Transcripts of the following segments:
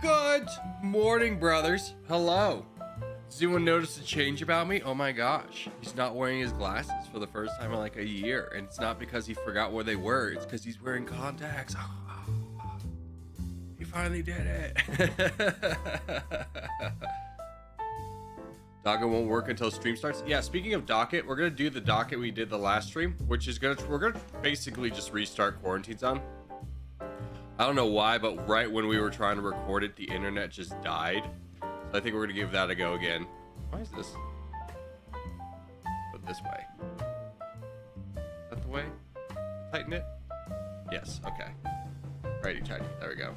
Good morning, brothers. Hello. Does anyone notice a change about me? Oh my gosh. He's not wearing his glasses for the first time in like a year. And it's not because he forgot where they were. It's because he's wearing contacts. He finally did it. Docket won't work until stream starts. Yeah, speaking of Docket, we're going to do the Docket we did the last stream, which is we're going to basically just restart Quarantine Zone. I don't know why, but right when we were trying to record it, the internet just died. So I think we're going to give that a go again. Why is this? Put this way. Is that the way? Tighten it? Yes, okay. Righty tighty. There we go.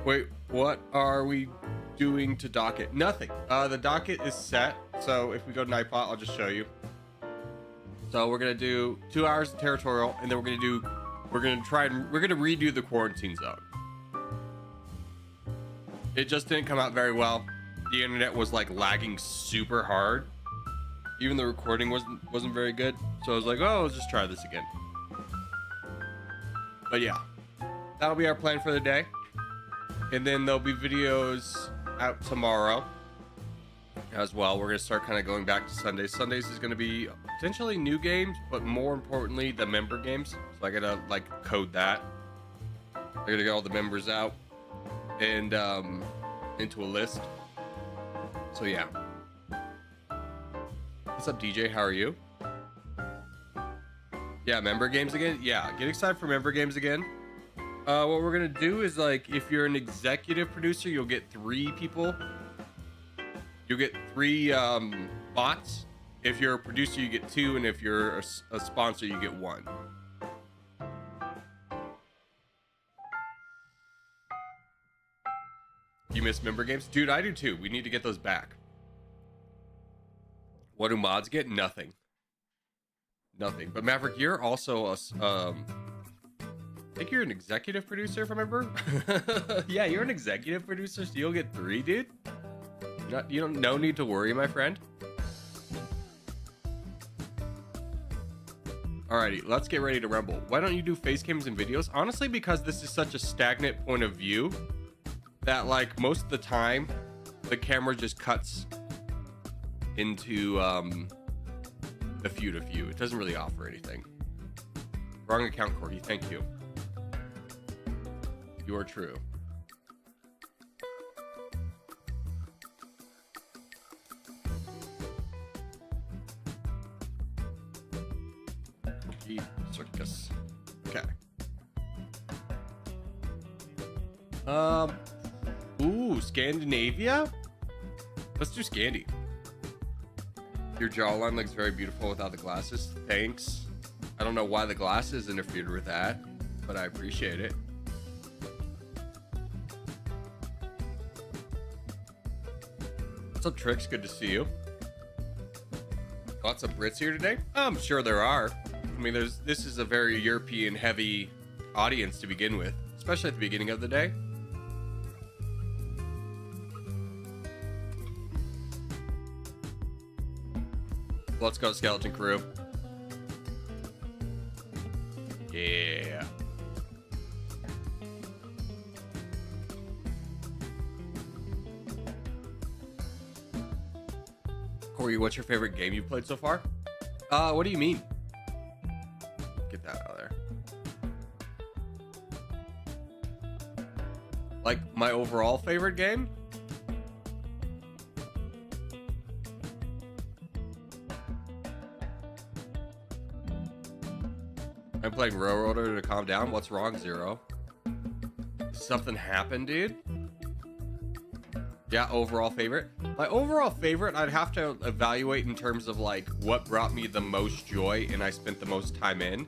Wait, what are we doing to Docket? Nothing. The Docket is set. So if we go to Nightbot, I'll just show you. So we're gonna do 2 hours of Territorial, and then we're gonna redo the Quarantine Zone. It just didn't come out very well. The internet was like lagging super hard. Even the recording wasn't very good. So I was like, oh, let's just try this again. But yeah, that'll be our plan for the day. And then there'll be videos out tomorrow as well. We're gonna start kind of going back to Sundays. Sundays is gonna be potentially new games, but more importantly, the member games. So I gotta like code that. I gotta get all the members out and into a list. So yeah. What's up, DJ? How are you? Yeah, member games again. Yeah, get excited for member games again. What we're gonna do is, like, if you're an executive producer, you'll get 3 people. You'll get 3 bots. If you're a producer, you get 2, and if you're a sponsor, you get 1. You miss member games? Dude, I do too. We need to get those back. What do mods get? Nothing. Nothing. But Maverick, you're also a I think you're an executive producer, if I remember. Yeah, you're an executive producer, so you'll get 3, dude. No need to worry, my friend. Alrighty, let's get ready to rumble. Why don't you do face cams and videos? Honestly, because this is such a stagnant point of view that, like, most of the time the camera just cuts into the view to view. It doesn't really offer anything. Wrong account, Corky. Thank you. You are true. Circus. Okay. Ooh, Scandinavia? Let's do Scandi. Your jawline looks very beautiful without the glasses. Thanks. I don't know why the glasses interfered with that, but I appreciate it. What's up, Trix? Good to see you. Lots of Brits here today? I'm sure there are. I mean, this is a very European heavy audience to begin with, especially at the beginning of the day. Let's go, Skeleton Crew. Yeah. Corey, what's your favorite game you've played so far? What do you mean? Get that out of there. Like, my overall favorite game? I'm playing Railroader to calm down. What's wrong, Zero? Something happened, dude? Yeah, overall favorite. My overall favorite, I'd have to evaluate in terms of, like, what brought me the most joy and I spent the most time in.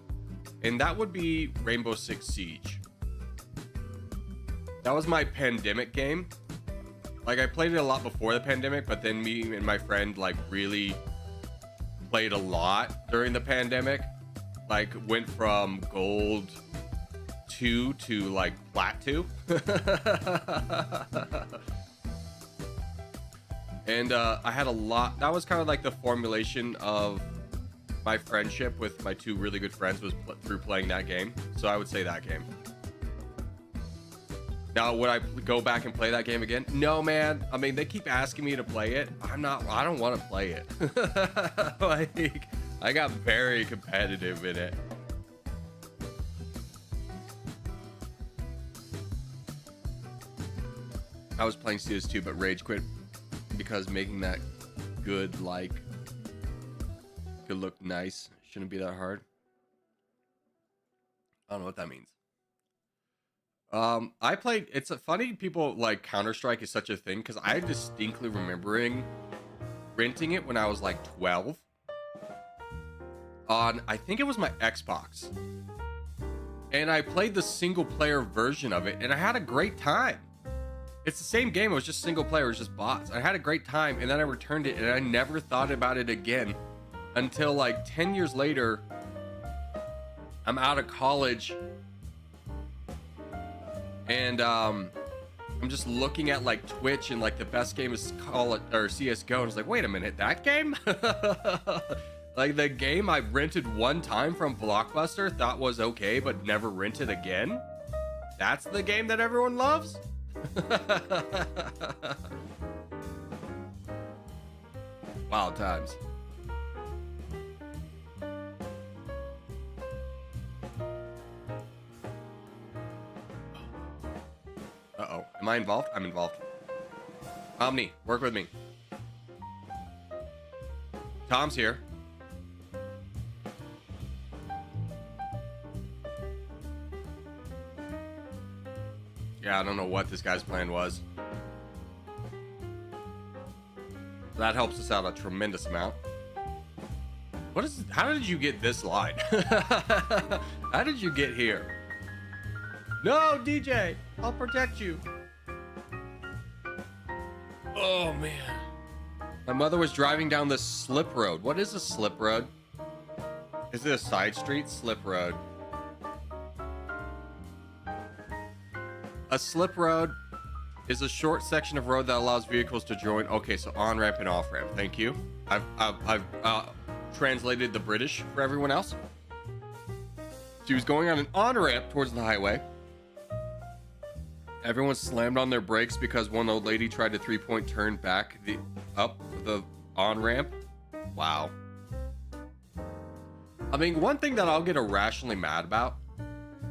And that would be Rainbow Six Siege. That was my pandemic game. Like, I played it a lot before the pandemic, but then me and my friend, like, really played a lot during the pandemic. Like, went from gold 2 to, like, plat 2. And I had a lot. That was kind of like the formulation of my friendship with my two really good friends was through playing that game. So I would say that game. Now, would I go back and play that game again? No, man. I mean, they keep asking me to play it. I don't want to play it. Like, I got very competitive in it. I was playing CS2, but rage quit because making that good, like, could look nice. Shouldn't be that hard. I don't know what that means. I played, it's a funny people like Counter-Strike is such a thing because I distinctly remembering renting it when I was like 12 on, I think it was my Xbox, and I played the single player version of it and I had a great time. It's the same game, it was just single player, it was just bots. I had a great time, and then I returned it and I never thought about it again until like 10 years later. I'm out of college and I'm just looking at like Twitch, and like the best game is Call it or CS:GO, and I was like, wait a minute, that game? Like the game I rented one time from Blockbuster, thought was okay, but never rented again. That's the game that everyone loves. Wild times. Uh-oh. Am I involved? I'm involved. Omni, work with me. Tom's here. Yeah, I don't know what this guy's plan was. That helps us out a tremendous amount. What is? How did you get this line? How did you get here? No, DJ, I'll protect you. Oh man. My mother was driving down this slip road. What is a slip road? Is it a side street? Slip road. A slip road is a short section of road that allows vehicles to join. Okay, so on ramp and off ramp. Thank you. I've translated the British for everyone else. She was going on an on ramp towards the highway. Everyone slammed on their brakes because one old lady tried to 3-point turn back up the on ramp. Wow. I mean, one thing that I'll get irrationally mad about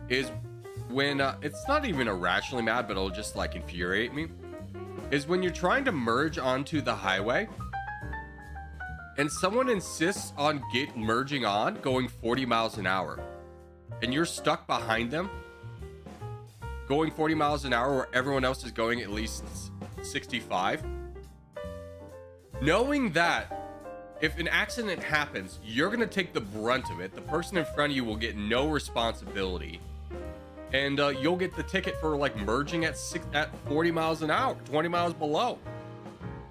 is when it's not even irrationally mad, but it'll just like infuriate me, is when you're trying to merge onto the highway and someone insists on merging on going 40 miles an hour and you're stuck behind them going 40 miles an hour where everyone else is going at least 65. Knowing that if an accident happens, you're going to take the brunt of it. The person in front of you will get no responsibility. And you'll get the ticket for like merging at 40 miles an hour, 20 miles below.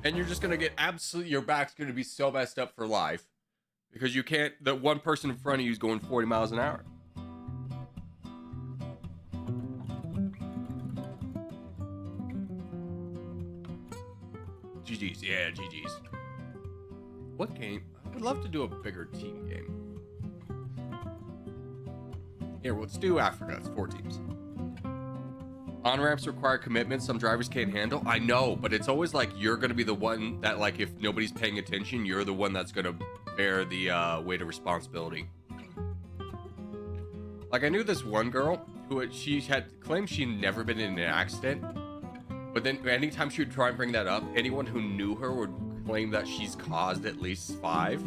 And you're just going to get absolutely, your back's going to be so messed up for life because you can't, the one person in front of you is going 40 miles an hour. GG's, yeah, GG's. What game? I would love to do a bigger team game. Here, let's do Africa. It's 4 teams. On-ramps require commitment some drivers can't handle. I know, but it's always like you're going to be the one that, like, if nobody's paying attention, you're the one that's going to bear the weight of responsibility. Like, I knew this one girl who she had claimed she'd never been in an accident, but then anytime she would try and bring that up, anyone who knew her would claim that she's caused at least 5.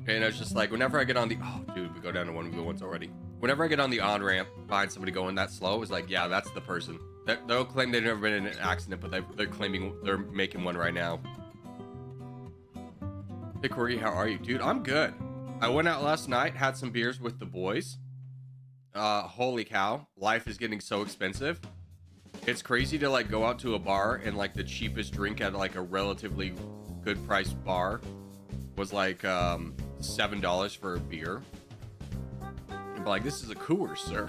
And I was just like, whenever I get on the, oh dude, we go down to 1v1s already. Whenever I get on the on ramp, find somebody going that slow, it's like, yeah, that's the person. They'll claim they've never been in an accident, but they're claiming they're making one right now. Hey Corey, how are you? Dude, I'm good. I went out last night, had some beers with the boys. Holy cow, life is getting so expensive. It's crazy to like go out to a bar and like the cheapest drink at like a relatively good priced bar was like $7 for a beer. I'm like, this is a Coors, sir.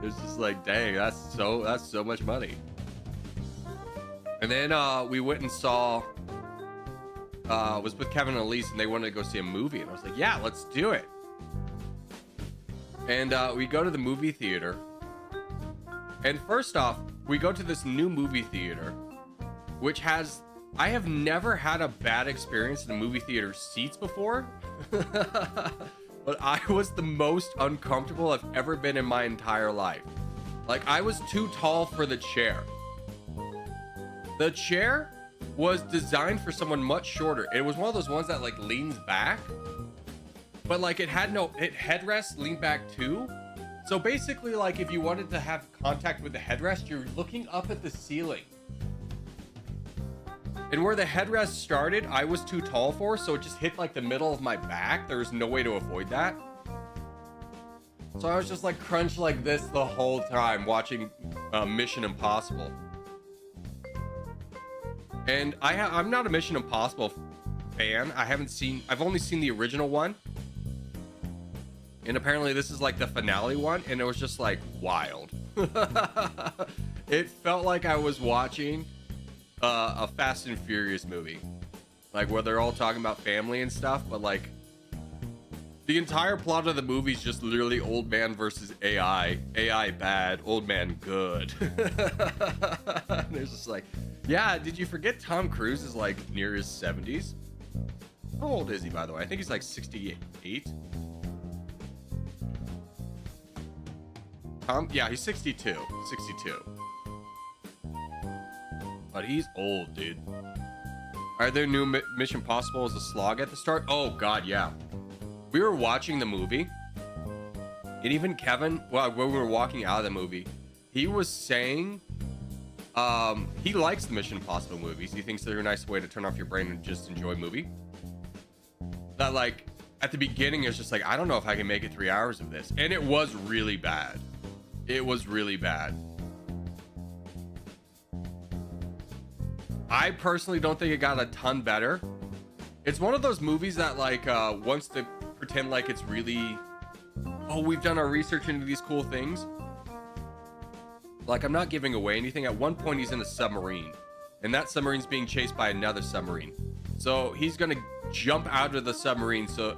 It's just like, dang, that's so much money. And then we went and saw, was with Kevin and Elise, and they wanted to go see a movie, and I was like, yeah, let's do it. And we go to the movie theater, and first off, we go to this new movie theater, which has, I have never had a bad experience in the movie theater seats before. But I was the most uncomfortable I've ever been in my entire life. Like, I was too tall for the chair. The chair was designed for someone much shorter. It was one of those ones that like leans back, but like it headrest leaned back too. So basically, like, if you wanted to have contact with the headrest, you're looking up at the ceiling. And where the headrest started, I was too tall for, so it just hit like the middle of my back. There was no way to avoid that. So I was just like crunched like this the whole time watching Mission Impossible. And I'm not a Mission Impossible fan. I've only seen the original one. And apparently this is like the finale one, and it was just like wild. It felt like I was watching a Fast and Furious movie, like where they're all talking about family and stuff, but like the entire plot of the movie is just literally old man versus AI bad, old man good. And it's just like, yeah, did you forget Tom Cruise is like near his 70s? How old is he, by the way? I think he's like 68. Yeah, he's 62. But he's old, dude. Are there new Mission Impossible as a slog at the start? Oh, God, yeah. We were watching the movie, and even Kevin, well, when we were walking out of the movie, he was saying he likes the Mission Impossible movies. He thinks they're a nice way to turn off your brain and just enjoy a movie. That, like, at the beginning, it was just like, I don't know if I can make it 3 hours of this. And it was really bad. It was really bad. I personally don't think it got a ton better. It's one of those movies that like wants to pretend like it's really, oh, we've done our research into these cool things. Like, I'm not giving away anything. At one point he's in a submarine, and that submarine's being chased by another submarine. So he's gonna jump out of the submarine, so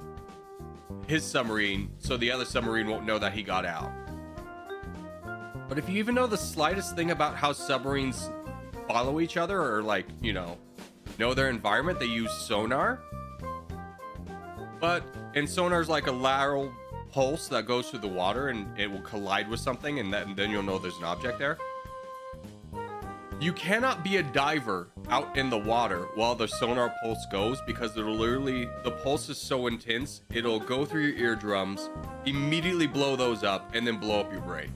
his submarine, so the other submarine won't know that he got out. But if you even know the slightest thing about how submarines follow each other, or like, you know their environment, they use sonar. And sonar's like a lateral pulse that goes through the water, and it will collide with something, and then you'll know there's an object there. You cannot be a diver out in the water while the sonar pulse goes, because the pulse is so intense, it'll go through your eardrums, immediately blow those up, and then blow up your brain.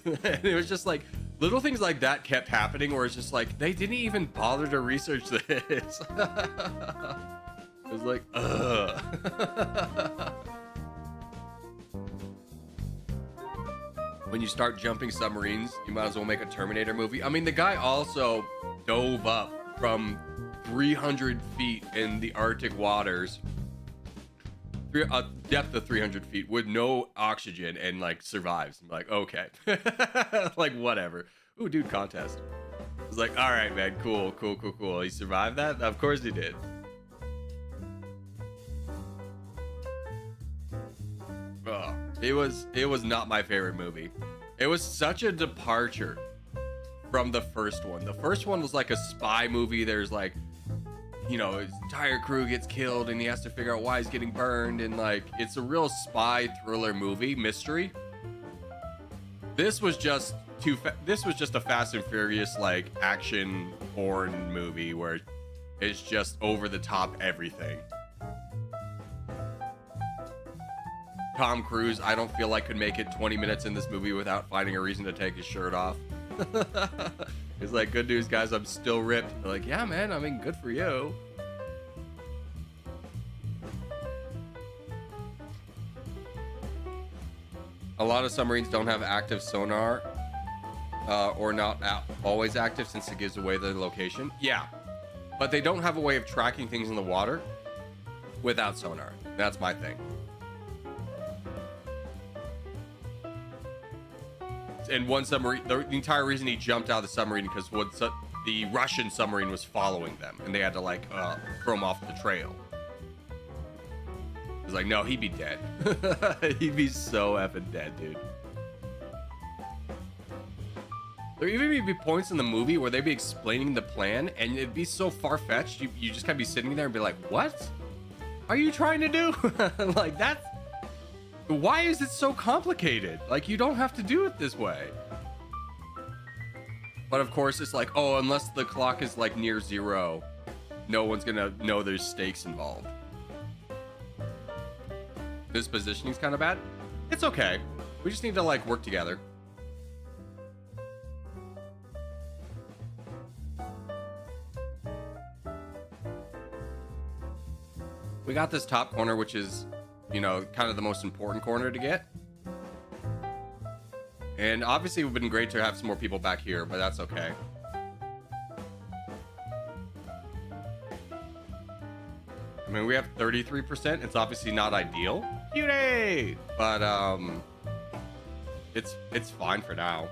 And it was just like little things like that kept happening, where it's just like they didn't even bother to research this. It was like, ugh. When you start jumping submarines, you might as well make a Terminator movie. I mean, the guy also dove up from 300 feet in the Arctic waters, a depth of 300 feet with no oxygen, and like survives. I'm like, okay. Like, whatever. Ooh, dude, contest. I was like, all right, man, cool. He survived that? Of course he did. Oh, it was not my favorite movie. It was such a departure from the first one. The first one was like a spy movie. There's like, his entire crew gets killed, and he has to figure out why he's getting burned, and like, it's a real spy thriller movie, mystery. This was just a Fast and Furious like action porn movie where it's just over the top everything. Tom Cruise, I don't feel like could make it 20 minutes in this movie without finding a reason to take his shirt off. He's like, good news, guys, I'm still ripped. They're like, yeah, man, I mean, good for you. A lot of submarines don't have active sonar, or not always active, since it gives away the location. Yeah, but they don't have a way of tracking things in the water without sonar. That's my thing. And one submarine, the entire reason he jumped out of the submarine because the Russian submarine was following them, and they had to like throw him off the trail. He's like, no, he'd be dead. He'd be so effing dead, dude. There even be points in the movie where they'd be explaining the plan, and it'd be so far-fetched, you just kind of be sitting there and be like, what are you trying to do? Like, that's... Why is it so complicated? Like, you don't have to do it this way. But of course, it's like, oh, unless the clock is like near 0, no one's gonna know there's stakes involved. This positioning's kind of bad. It's okay. We just need to like work together. We got this top corner, which is, you know, kind of the most important corner to get. And obviously it would have been great to have some more people back here, but that's okay. I mean, we have 33%. It's obviously not ideal. Cutie! But it's fine for now.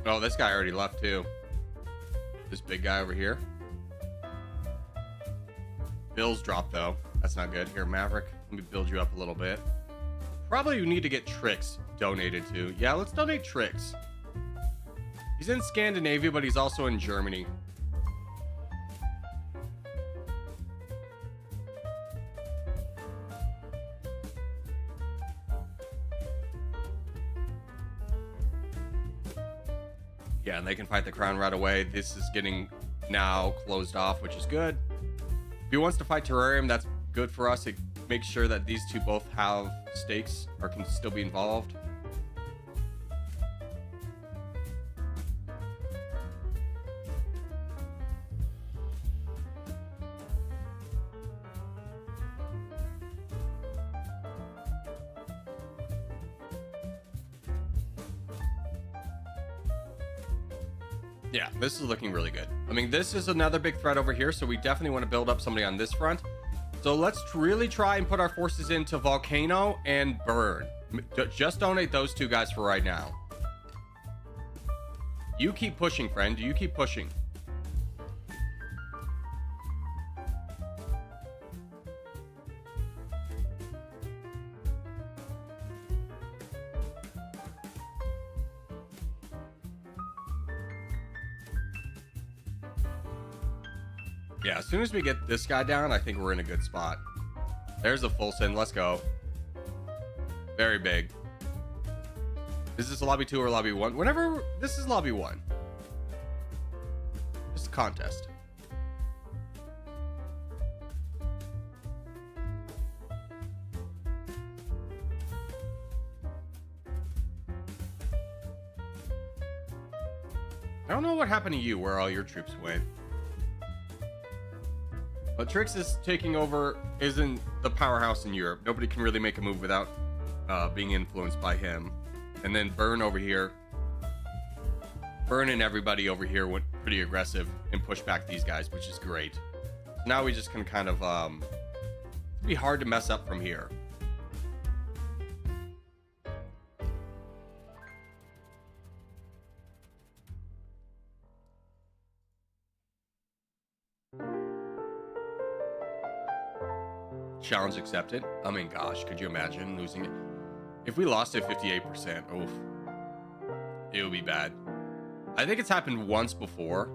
Oh, this guy already left too. This big guy over here. Bills dropped though. That's not good. Here, Maverick, let me build you up a little bit. Probably you need to get Trix donated to. Yeah, let's donate Trix. He's in Scandinavia, but he's also in Germany. Yeah, and they can fight the crown right away. This is getting now closed off, which is good. If he wants to fight Terrarium, that's good for us. It makes sure that these two both have stakes or can still be involved. Yeah, this is looking really good. I mean, this is another big threat over here, so we definitely want to build up somebody on this front. So let's really try and put our forces into Volcano and Burn. Just donate those two guys for right now. You keep pushing, friend. You keep pushing. Yeah, as soon as we get this guy down, I think we're in a good spot. There's a full send. Let's go. Very big. Is this lobby 2 or lobby 1? Whenever this is lobby 1. Just a contest. I don't know what happened to you, where all your troops went. But Trix is taking over, isn't the powerhouse in Europe. Nobody can really make a move without being influenced by him. And then Burn over here. Burn and everybody over here went pretty aggressive and pushed back these guys, which is great. So now we just can kind of, it'd be hard to mess up from here. Challenge accepted. I mean, gosh, could you imagine losing it? If we lost it 58%, oof, it would be bad. I think it's happened once before.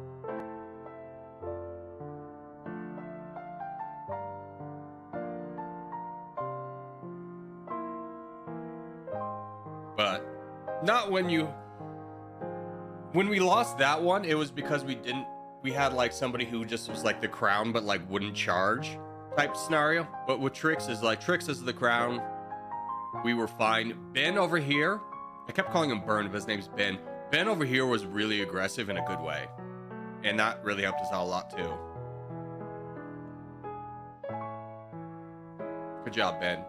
But not when we lost that one, it was because we had like somebody who just was like the crown, but like wouldn't charge type scenario. But with Trix is like, Trix is the crown. We were fine. Ben over here, I kept calling him Burn, but his name's Ben. Ben over here was really aggressive in a good way, and that really helped us out a lot too. Good job, Ben.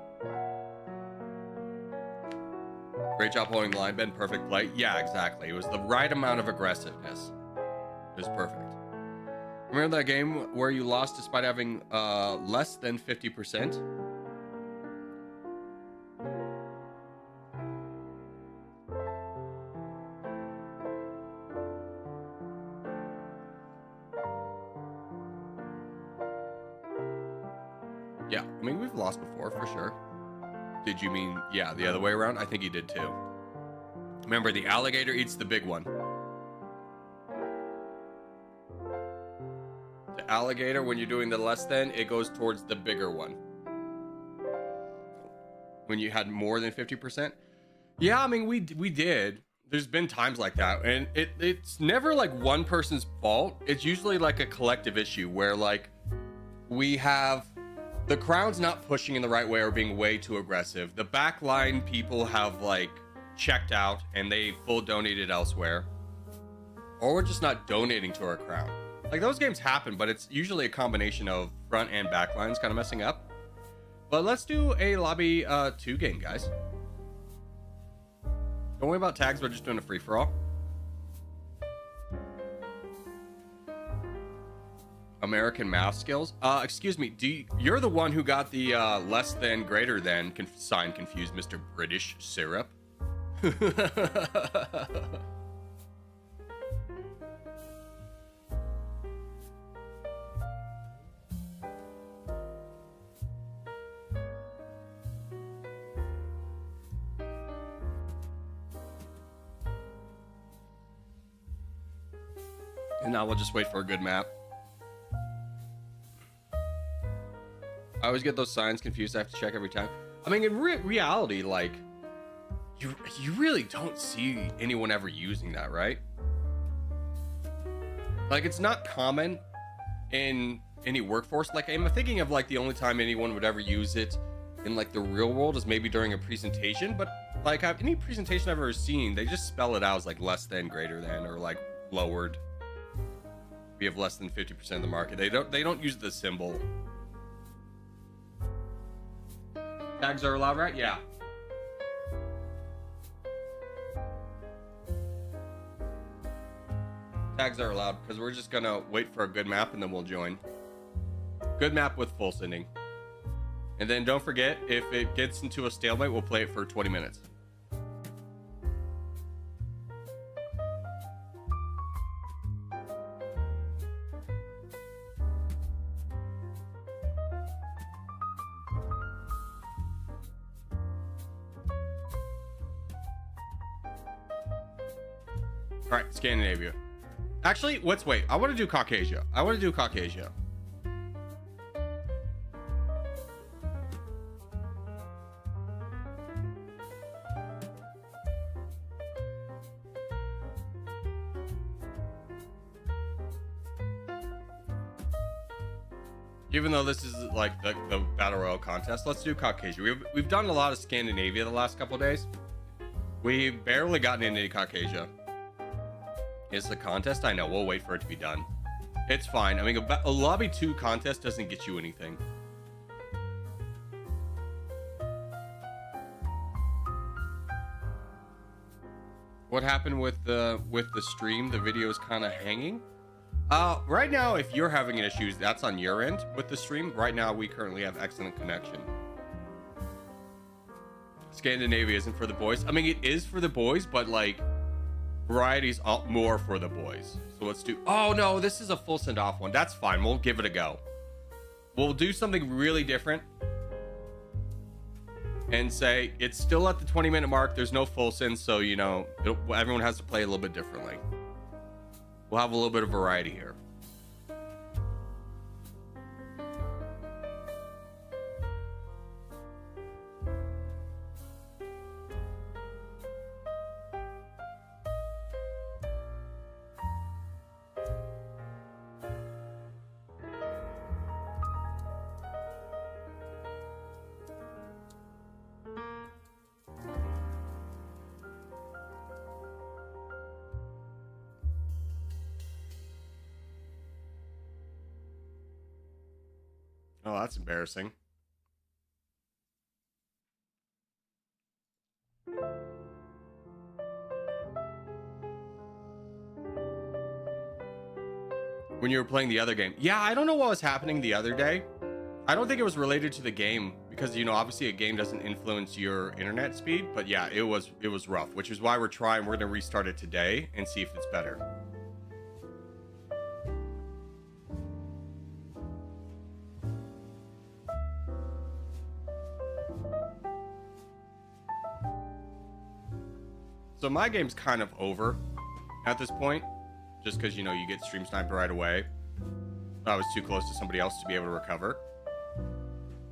Great job holding the line, Ben. Perfect play. Yeah, exactly. It was the right amount of aggressiveness. It was perfect. Remember that game where you lost despite having less than 50%? Yeah, I mean, we've lost before, for sure. Did you mean, yeah, the other way around? I think you did too. Remember, the alligator eats the big one. The alligator, when you're doing the less than, it goes towards the bigger one. When you had more than 50%? Yeah, I mean, we did. There's been times like that, and it's never like one person's fault. It's usually like a collective issue where like we have the crown's not pushing in the right way or being way too aggressive. The backline people have like checked out and they full donated elsewhere, or we're just not donating to our crown. Like those games happen, but it's usually a combination of front and back lines kind of messing up. But let's do a lobby 2 game, guys. Don't worry about tags, we're just doing a free-for-all. American math skills. Excuse me, you're the one who got the less than greater than sign confused, Mr. British Syrup. And now we'll just wait for a good map. I always get those signs confused. I have to check every time. I mean, in reality, like, you really don't see anyone ever using that, right? Like, it's not common in any workforce. Like, I'm thinking of, like, the only time anyone would ever use it in, like, the real world is maybe during a presentation. But, like, any presentation I've ever seen, they just spell it out as, like, less than, greater than, or, like, lowered. We have less than 50% of the market. They don't use the symbol. Tags are allowed, right? Yeah. Tags are allowed because we're just gonna wait for a good map and then we'll join. Good map with full sending. And then don't forget, if it gets into a stalemate, we'll play it for 20 minutes. All right, Scandinavia. Actually, let's wait. I want to do Caucasia. Even though this is like the Battle Royale contest, let's do Caucasia. We've done a lot of Scandinavia the last couple of days. We've barely gotten into Caucasia. It's the contest? I know. We'll wait for it to be done. It's fine. I mean, a lobby 2 contest doesn't get you anything. What happened with the stream? The video is kind of hanging. Right now, if you're having issues, that's on your end with the stream. Right now, we currently have excellent connection. Scandinavia isn't for the boys. I mean, it is for the boys, but like, variety's more for the boys. So let's do, oh no, this is a full send off one. That's fine. We'll give it a go. We'll do something really different and say it's still at the 20-minute mark. There's no full send. So, you know, everyone has to play a little bit differently. We'll have a little bit of variety here. Oh, that's embarrassing. When you were playing the other game. Yeah, I don't know what was happening the other day. I don't think it was related to the game because, you know, obviously a game doesn't influence your internet speed, but yeah, it was rough, which is why we're going to restart it today and see if it's better. So my game's kind of over at this point, just because, you know, you get stream sniped right away. I was too close to somebody else to be able to recover.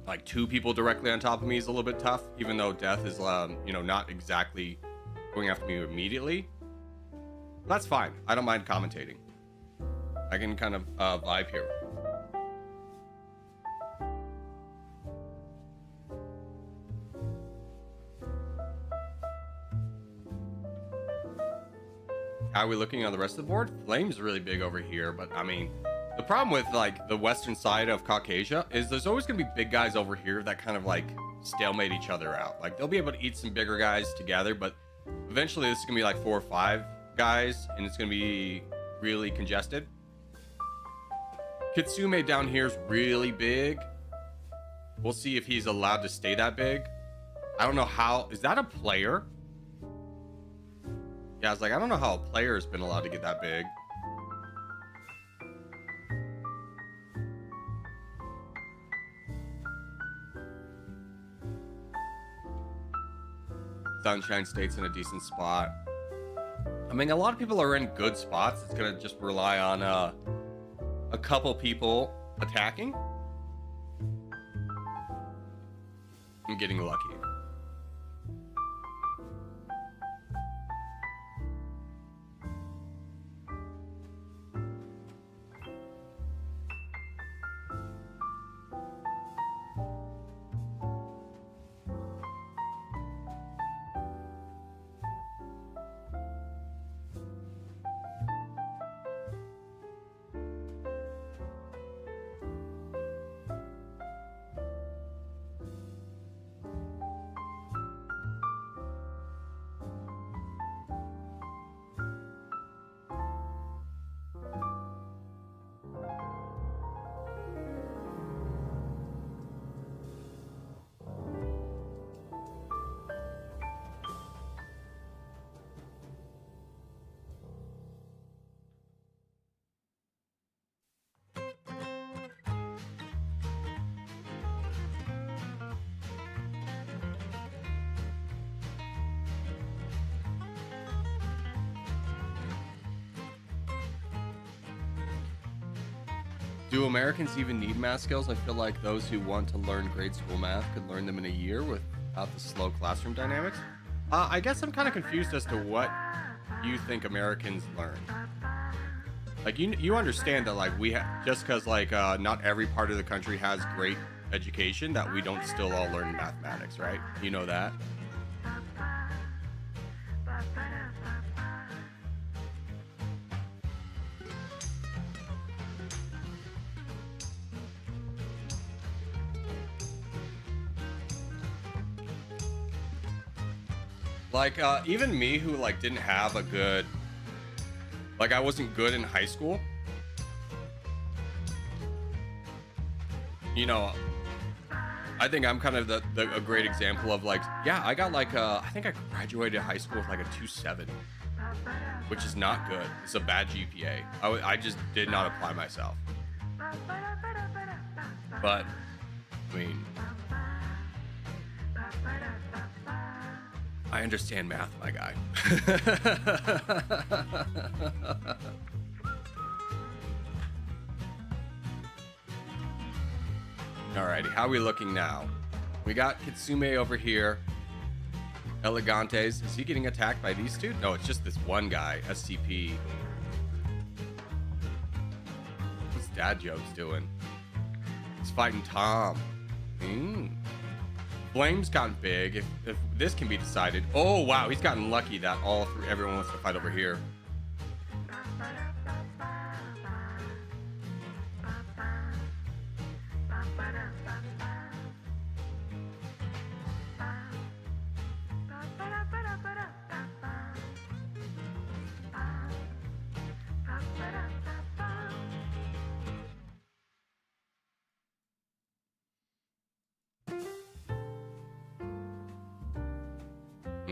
Like 2 people directly on top of me is a little bit tough, even though death is, you know, not exactly going after me immediately. That's fine. I don't mind commentating. I can kind of vibe here. How are we looking on the rest of the board? Flame's really big over here, but I mean, the problem with like the western side of Caucasia is there's always gonna be big guys over here that kind of like stalemate each other out. Like they'll be able to eat some bigger guys together, but eventually this is gonna be like 4 or 5 guys and it's gonna be really congested. Kitsume down here is really big. We'll see if he's allowed to stay that big. I don't know how. Is that a player? Yeah, I was like, I don't know how a player has been allowed to get that big. Sunshine State's in a decent spot. I mean, a lot of people are in good spots. It's gonna just rely on a couple people attacking. I'm getting lucky. Do Americans even need math skills? I feel like those who want to learn grade school math could learn them in a year without the slow classroom dynamics. I guess I'm kind of confused as to what you think Americans learn. Like, you understand that, like, just because, like, not every part of the country has great education, that we don't still all learn mathematics, right? You know that? Like, even me who, like, didn't have a good... Like, I wasn't good in high school. You know, I think I'm kind of a great example of, like, yeah, I got, like, I think I graduated high school with, like, a 2.7, which is not good. It's a bad GPA. I just did not apply myself. But, I mean... I understand math, my guy. Alrighty, how are we looking now? We got Kitsume over here. Elegantes. Is he getting attacked by these two? No, it's just this one guy, SCP. What's Dad Jokes doing? He's fighting Tom. Flame's gotten big. If this can be decided. Oh wow, he's gotten lucky that everyone wants to fight over here.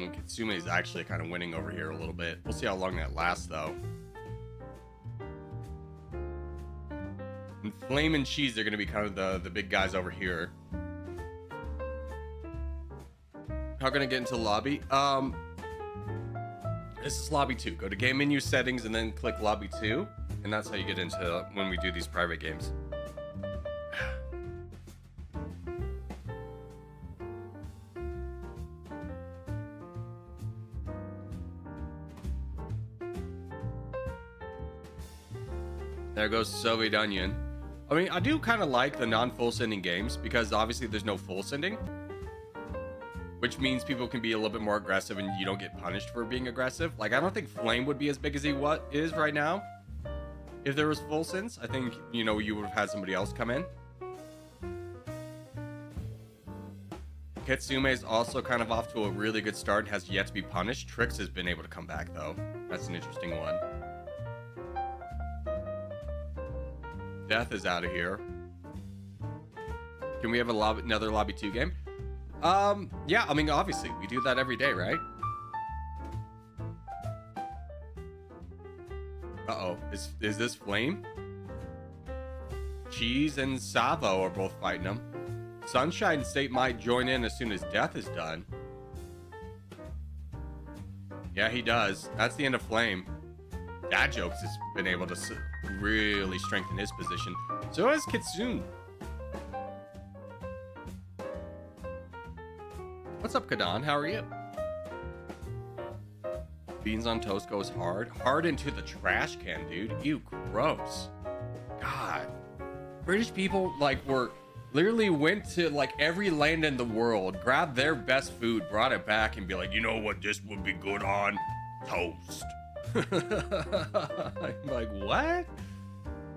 And Kitsune is actually kind of winning over here a little bit. We'll see how long that lasts, though. And Flame and Cheese are going to be kind of the big guys over here. How can I get into lobby? This is lobby 2. Go to game menu settings and then click lobby 2. And that's how you get into when we do these private games. There goes Soviet Onion. I mean, I do kind of like the non-full sending games because obviously there's no full sending, which means people can be a little bit more aggressive and you don't get punished for being aggressive. Like, I don't think Flame would be as big as he is right now. If there was full sends, I think, you know, you would have had somebody else come in. Kitsune is also kind of off to a really good start and has yet to be punished. Trix has been able to come back, though. That's an interesting one. Death is out of here. Can we have another lobby 2 game? Yeah, I mean, obviously, we do that every day, right? Uh-oh, is this Flame? Cheese and Savo are both fighting him. Sunshine State might join in as soon as Death is done. Yeah, he does. That's the end of Flame. Dad Jokes has been able to really strengthen his position. So has Kitsune. What's up, Kadan? How are you? Beans on toast goes hard. Hard into the trash can, dude. Ew, gross. God. British people, like, literally went to, like, every land in the world, grabbed their best food, brought it back, and be like, you know what this would be good on? Toast. I'm like, what?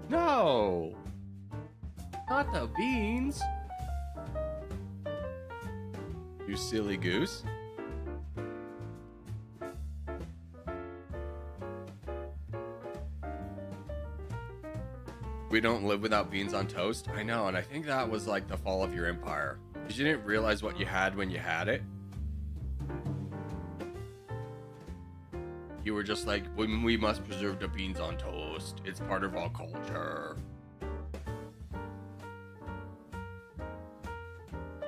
No. Not the beans. You silly goose. We don't live without beans on toast. I know, and I think that was like the fall of your empire. Because you didn't realize what you had when you had it. You were just like, we must preserve the beans on toast. It's part of our culture.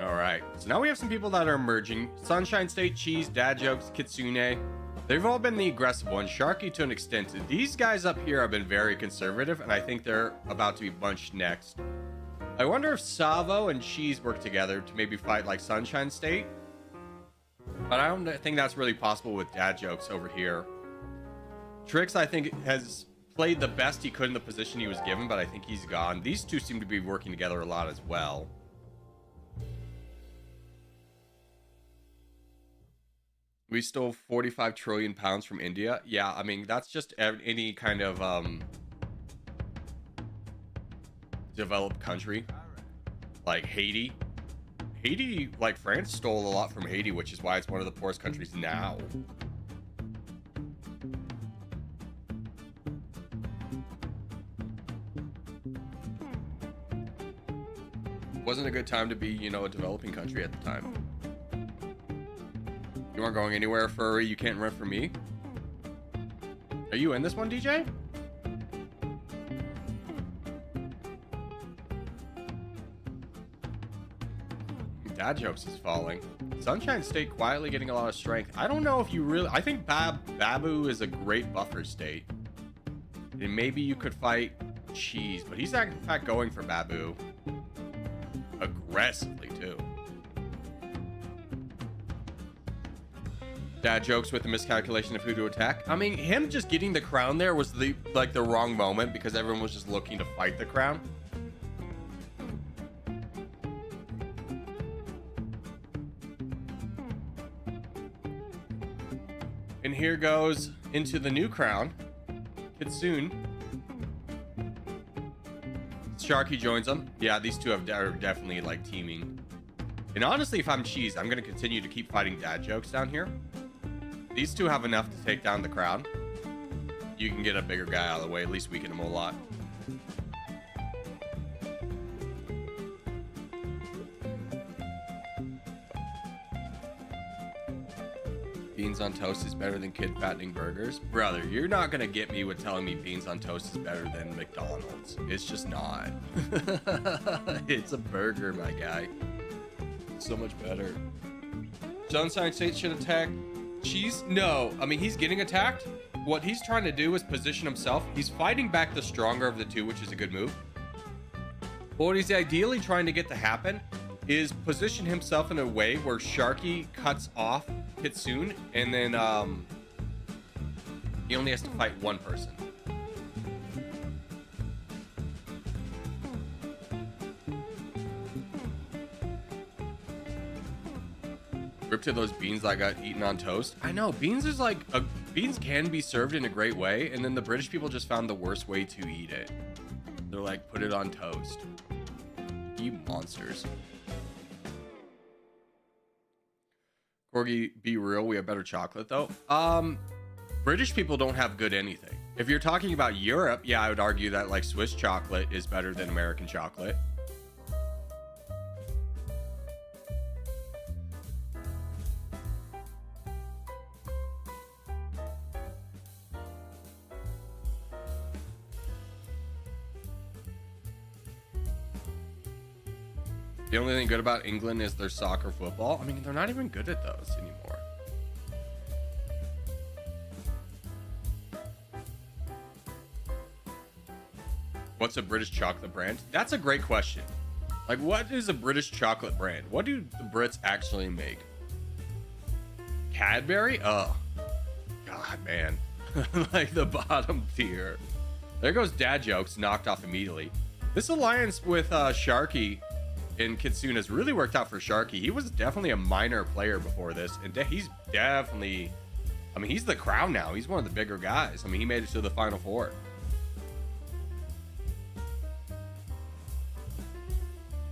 Alright, so now we have some people that are emerging. Sunshine State, Cheese, Dad Jokes, Kitsune. They've all been the aggressive ones. Sharky to an extent. These guys up here have been very conservative, and I think they're about to be bunched next. I wonder if Savo and Cheese work together to maybe fight like Sunshine State. But I don't think that's really possible with Dad Jokes over here. Trix, I think, has played the best he could in the position he was given, but I think he's gone. These two seem to be working together a lot as well. We stole 45 trillion pounds from India. Yeah, I mean, that's just any kind of developed country. Like Haiti. Haiti, like France, stole a lot from Haiti, which is why it's one of the poorest countries now. Wasn't a good time to be, you know, a developing country at the time. You aren't going anywhere, furry. You can't run from me. Are you in this one, DJ? Dad Jokes is falling. Sunshine State quietly getting a lot of strength. I don't know if you really... I think Babu is a great buffer state. And maybe you could fight Cheese, but he's in fact going for Babu. Aggressively, too. Dad Jokes with the miscalculation of who to attack. I mean, him just getting the crown there was the wrong moment because everyone was just looking to fight the crown. And here goes into the new crown. Kitsune. Sharky joins them. Yeah, these two are definitely like teaming. And honestly, if I'm Cheese, I'm going to continue to keep fighting Dad Jokes down here. These two have enough to take down the crown. You can get a bigger guy out of the way. At least weaken him a lot. Beans on toast is better than kid fattening burgers. Brother, you're not gonna get me with telling me beans on toast is better than McDonald's. It's just not. It's a burger, my guy. So much better. Sunshine State should attack Cheese? No. I mean, he's getting attacked. What he's trying to do is position himself. He's fighting back the stronger of the two, which is a good move. But what he's ideally trying to get to happen is position himself in a way where Sharky cuts off Kitsune, and then he only has to fight one person. Rip to those beans that got eaten on toast. I know, beans is like beans can be served in a great way, and then the British people just found the worst way to eat it. They're like, put it on toast. You monsters. Corgi, be real, we have better chocolate though. British people don't have good anything. If you're talking about Europe, yeah, I would argue that like Swiss chocolate is better than American chocolate. The only thing good about England is their soccer football. I mean, they're not even good at those anymore. What's a British chocolate brand? That's a great question. Like, what is a British chocolate brand? What do the Brits actually make? Cadbury? Oh, God, man. Like the bottom tier. There goes dad jokes, knocked off immediately. This alliance with Sharky and Kitsune has really worked out for Sharky. He was definitely a minor player before this, and he's definitely, I mean, he's the crown now. He's one of the bigger guys. I mean, he made it to the Final Four.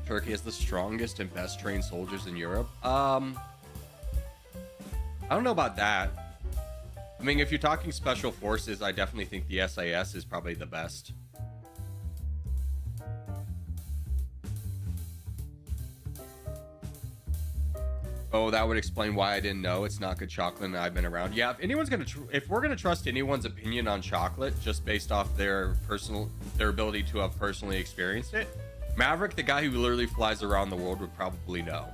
Turkey has the strongest and best trained soldiers in Europe. I don't know about that. I mean, if you're talking special forces, I definitely think the SAS is probably the best. Oh, that would explain why I didn't know. It's not good chocolate and I've been around. Yeah, if anyone's gonna if we're gonna trust anyone's opinion on chocolate just based off their ability to have personally experienced it, Maverick, the guy who literally flies around the world, would probably know.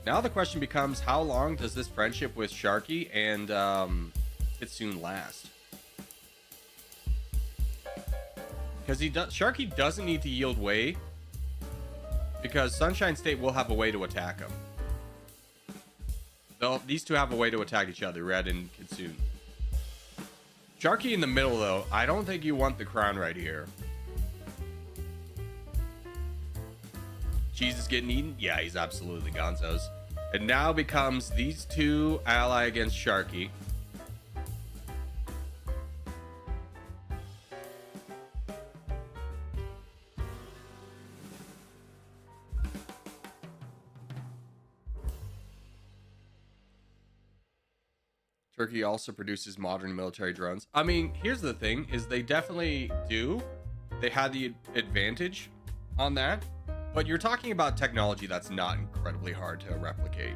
Now the question becomes, how long does this friendship with Sharky and Kitsune last? Because Sharky doesn't need to yield way, because Sunshine State will have a way to attack him. These two have a way to attack each other, Red and Kitsune. Sharky in the middle, though, I don't think you want the crown right here. Cheese is getting eaten? Yeah, he's absolutely gonzos. It now becomes these two ally against Sharky. Turkey also produces modern military drones. I mean, here's the thing, is they definitely do. They had the advantage on that. But you're talking about technology that's not incredibly hard to replicate.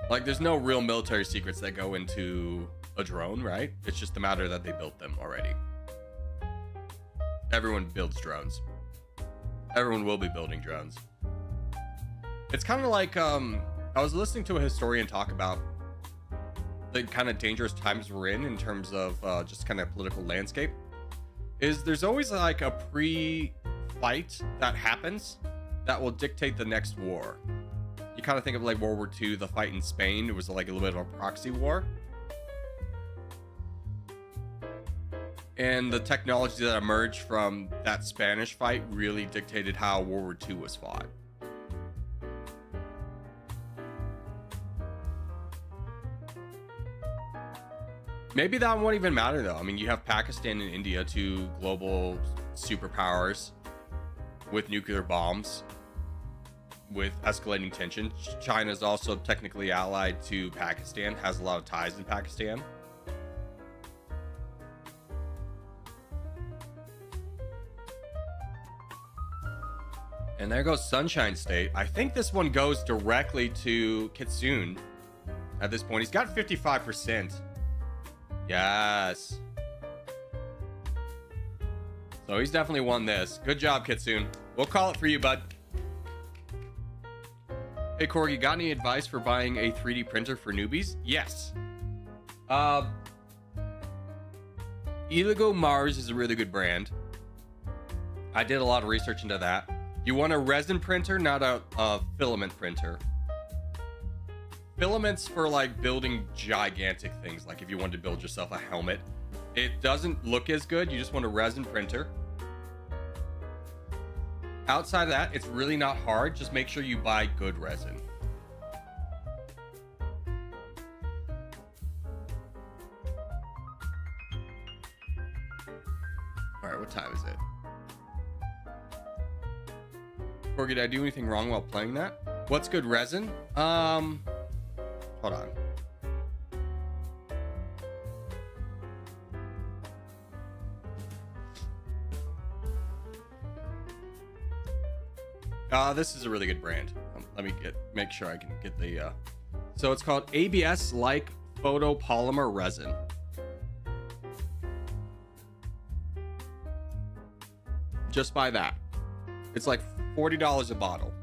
Like, there's no real military secrets that go into a drone, right? It's just a matter that they built them already. Everyone builds drones. Everyone will be building drones. It's kind of like, I was listening to a historian talk about the kind of dangerous times we're in terms of just kind of political landscape. There's always like a pre-fight that happens that will dictate the next war. You kind of think of like World War II, the fight in Spain. It was like a little bit of a proxy war. And the technology that emerged from that Spanish fight really dictated how World War II was fought. Maybe that won't even matter though. I mean, you have Pakistan and India, two global superpowers with nuclear bombs, with escalating tension. China is also technically allied to Pakistan, has a lot of ties in Pakistan. And there goes Sunshine State. I think this one goes directly to Kitsune at this point. He's got 55%. Yes. So he's definitely won this. Good job, Kitsune. We'll call it for you, bud. Hey, Corgi, got any advice for buying a 3D printer for newbies? Yes. Iligo Mars is a really good brand. I did a lot of research into that. You want a resin printer, not a filament printer. Filaments for like building gigantic things, like if you wanted to build yourself a helmet. It doesn't look as good. You just want a resin printer. Outside of that, it's really not hard. Just make sure you buy good resin. All right, what time is it? Corgi, did I do anything wrong while playing that? What's good resin? Hold on. This is a really good brand. Let me make sure I can get the so it's called ABS like photopolymer resin. Just buy that. It's like $40 a bottle,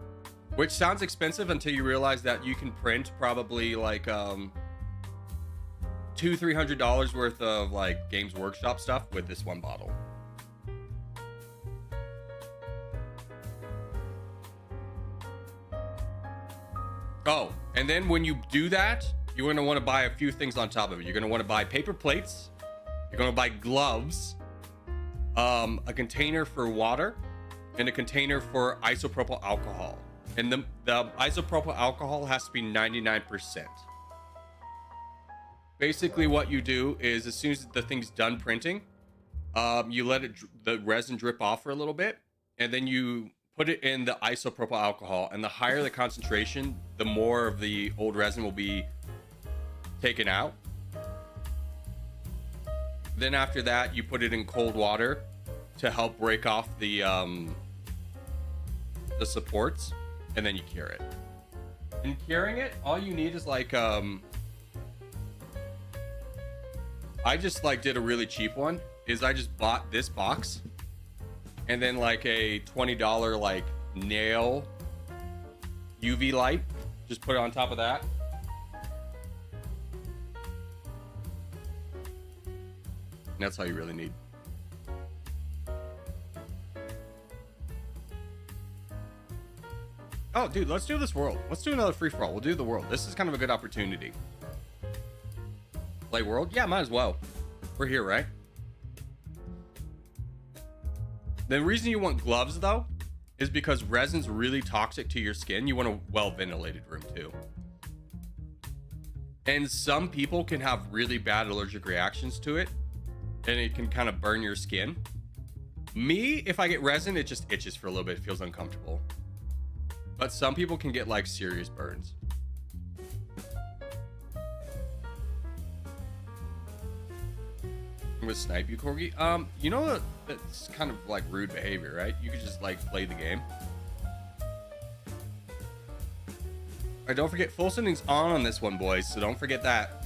which sounds expensive until you realize that you can print probably like $200-300 worth of like Games Workshop stuff with this one bottle. Oh, and then when you do that, you're going to want to buy a few things on top of it. You're going to want to buy paper plates. You're going to buy gloves, a container for water, and a container for isopropyl alcohol. And the isopropyl alcohol has to be 99%. Basically, what you do is as soon as the thing's done printing, you let the resin drip off for a little bit, and then you put it in the isopropyl alcohol. And the higher the concentration, the more of the old resin will be taken out. Then after that, you put it in cold water to help break off the supports, and then you cure it. In curing it, all you need is like I just like did a really cheap one. Is I just bought this box and then like a $20 like nail UV light. Just put it on top of that. And that's all you really need. Oh, dude, let's do this world. Let's do another free-for-all. We'll do the world. This is kind of a good opportunity. Play world? Yeah, might as well. We're here, right? The reason you want gloves, though, is because resin's really toxic to your skin. You want a well-ventilated room, too. And some people can have really bad allergic reactions to it, and it can kind of burn your skin. Me, if I get resin, it just itches for a little bit. It feels uncomfortable. But some people can get like serious burns. I'm gonna snipe you, Corgi. You know that's kind of like rude behavior, right? You could just like play the game. Alright, don't forget full sending's on this one, boys. So don't forget that.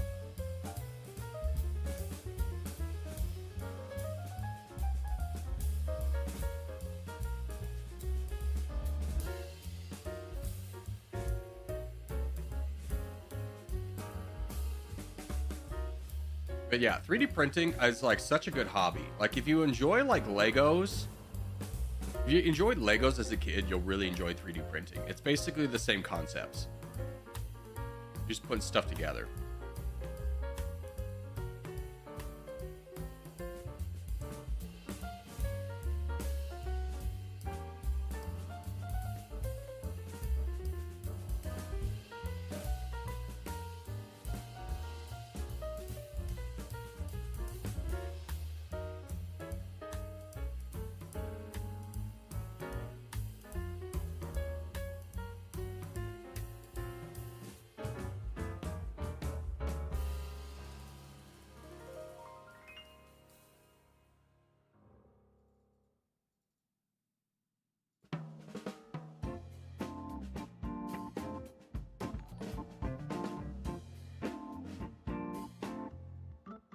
But yeah, 3D printing is like such a good hobby. Like if you enjoy like Legos, if you enjoyed Legos as a kid, you'll really enjoy 3D printing. It's basically the same concepts. Just putting stuff together.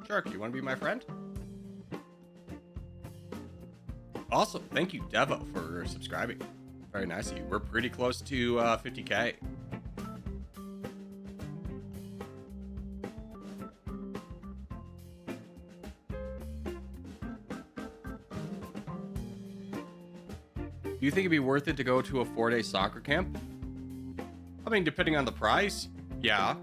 Shark, you want to be my friend? Awesome. Thank you, Devo, for subscribing. Very nice of you. We're pretty close to 50K. Do you think it'd be worth it to go to a 4-day soccer camp? I mean, depending on the price, yeah.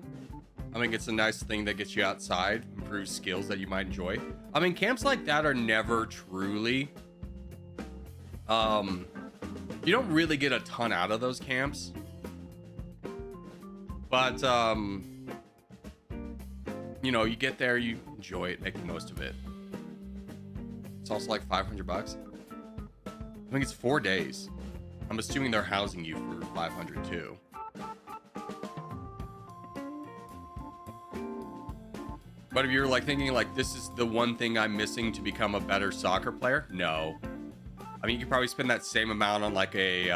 I mean, it's a nice thing that gets you outside, improves skills that you might enjoy. I mean, camps like that are never truly... you don't really get a ton out of those camps. But, you know, you get there, you enjoy it, make the most of it. It's also like $500. I think it's 4 days. I'm assuming they're housing you for 500 too. But if you're like thinking like this is the one thing I'm missing to become a better soccer player, no. I mean, you could probably spend that same amount on like a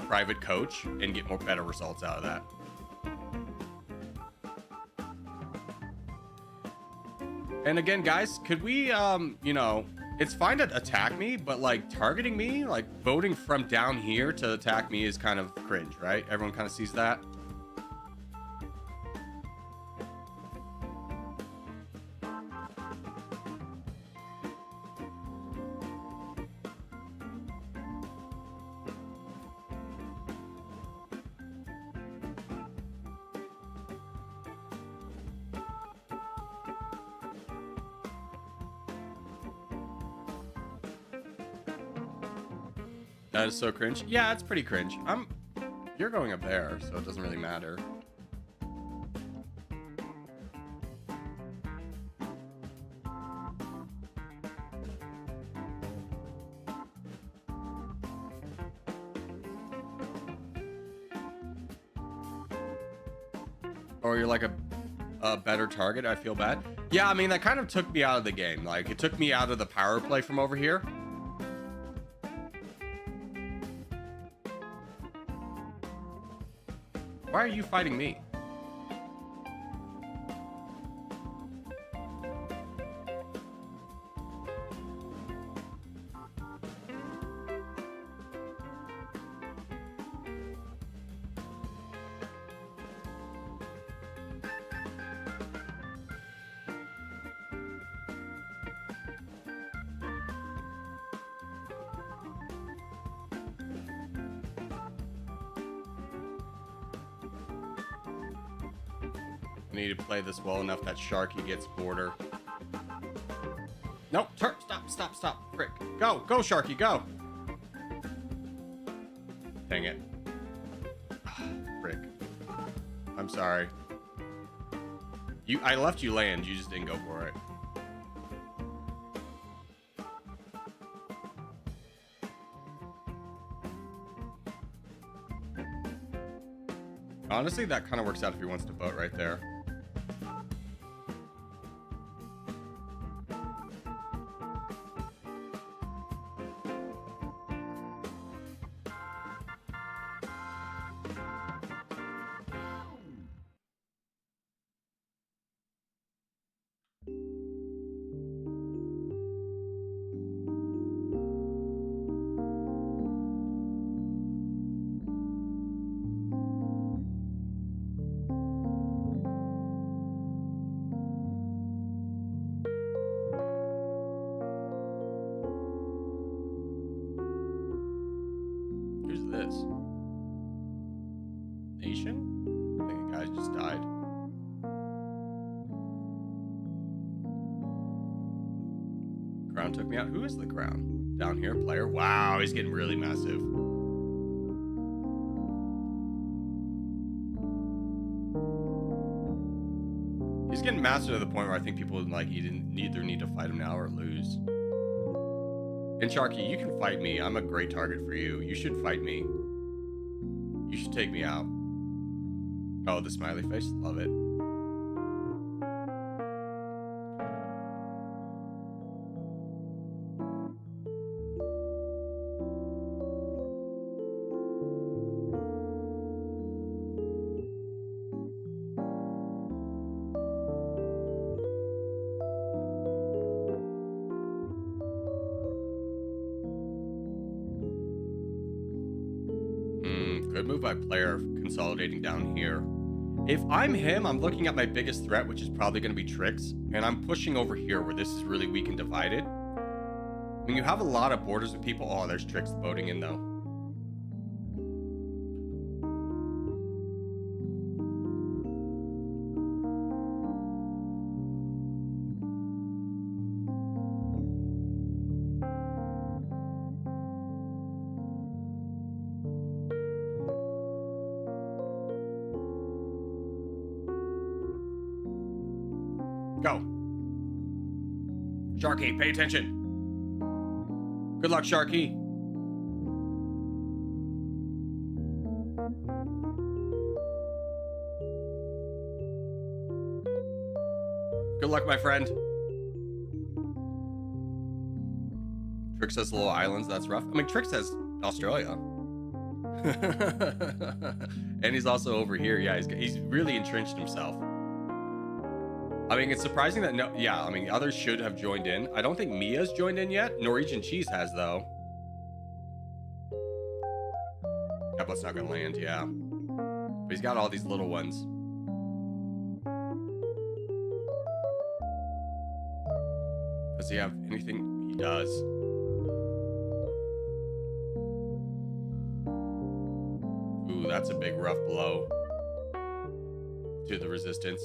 private coach and get more better results out of that. And again, guys, could we, you know, it's fine to attack me, but like targeting me, like voting from down here to attack me is kind of cringe, right? Everyone kind of sees that. That is so cringe. Yeah, it's pretty cringe. You're going up there, so it doesn't really matter. Or you're like a better target, I feel bad. Yeah, I mean, that kind of took me out of the game. Like, it took me out of the power play from over here. Why are you fighting me? Need to play this well enough that Sharky gets border. Nope, stop, frick. Go, Sharky, go. Dang it. Frick. I'm sorry. I left you land, you just didn't go for it. Honestly, that kind of works out if he wants to vote right there. This nation? I think a guy just died. Crown took me out. Who is the crown? Down here, player. Wow, he's getting really massive. He's getting massive to the point where I think people like either need to fight him now or lose. And Sharky, you can fight me. I'm a great target for you. You should fight me. You should take me out. Oh, the smiley face. Love it. good move by player consolidating down here. If I'm him, I'm looking at my biggest threat, which is probably going to be Tricks, and I'm pushing over here where this is really weak and divided. When you have a lot of borders with people, oh, there's Tricks boating in though. Go. Sharky, pay attention. Good luck, Sharky. Good luck, my friend. Trix has little islands. That's rough. I mean, Trix has Australia. And he's also over here. Yeah, he's really entrenched himself. I mean, it's surprising that I mean, others should have joined in. I don't think Mia's joined in yet. Norwegian Cheese has, though. Caplet's not gonna land, yeah. But he's got all these little ones. Does he have anything? He does. Ooh, that's a big rough blow to the resistance.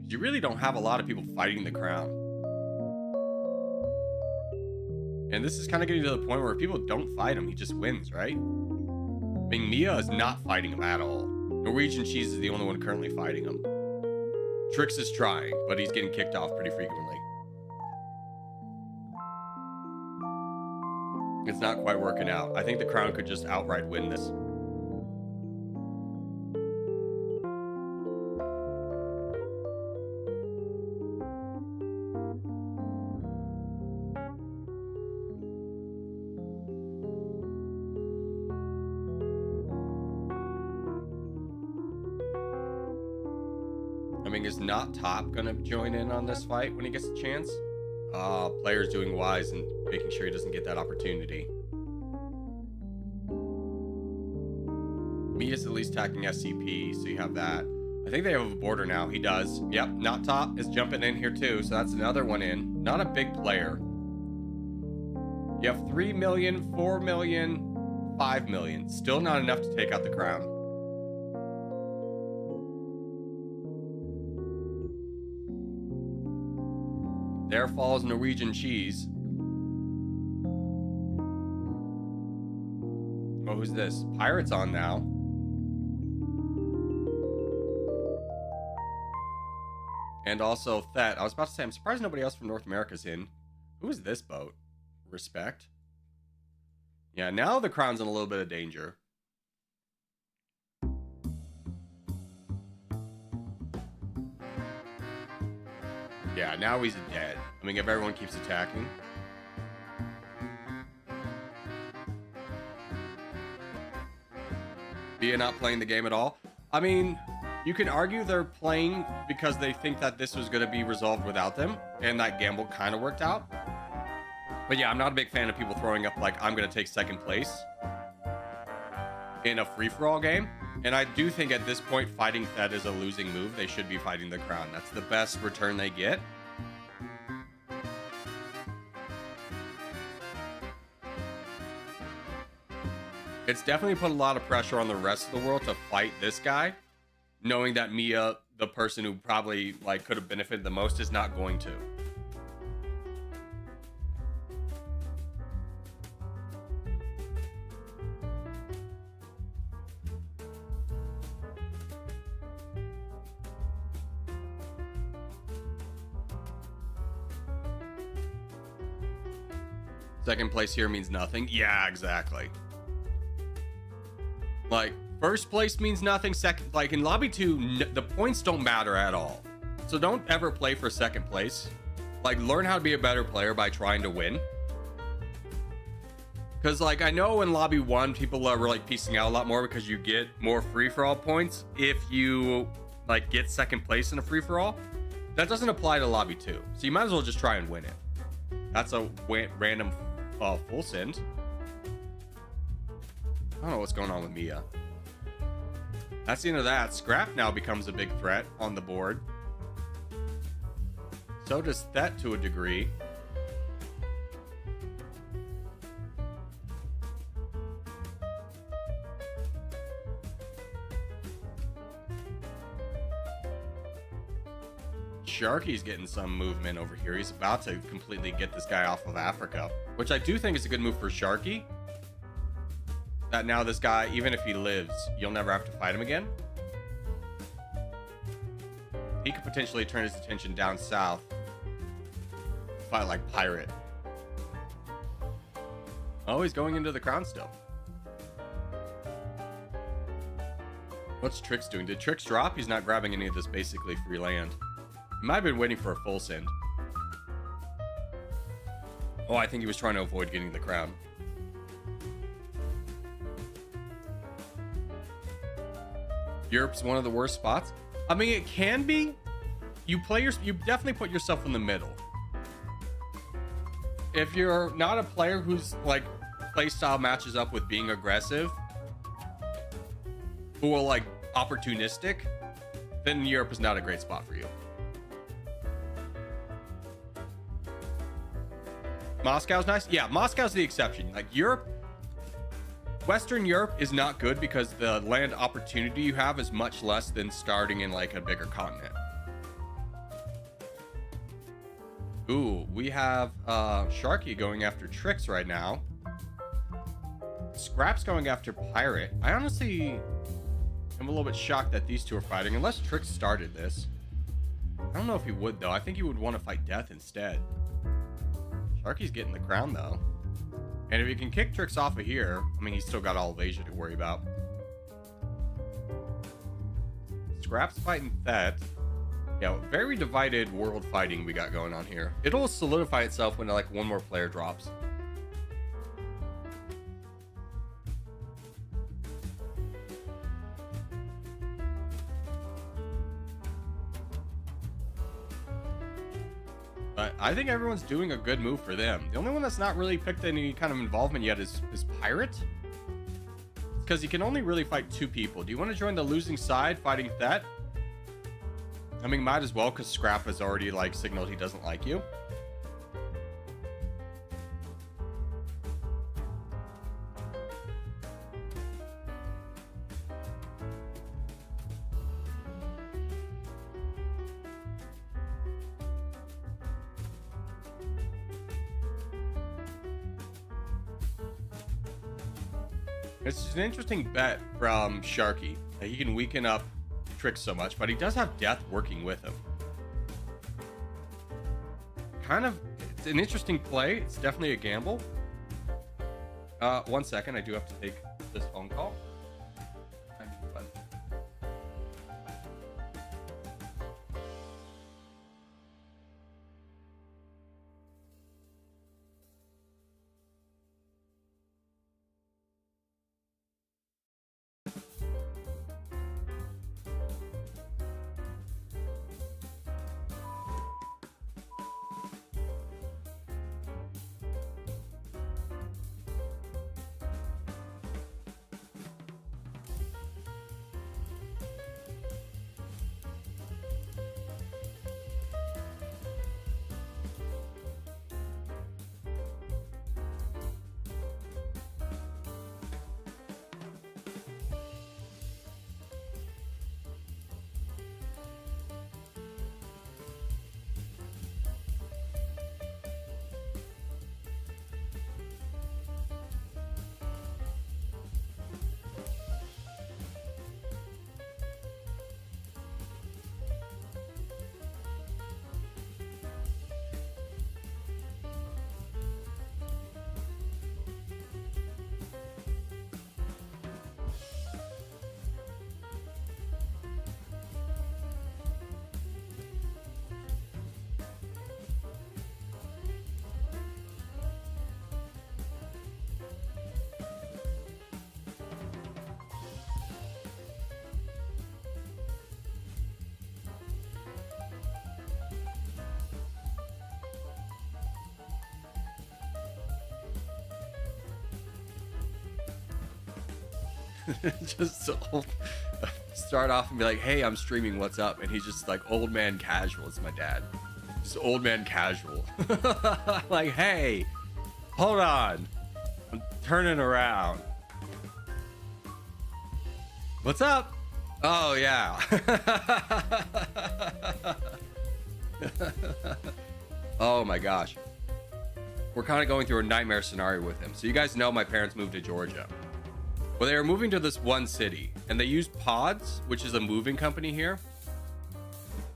You really don't have a lot of people fighting the crown. And this is kind of getting to the point where if people don't fight him, he just wins, right? I mean, Mia is not fighting him at all. Norwegian Cheese is the only one currently fighting him. Trix is trying, but he's getting kicked off pretty frequently. It's not quite working out. I think the crown could just outright win this. Is not Top gonna join in on this fight when he gets a chance? Player's doing wise and making sure he doesn't get that opportunity. Mia's at least attacking SCP, so you have that. I think they have a border now. He does. Yep, Not Top is jumping in here too, so that's another one in. Not a big player. You have 3 million, 4 million, 5 million. Still not enough to take out the crown. There falls Norwegian Cheese. Oh, who's this? Pirate's on now. And also Thet. I was about to say, I'm surprised nobody else from North America's in. Who is this boat? Respect. Yeah, now the crown's in a little bit of danger. Yeah, now he's dead. I mean, if everyone keeps attacking. Bia not playing the game at all. I mean, you can argue they're playing because they think that this was going to be resolved without them, and that gamble kind of worked out. But yeah, I'm not a big fan of people throwing up like, I'm going to take second place in a free-for-all game. And I do think at this point, fighting Thet is a losing move. They should be fighting the crown. That's the best return they get. It's definitely put a lot of pressure on the rest of the world to fight this guy, knowing that Mia, the person who probably like could have benefited the most, is not going to. Second place here means nothing. Yeah, exactly. Like, first place means nothing. Second, like in lobby 2, the points don't matter at all. So don't ever play for second place. Like, learn how to be a better player by trying to win. Because, like, I know in lobby 1, people are like piecing out a lot more because you get more free-for-all points if you like get second place in a free-for-all. That doesn't apply to lobby 2. So you might as well just try and win it. That's a random full send. don't know what's going on with Mia. That's the end of that. Scrap now becomes a big threat on the board. So does Thet to a degree. Sharky's getting some movement over here. He's about to completely get this guy off of Africa, which I do think is a good move for Sharky. That now this guy, even if he lives, you'll never have to fight him again. He could potentially turn his attention down south. Fight like pirate. Oh, he's going into the crown still. What's Trix doing? Did Trix drop? He's not grabbing any of this basically free land. He might have been waiting for a full send. Oh, I think he was trying to avoid getting the crown. Europe's one of the worst spots. I mean, it can be. You definitely put yourself in the middle. If you're not a player who's like playstyle matches up with being aggressive, who are like opportunistic, then Europe is not a great spot for you. Moscow's nice. Yeah, Moscow's the exception. Like Europe, Western Europe is not good because the land opportunity you have is much less than starting in like a bigger continent. Ooh, we have Sharky going after Trix right now. Scrap's going after Pirate. I honestly am a little bit shocked that these two are fighting, unless Trix started this. I don't know if he would though. I think he would want to fight Death instead. Sharky's getting the crown though. And if he can kick Trix off of here, I mean, he's still got all of Asia to worry about. Scrap's fighting Thet. Yeah, very divided world fighting we got going on here. It'll solidify itself when like one more player drops. But I think everyone's doing a good move for them. The only one that's not really picked any kind of involvement yet is Pirate. Because he can only really fight two people. Do you want to join the losing side fighting Thet? I mean, might as well, because Scrap has already like signaled he doesn't like you. It's an interesting bet from Sharky. He can weaken up Trix so much, but he does have Death working with him. Kind of, it's an interesting play. It's definitely a gamble. 1 second, I do have to take this phone call. Just start off and be like, hey, I'm streaming, what's up? And he's just like, old man casual. It's my dad. Just old man casual. Like, hey, hold on. I'm turning around. What's up? Oh, yeah. Oh my gosh. We're kind of going through a nightmare scenario with him. So you guys know my parents moved to Georgia. Well, they were moving to this one city, and they used Pods, which is a moving company here.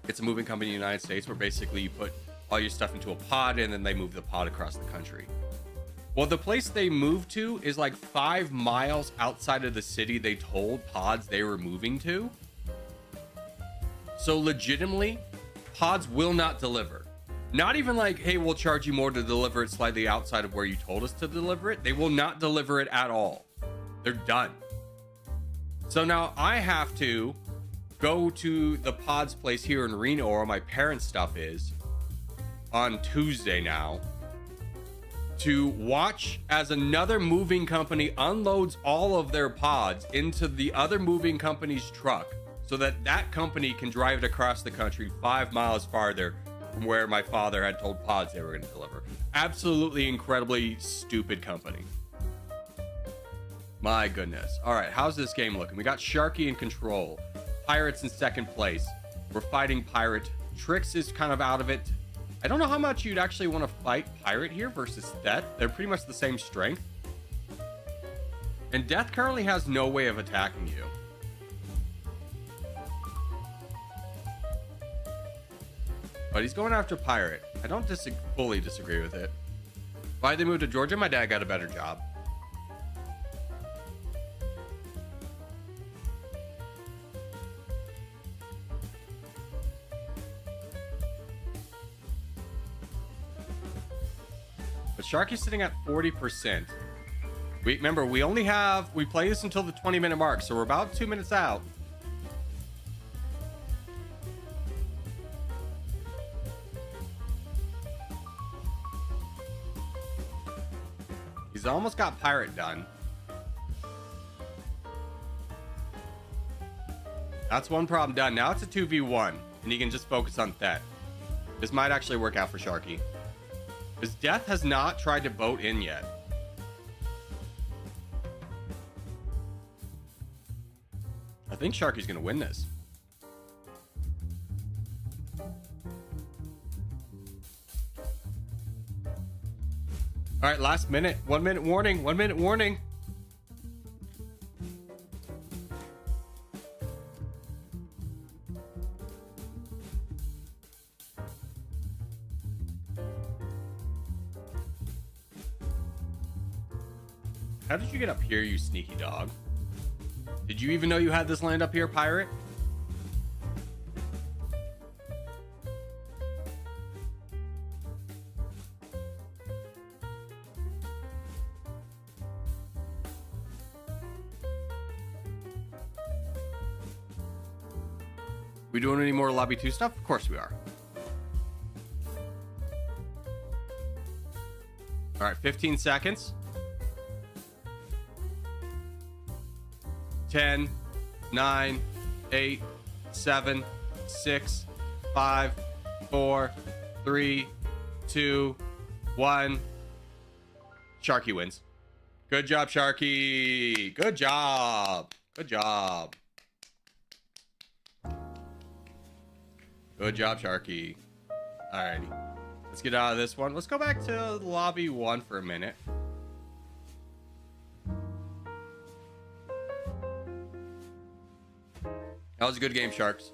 It's a moving company in the United States where basically you put all your stuff into a pod and then they move the pod across the country. Well, the place they moved to is like 5 miles outside of the city they told Pods they were moving to. So legitimately, Pods will not deliver. Not even like, hey, we'll charge you more to deliver it slightly outside of where you told us to deliver it. They will not deliver it at all. They're done. So now I have to go to the Pods place here in Reno, where my parents' stuff is, on Tuesday now, to watch as another moving company unloads all of their pods into the other moving company's truck so that that company can drive it across the country 5 miles farther from where my father had told Pods they were going to deliver. Absolutely incredibly stupid company. My goodness. All right, how's this game looking? We got Sharky in control. Pirates in second place. We're fighting Pirate. Trix is kind of out of it. I don't know how much you'd actually want to fight Pirate here versus Death. They're pretty much the same strength. And Death currently has no way of attacking you. But he's going after Pirate. I don't fully disagree with it. Why they moved to Georgia? My dad got a better job. But Sharky's sitting at 40%. Remember, we play this until the 20-minute mark, so we're about 2 minutes out. He's almost got Pirate done. That's one problem done. Now it's a 2v1, and he can just focus on Thet. This might actually work out for Sharky. Because Death has not tried to boat in yet. I think Sharky's going to win this. All right, last minute. 1 minute warning. 1 minute warning. How did you get up here, you sneaky dog? Did you even know you had this land up here, Pirate? We doing any more lobby 2 stuff? Of course we are. All right, 15 seconds. 10, 9, 8, 7, 6, 5, 4, 3, 2, 1. Sharky wins. Good job, Sharky. Good job. Good job. Good job, Sharky. Alrighty. Let's get out of this one. Let's go back to lobby 1 for a minute. That was a good game, Sharks.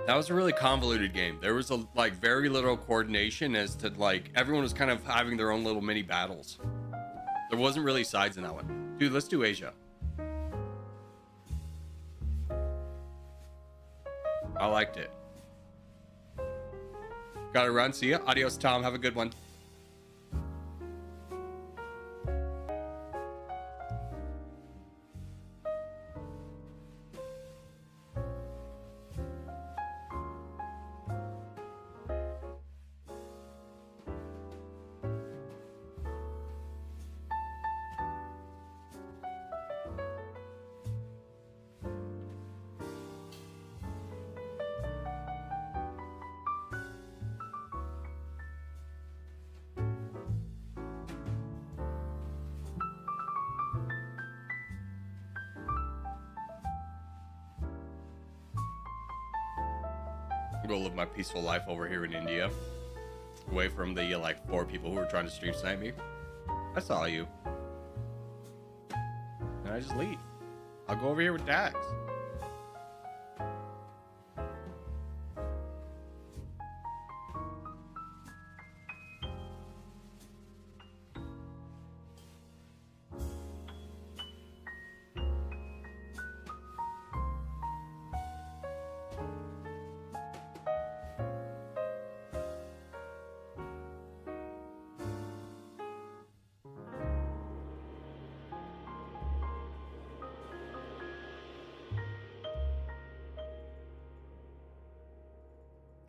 That was a really convoluted game. There was very little coordination as to everyone was kind of having their own little mini battles. There wasn't really sides in that one. Dude, let's do Asia. I liked it. Gotta run. See ya. Adios, Tom. Have a good one. Go live my peaceful life over here in India, away from the like 4 people who were trying to stream snipe me. I saw you, and I just leave. I'll go over here with Dax.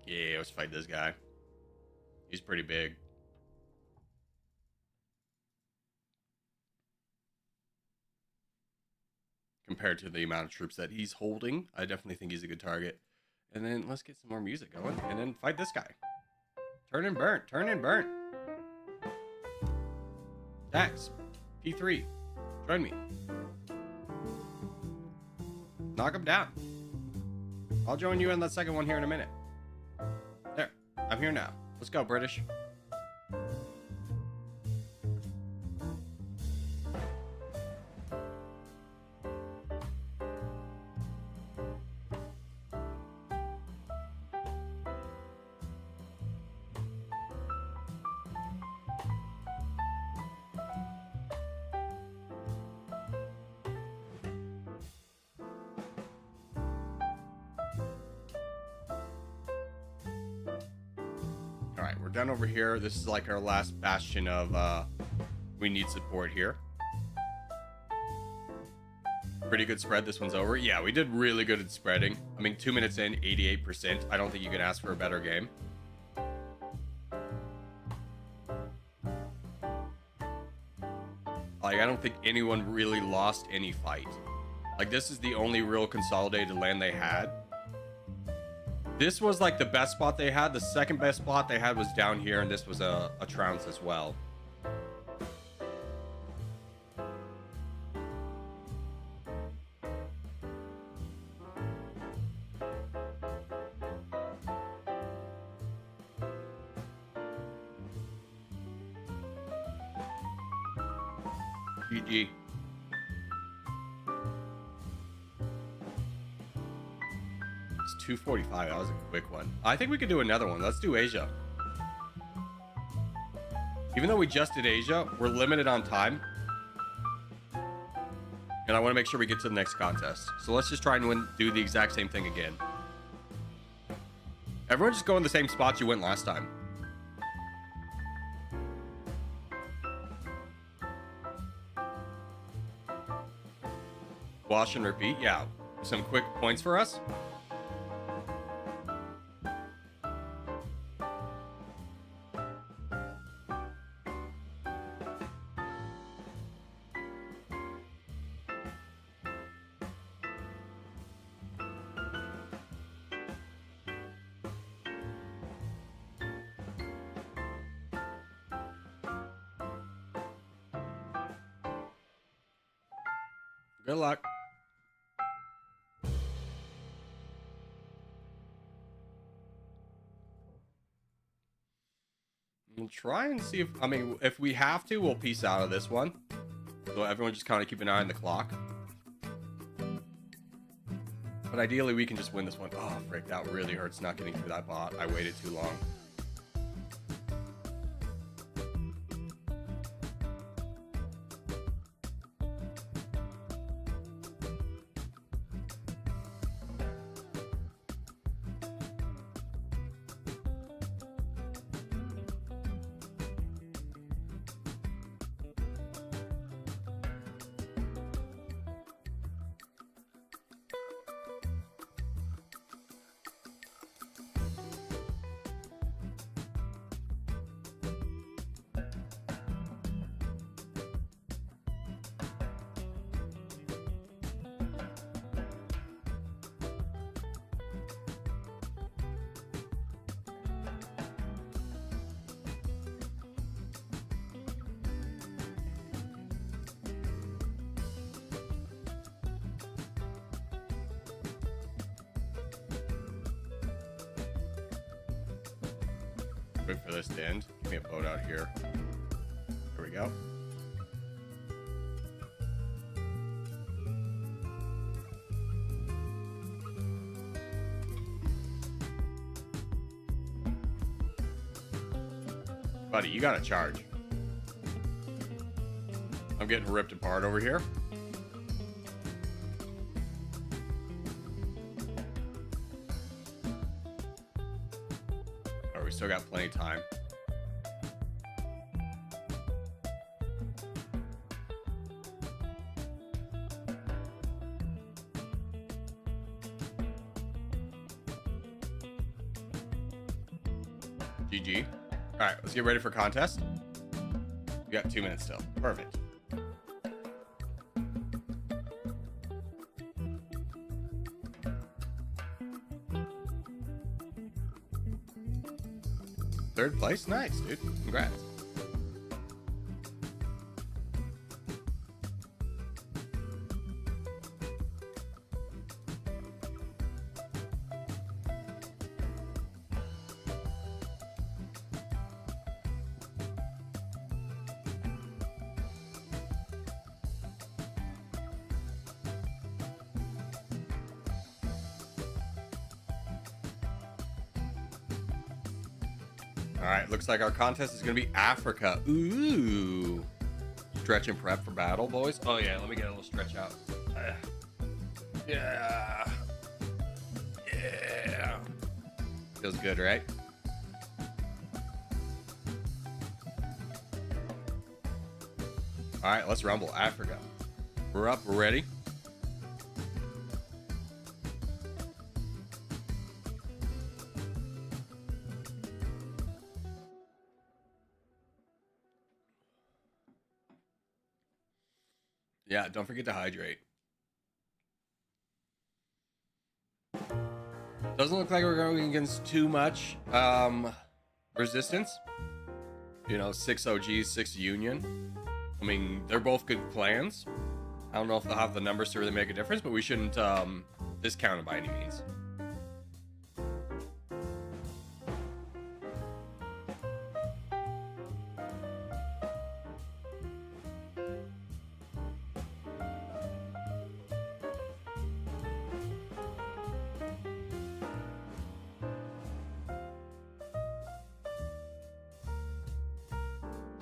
Yeah, let's fight this guy. He's pretty big. Compared to the amount of troops that he's holding, I definitely think he's a good target. And then let's get some more music going, and then fight this guy. Turn and burn, turn and burn. Dax, P3, join me. Knock him down. I'll join you in that second one here in a minute. There, I'm here now. Let's go, British. Alright, we're done over here. This is like our last bastion of we need support here. Pretty good spread. This one's over. Yeah, we did really good at spreading. I mean, 2 minutes in, 88%. I don't think you can ask for a better game. Like, I don't think anyone really lost any fight. Like, this is the only real consolidated land they had. This was like the best spot they had. The second best spot they had was down here, and this was a trounce as well. GG. It's 2:45. That was a quick one. I think we could do another one. Let's do Asia. Even though we just did Asia, we're limited on time. And I want to make sure we get to the next contest. So let's just try and do the exact same thing again. Everyone just go in the same spots you went last time. Wash and repeat. Yeah. Some quick points for us. Good luck. We'll try and see if, I mean, if we have to, we'll peace out of this one. So everyone just kind of keep an eye on the clock. But ideally, we can just win this one. Oh, frick, that really hurts not getting through that bot. I waited too long. Wait for this to end. Give me a boat out here. There we go. Buddy, you gotta charge. I'm getting ripped apart over here. Oh, we still got plenty of time. GG. All right, let's get ready for contest. We got 2 minutes still. Perfect. Third place? Nice, dude. Congrats. All right, looks like our contest is going to be Africa. Ooh. Stretch and prep for battle, boys. Oh, yeah, let me get a little stretch out. Yeah. Yeah. Feels good, right? All right, let's rumble. Africa. We're up. We're ready. Yeah, don't forget to hydrate. Doesn't look like we're going against too much resistance. You know, 6 OGs, 6 Union. I mean, they're both good plans. I don't know if they'll have the numbers to really make a difference, but we shouldn't discount it by any means.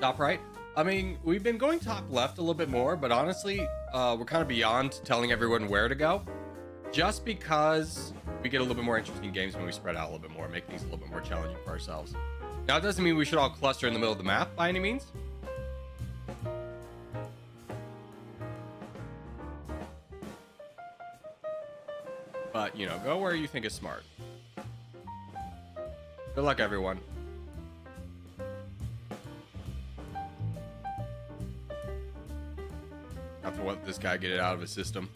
Top right. I mean, we've been going top left a little bit more, but honestly, we're kind of beyond telling everyone where to go, just because we get a little bit more interesting games when we spread out a little bit more, make things a little bit more challenging for ourselves. Now, it doesn't mean we should all cluster in the middle of the map by any means. But, you know, go where you think is smart. Good luck, everyone. Have to let this guy get it out of his system.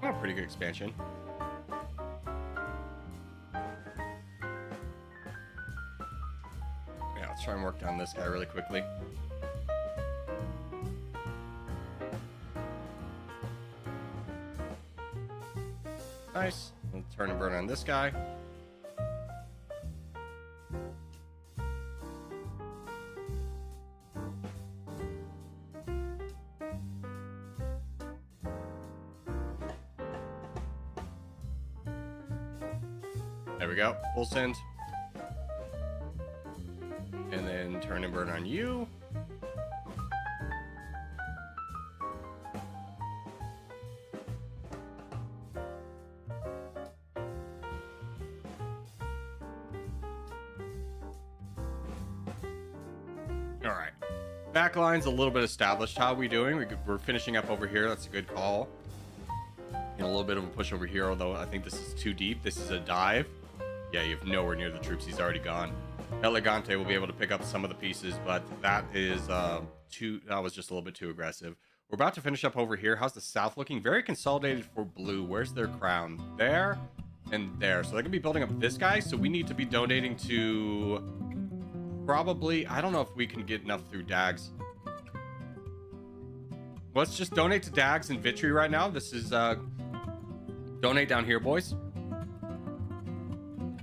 Oh, pretty good expansion. Let's try and work down this guy really quickly. Nice. Let's turn and burn on this guy. There we go. Full send. And then turn and burn on you. All right. Backline's a little bit established. How are we doing? We're finishing up over here. That's a good call. And a little bit of a push over here, although I think this is too deep. This is a dive. Yeah, you have nowhere near the troops. He's already gone. Elegante will be able to pick up some of the pieces, but that is that was just a little bit too aggressive. We're about to finish up over here. How's the south looking? Very consolidated for blue. Where's their crown? There and there. So they're gonna be building up this guy. So we need to be donating to probably, I don't know if we can get enough through Dags. Let's just donate to Dags and Vitry right now. This is donate down here, boys.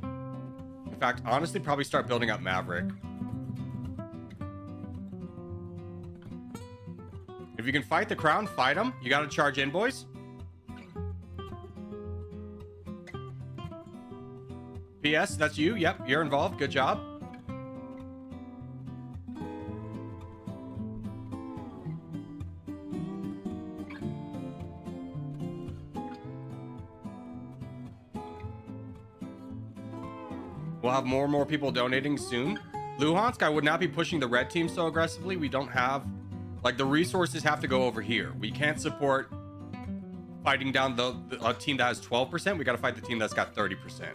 In fact, honestly, probably start building up Maverick. If you can fight the crown, fight them. You gotta charge in, boys. PS, that's you. Yep, you're involved. Good job. We'll have more and more people donating soon. Luhansk, I would not be pushing the red team so aggressively. We don't have, like, the resources have to go over here. We can't support fighting down a team that has 12%. We got to fight the team that's got 30%.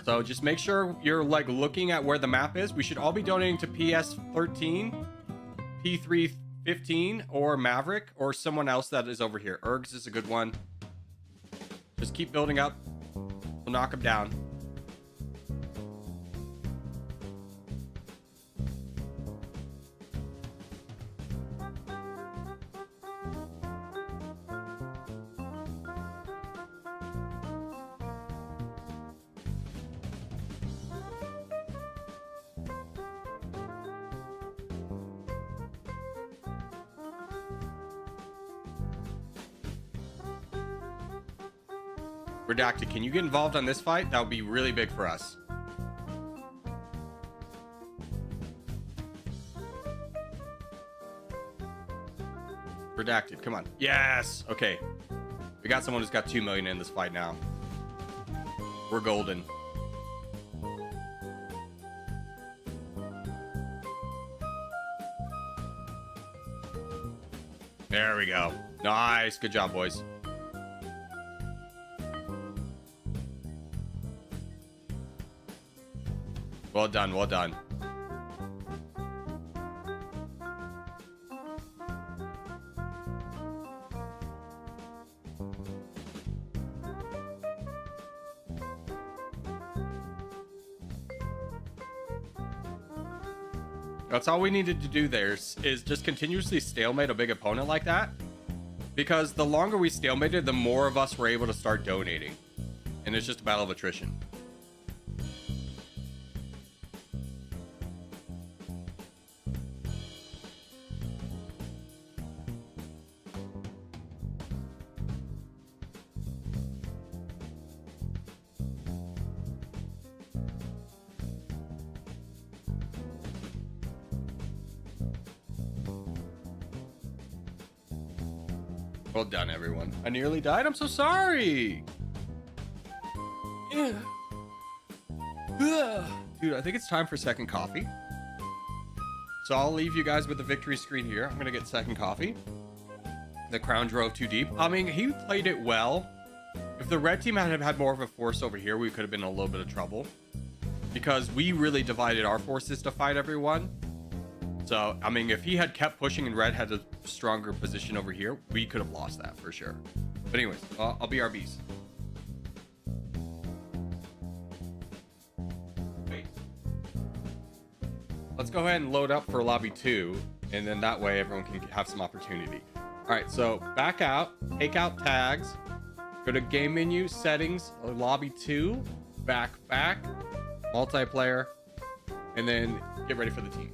So just make sure you're, like, looking at where the map is. We should all be donating to PS13, P315, or Maverick, or someone else that is over here. Ergs is a good one. Just keep building up. We'll knock them down. Redacted, can you get involved on this fight? That would be really big for us. Redacted, come on. Yes! Okay. We got someone who's got 2 million in this fight now. We're golden. There we go. Nice. Good job, boys. Well done, well done. That's all we needed to do there is just continuously stalemate a big opponent like that. Because the longer we stalemated, the more of us were able to start donating. And it's just a battle of attrition. Well done, everyone. I nearly died. I'm so sorry. Dude, I think it's time for second coffee. So I'll leave you guys with the victory screen here. I'm going to get second coffee. The crown drove too deep. I mean, he played it well. If the red team had more of a force over here, we could have been in a little bit of trouble. Because we really divided our forces to fight everyone. So, I mean, if he had kept pushing and red had a stronger position over here, we could have lost that for sure. But anyways, I'll be RBs. Wait. Let's go ahead and load up for lobby 2, and then that way everyone can have some opportunity. All right, so back out, take out tags, go to game menu, settings, lobby 2, back, multiplayer, and then get ready for the team.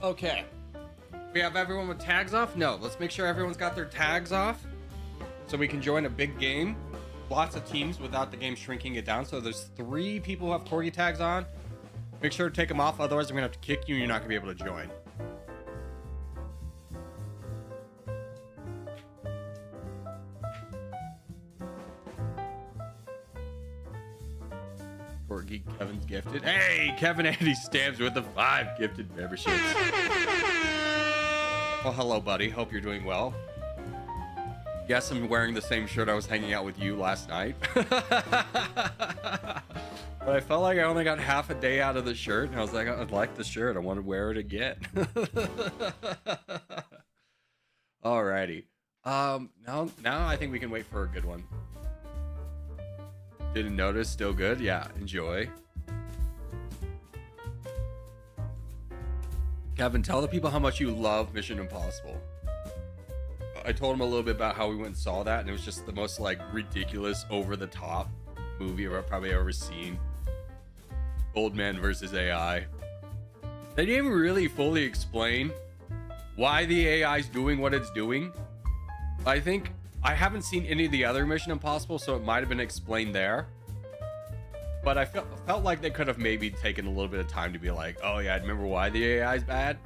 Okay. We have everyone with tags off? No, let's make sure everyone's got their tags off so we can join a big game. Lots of teams without the game shrinking it down. So there's 3 people who have corgi tags on. Make sure to take them off, otherwise I'm gonna have to kick you and you're not gonna be able to join. Corgi Kevin's gifted. Hey, Kevin Andy Stamps with the 5 gifted memberships. Well, hello, buddy. Hope you're doing well. Yes, I'm wearing the same shirt I was hanging out with you last night. But I felt like I only got half a day out of the shirt, and I was like, I like the shirt. I want to wear it again. Alrighty. Now I think we can wait for a good one. Didn't notice. Still good. Yeah. Enjoy. Kevin, tell the people how much you love Mission Impossible. I told him a little bit about how we went and saw that, and it was just the most like ridiculous, over the top movie I've probably ever seen. Old Man versus AI. They didn't even really fully explain why the AI is doing what it's doing. I think I haven't seen any of the other Mission Impossible, so it might have been explained there. But I felt like they could have maybe taken a little bit of time to be like, oh yeah, I remember why the AI is bad.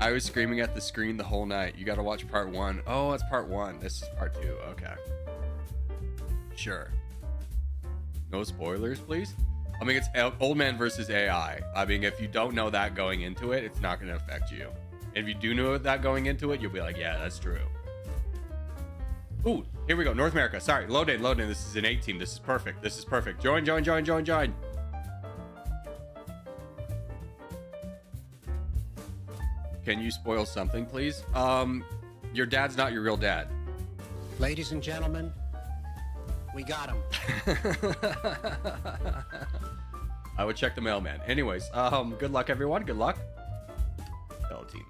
I was screaming at the screen the whole night. You got to watch part 1. Oh, it's part 1. This is part 2. Okay. Sure. No spoilers, please. I mean, it's Old Man versus AI. I mean, if you don't know that going into it, it's not going to affect you. And if you do know that going into it, you'll be like, yeah, that's true. Ooh, here we go. North America. Sorry. Load in. This is an 8 team. This is perfect. Join. Can you spoil something, please? Your dad's not your real dad. Ladies and gentlemen, we got him. I would check the mailman. Anyways, good luck, everyone. Good luck. Bell team.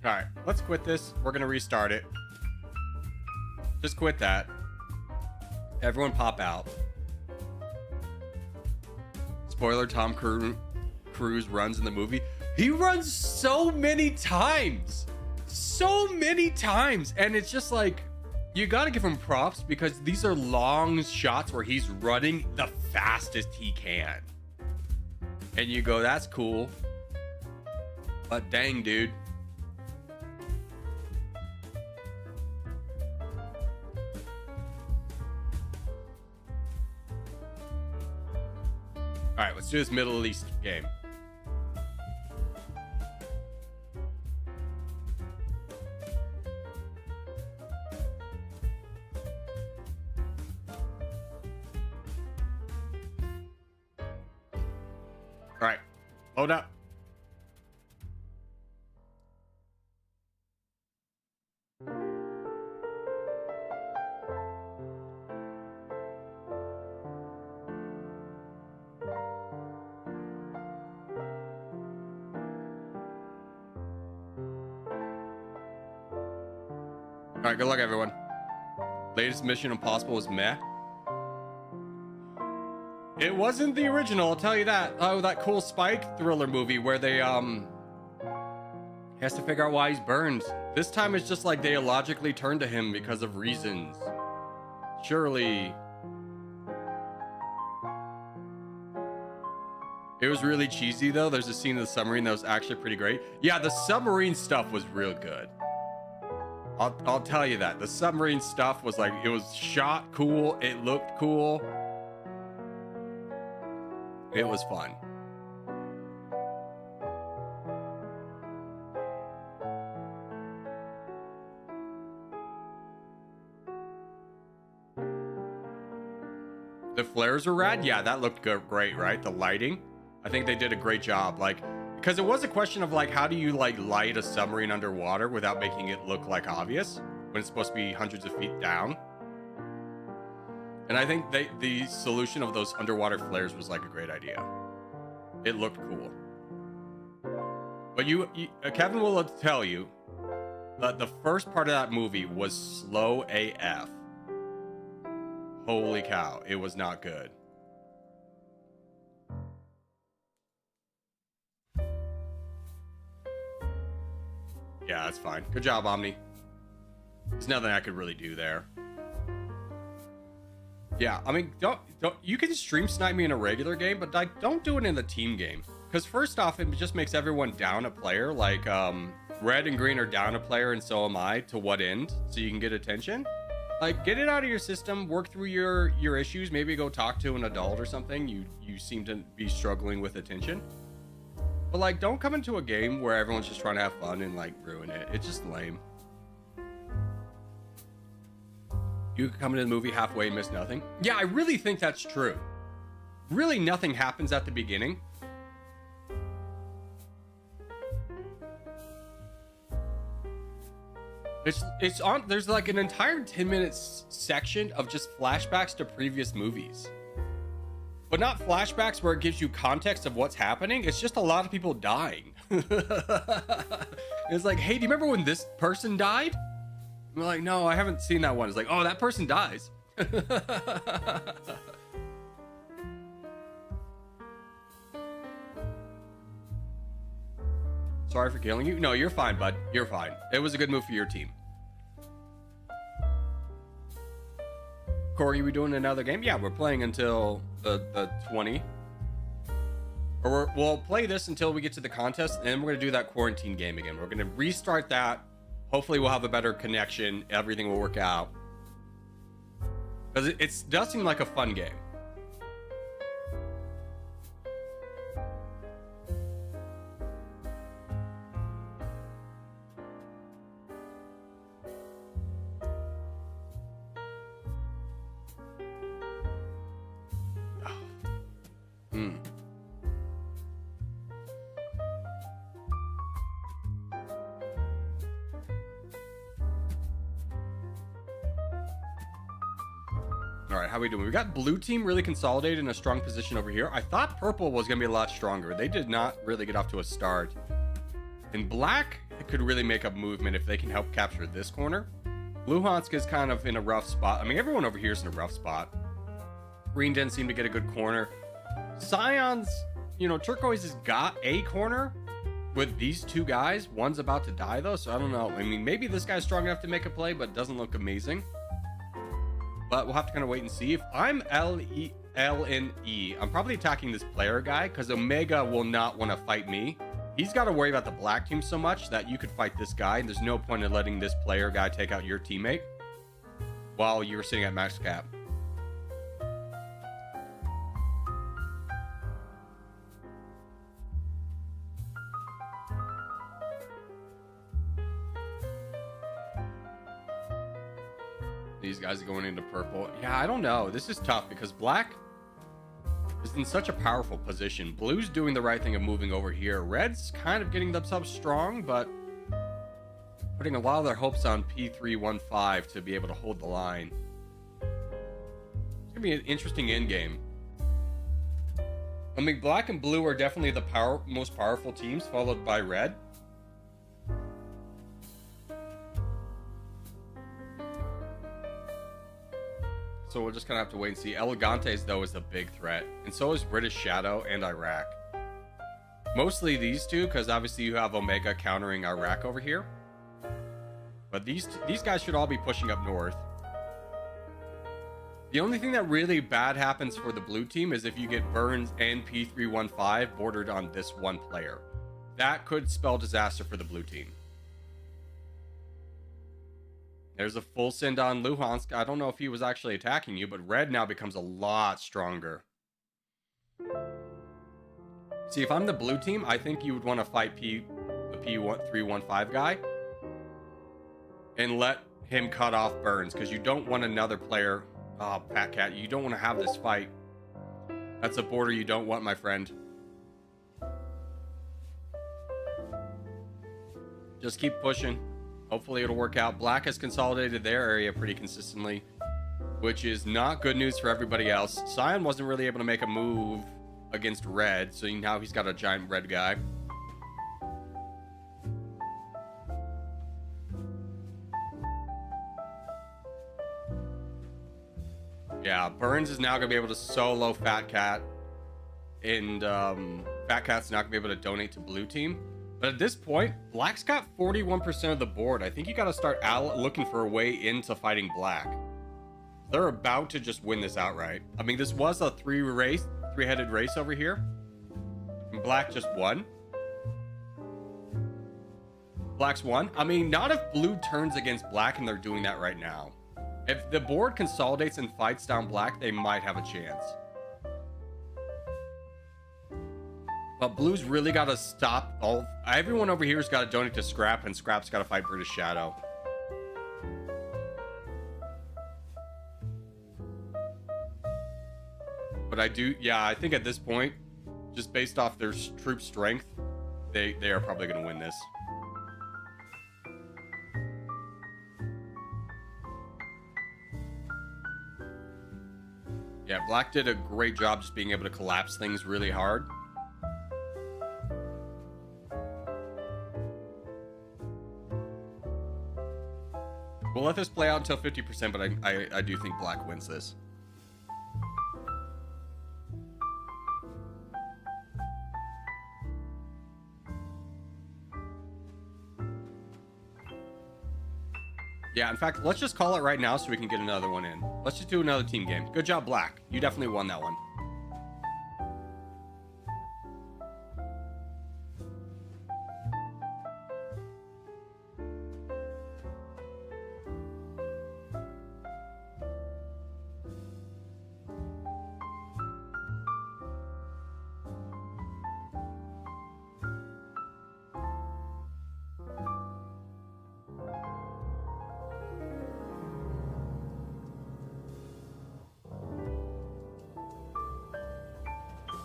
All right, let's quit this. We're gonna restart it. Just quit that. Everyone pop out. Spoiler, Tom Cruise runs in the movie. He runs so many times. And it's just like, you gotta give him props because these are long shots where he's running the fastest he can. And you go, that's cool. But dang, dude. All right, let's do this Middle East game. All right, load up. All right, good luck, everyone. Latest Mission Impossible was meh. It wasn't the original, I'll tell you that. Oh, that cool Spike thriller movie where they, he has to figure out why he's burned. This time it's just like they illogically turn to him because of reasons. Surely. It was really cheesy, though. There's a scene in the submarine that was actually pretty great. Yeah, the submarine stuff was real good. I'll tell you that. The submarine stuff was like, it was shot cool. It looked cool. It was fun. The flares were rad. Yeah, that looked good, great, right? The lighting. I think they did a great job. Like, because it was a question of like, how do you like light a submarine underwater without making it look like obvious when it's supposed to be hundreds of feet down? And I think the solution of those underwater flares was like a great idea. It looked cool. But Kevin will tell you that the first part of that movie was slow AF. Holy cow, it was not good. Yeah, that's fine. Good job, Omni. There's nothing I could really do there. Yeah, I mean, don't you can stream snipe me in a regular game, but like, don't do it in the team game. Because first off, it just makes everyone down a player. Like, red and green are down a player, and so am I. To what end? So you can get attention. Like, get it out of your system. Work through your issues. Maybe go talk to an adult or something. You seem to be struggling with attention. But like, don't come into a game where everyone's just trying to have fun and like ruin it. It's just lame. You could come into the movie halfway and miss nothing. Yeah, I really think that's true. Really, nothing happens at the beginning. It's on. There's like an entire 10-minute section of just flashbacks to previous movies. But not flashbacks where it gives you context of what's happening. It's just a lot of people dying. It's like, hey, do you remember when this person died? I'm like, no, I haven't seen that one. It's like, oh, that person dies. Sorry for killing you. No, you're fine, bud. You're fine. It was a good move for your team. Corey, we doing another game? Yeah, we're playing until the 20. Or we'll play this until we get to the contest, and then we're going to do that quarantine game again. We're going to restart that. Hopefully we'll have a better connection. Everything will work out. Because it does seem like a fun game. All right, how we doing? We got blue team really consolidated in a strong position over here. I thought purple was going to be a lot stronger. They did not really get off to a start. And black could really make a movement if they can help capture this corner. Luhansk is kind of in a rough spot. I mean, everyone over here is in a rough spot. Green didn't seem to get a good corner. Scion's, Turquoise has got a corner with these two guys. One's about to die, though, so I don't know. I mean, maybe this guy's strong enough to make a play, but doesn't look amazing. But we'll have to kind of wait and see. If I'm LNE, I'm probably attacking this player guy because Omega will not want to fight me. He's got to worry about the black team so much that you could fight this guy, and there's no point in letting this player guy take out your teammate while you were sitting at max cap. These guys are going into purple. Yeah, I don't know. This is tough because black is in such a powerful position. Blue's doing the right thing of moving over here. Red's kind of getting themselves strong, but putting a lot of their hopes on P315 to be able to hold the line. It's going to be an interesting end game. I mean, black and blue are definitely the most powerful teams, followed by red. So we'll just kind of have to wait and see. Elegantes, though, is a big threat. And so is British Shadow and Iraq. Mostly these two, because obviously you have Omega countering Iraq over here. But these guys should all be pushing up north. The only thing that really bad happens for the blue team is if you get Burns and P315 bordered on this one player. That could spell disaster for the blue team. There's a full send on Luhansk. I don't know if he was actually attacking you, but red now becomes a lot stronger. See, if I'm the blue team, I think you would want to fight the P315 guy and let him cut off Burns, because you don't want another player. Oh, Fat Cat, you don't want to have this fight. That's a border you don't want, my friend. Just keep pushing. Hopefully it'll work out. Black has consolidated their area pretty consistently, which is not good news for everybody else. Scion wasn't really able to make a move against red, so now he's got a giant red guy. Yeah, Burns is now gonna be able to solo Fat Cat, and Fat Cat's not gonna be able to donate to blue team. But at this point, Black's got 41% of the board. I think you gotta start looking for a way into fighting Black. They're about to just win this outright. I mean, this was a three-headed race over here, and Black just won. Black's won. I mean, not if blue turns against Black, and they're doing that right now. If the board consolidates and fights down Black, they might have a chance. But blue's really got to stop everyone over here's got to donate to Scrap, and Scrap's got to fight British Shadow. But I think at this point, just based off their troop strength, they are probably going to win this. Yeah, Black did a great job just being able to collapse things really hard. We'll let this play out until 50%, but I do think Black wins this. Yeah, in fact, let's just call it right now so we can get another one in. Let's just do another team game. Good job, Black. You definitely won that one.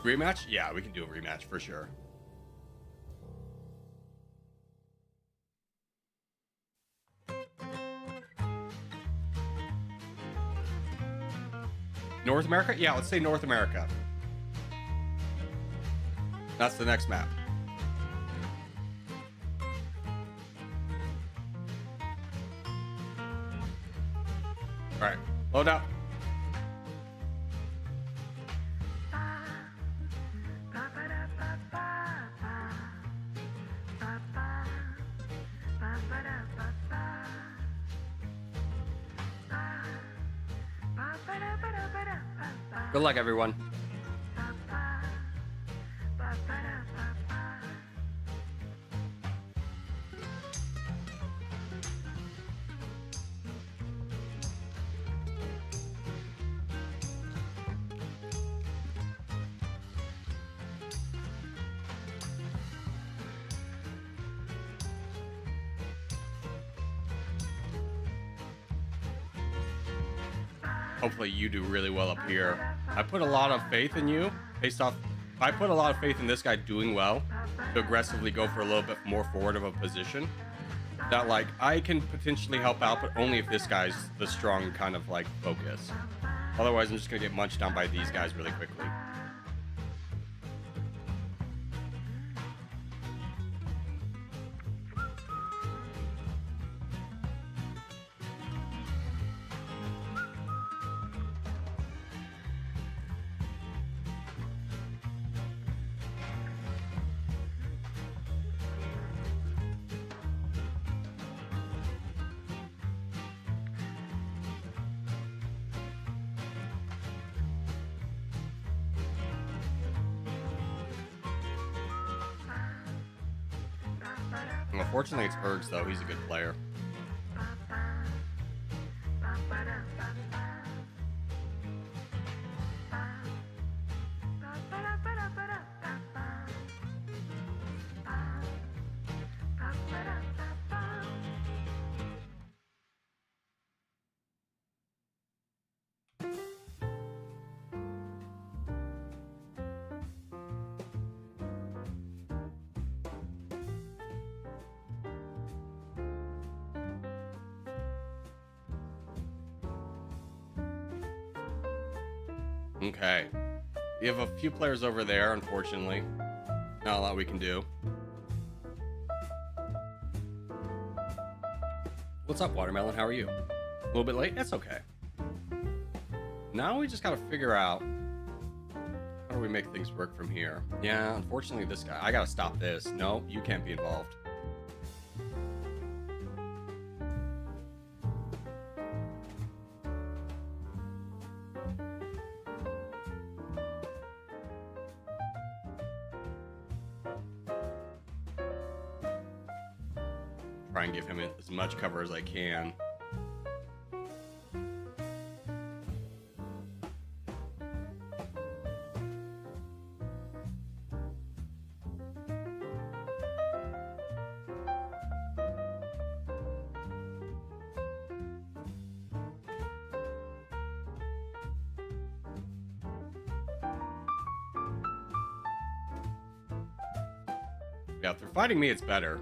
Rematch? Yeah, we can do a rematch for sure. North America? Yeah, let's say North America. That's the next map. All right, load up. Good luck, everyone. Hopefully you do really well up here. I put a lot of faith in you based off... I put a lot of faith in this guy doing well to aggressively go for a little bit more forward of a position. That, like, I can potentially help out, but only if this guy's the strong kind of, like, focus. Otherwise, I'm just going to get munched down by these guys really quickly. Unfortunately, it's Ergs, though. He's a good player. Okay. We have a few players over there, unfortunately. Not a lot we can do. What's up, Watermelon? How are you? A little bit late? That's okay. Now we just gotta figure out how do we make things work from here. Yeah, unfortunately this guy, I gotta stop this. No, you can't be involved. Try and give him as much cover as I can. Yeah, if they're fighting me, it's better.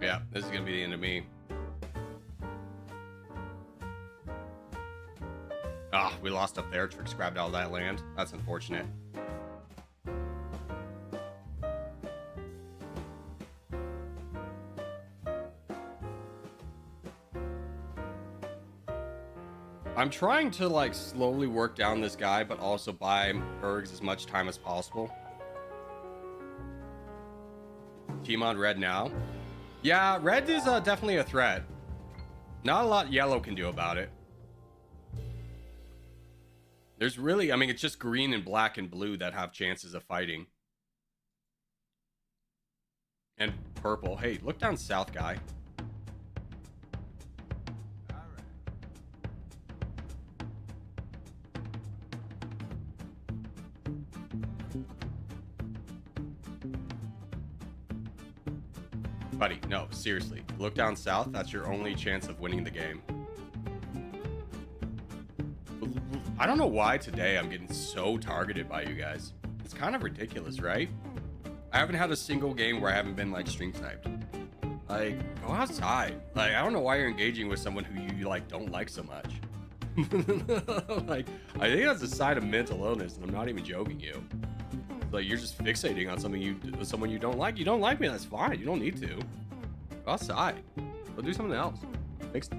Yeah, this is gonna be the end of me. Ah, we lost up there. Trix grabbed all that land. That's unfortunate. I'm trying to like slowly work down this guy, but also buy Ergs as much time as possible. Team on red now. Yeah, red is definitely a threat. Not a lot yellow can do about it. There's really, I mean, it's just green and black and blue that have chances of fighting. And purple. Hey, look down south, guy. Buddy, no, seriously. Look down south. That's your only chance of winning the game. I don't know why today I'm getting so targeted by you guys. It's kind of ridiculous, right? I haven't had a single game where I haven't been like stream sniped. Like, go outside. Like, I don't know why you're engaging with someone who you like don't like so much. Like, I think that's a sign of mental illness, and I'm not even joking you. Like, you're just fixating on someone you don't like. You don't like me, that's fine. You don't need to. Go outside. Go do something else.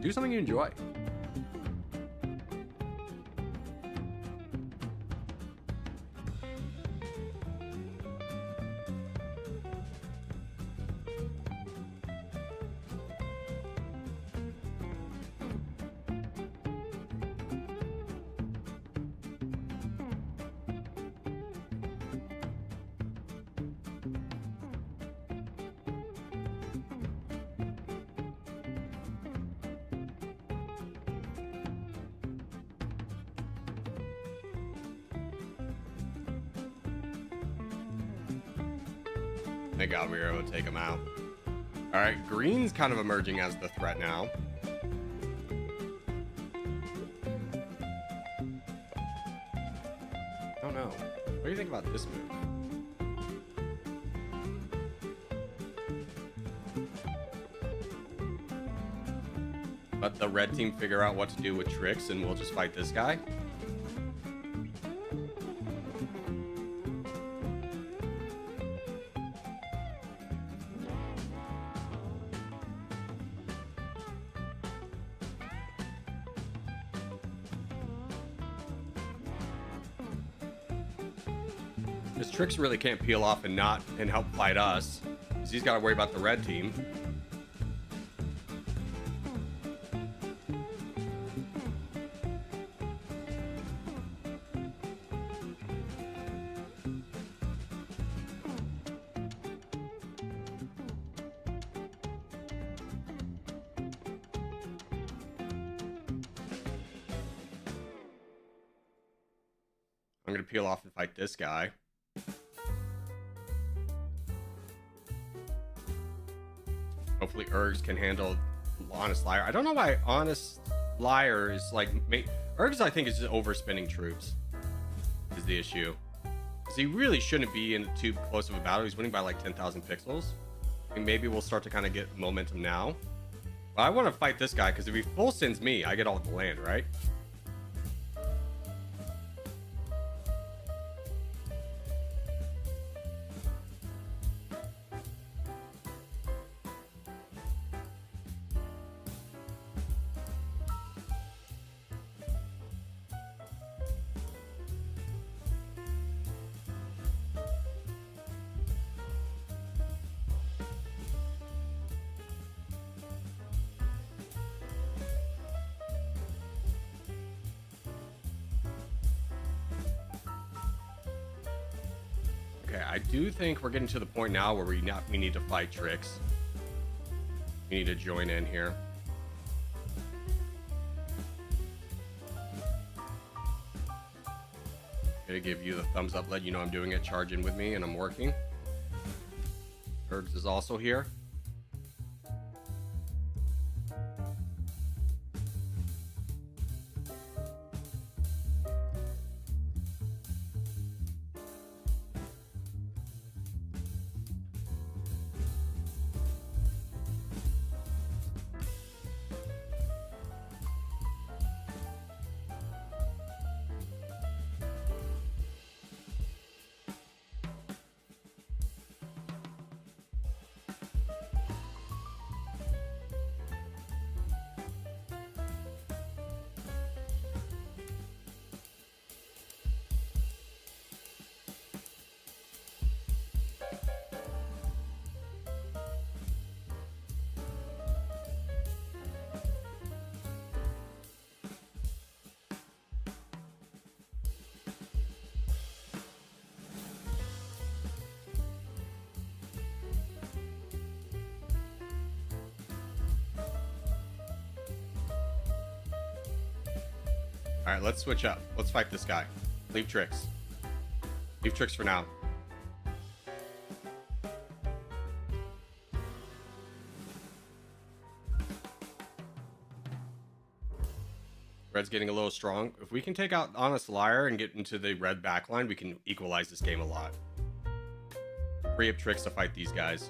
Do something you enjoy. Thank God we were able to take him out. All right, green's kind of emerging as the threat now. I don't know. What do you think about this move? Let the red team figure out what to do with Trix, and we'll just fight this guy. Because Trix really can't peel off and help fight us. Because he's got to worry about the red team. I'm going to peel off and fight this guy. Hopefully Ergs can handle Honest Liar. I don't know why Honest Liar is like... Ergs, I think, is just overspinning troops. Is the issue. Because he really shouldn't be in too close of a battle. He's winning by like 10,000 pixels. I mean, maybe we'll start to kind of get momentum now. But I want to fight this guy, because if he full sends me, I get all the land, right? Okay, I do think we're getting to the point now where we need to fight Trix. We need to join in here. Gonna give you the thumbs up, let you know I'm doing it. Charge in with me and I'm working. Ergs is also here. All right, let's switch up. Let's fight this guy. Leave Trix. Leave Trix for now. Red's getting a little strong. If we can take out Honest Liar and get into the red backline, we can equalize this game a lot. Free up Trix to fight these guys.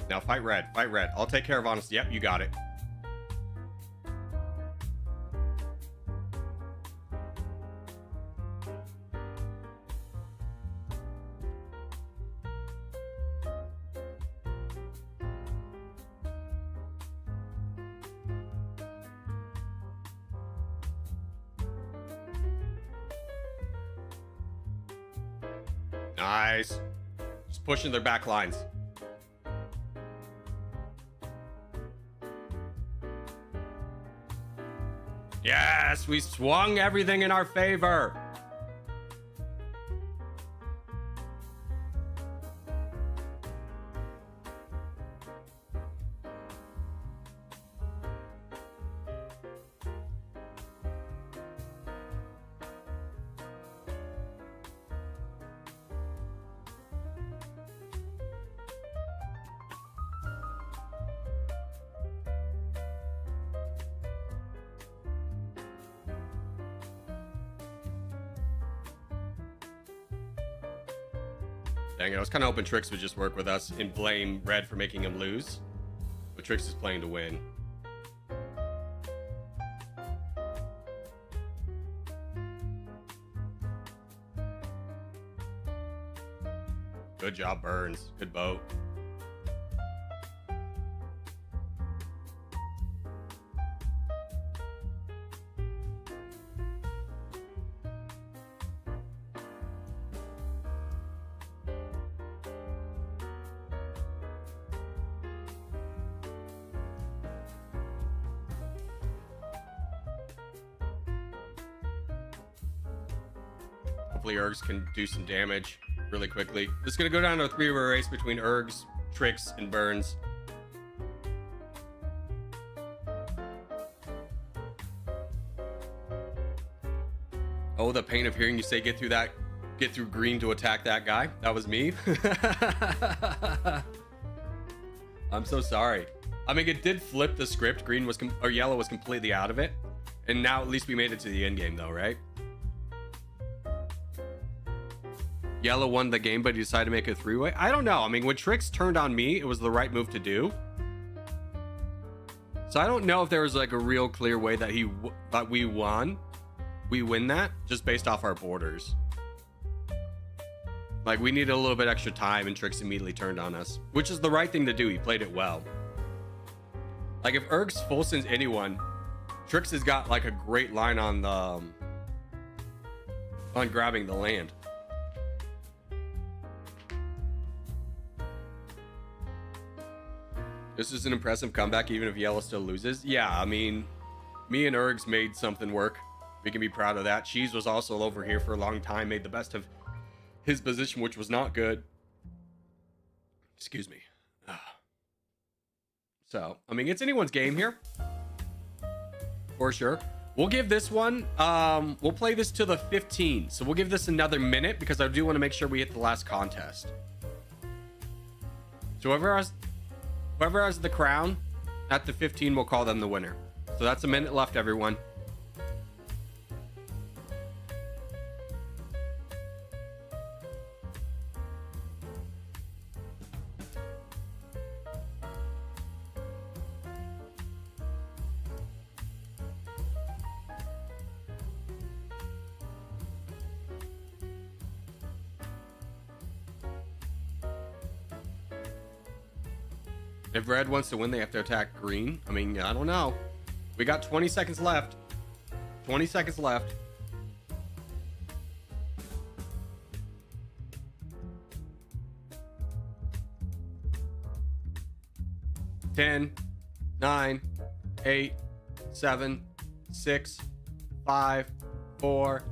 Now fight red. Fight red. I'll take care of Honest. Yep, you got it. Nice. Just pushing their back lines. Yes, we swung everything in our favor. Dang it, I was kind of hoping Trix would just work with us and blame Red for making him lose. But Trix is playing to win. Good job, Burns. Good boat. Hopefully Ergs can do some damage really quickly. This is going to go down to a 3-way race between Ergs, Tricks, and Burns. Oh, the pain of hearing you say get through green to attack that guy. That was me. I'm so sorry. I mean, it did flip the script. Green was or yellow was completely out of it. And now at least we made it to the end game though, right? Yellow won the game, but he decided to make it a 3-way. I don't know. I mean, when Tricks turned on me, it was the right move to do. So I don't know if there was like a real clear way that we won. We win that just based off our borders. Like we needed a little bit extra time, and Tricks immediately turned on us, which is the right thing to do. He played it well. Like if Ergs full sends anyone, Tricks has got like a great line on the on grabbing the land. This is an impressive comeback, even if Yellow still loses. Yeah, I mean, me and Ergs made something work. We can be proud of that. Cheese was also over here for a long time, made the best of his position, which was not good. Excuse me. So, I mean, it's anyone's game here. For sure. We'll give this one, we'll play this to the 15. So we'll give this another minute because I do want to make sure we hit the last contest. So whoever has the crown at the 15, we'll call them the winner. So that's a minute left, everyone. If red wants to win, they have to attack green. I mean, I don't know. We got 20 seconds left. 20 seconds left. Ten, 9, 8, 7, 6, 5, 4,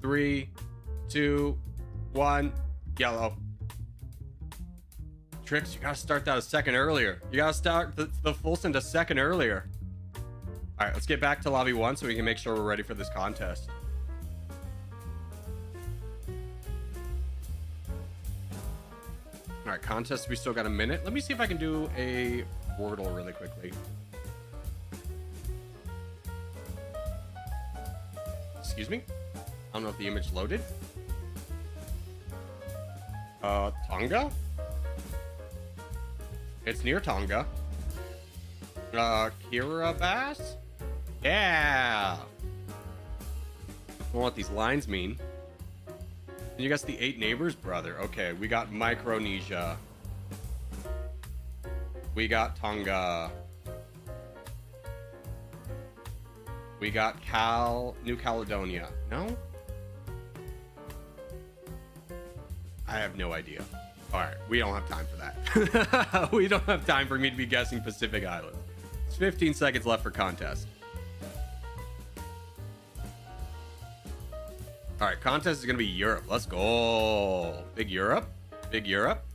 3, 2, 1. Yellow. Tricks, you gotta start that a second earlier. You gotta start the full send a second earlier. All right, let's get back to lobby 1 so we can make sure we're ready for this contest. All right, contest, we still got a minute. Let me see if I can do a Wordle really quickly. Excuse me? I don't know if the image loaded. Tonga? It's near Tonga. Kiribati? Yeah! I don't know what these lines mean. And you guys the 8 neighbors, brother. Okay, we got Micronesia. We got Tonga. We got New Caledonia. No? I have no idea. All right, we don't have time for that. We don't have time for me to be guessing Pacific Islands. It's 15 seconds left for contest. All right, contest is going to be Europe. Let's go. Big Europe. Big Europe.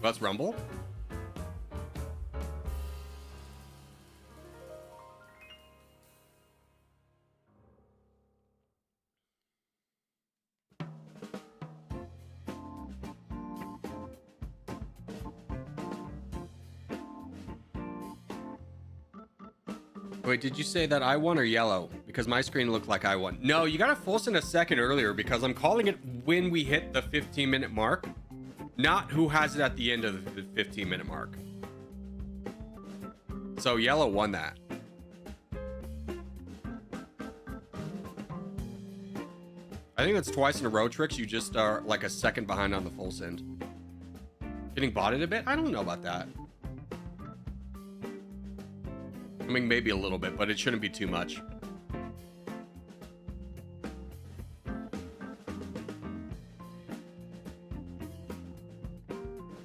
Let's rumble. Wait, did you say that I won or yellow? Because my screen looked like I won. No, you got to full send a second earlier because I'm calling it when we hit the 15-minute mark, not who has it at the end of the 15-minute mark. So yellow won that. I think that's twice in a row, Tricks. You just are like a second behind on the full send. Getting botted a bit? I don't know about that. I mean, maybe a little bit, but it shouldn't be too much.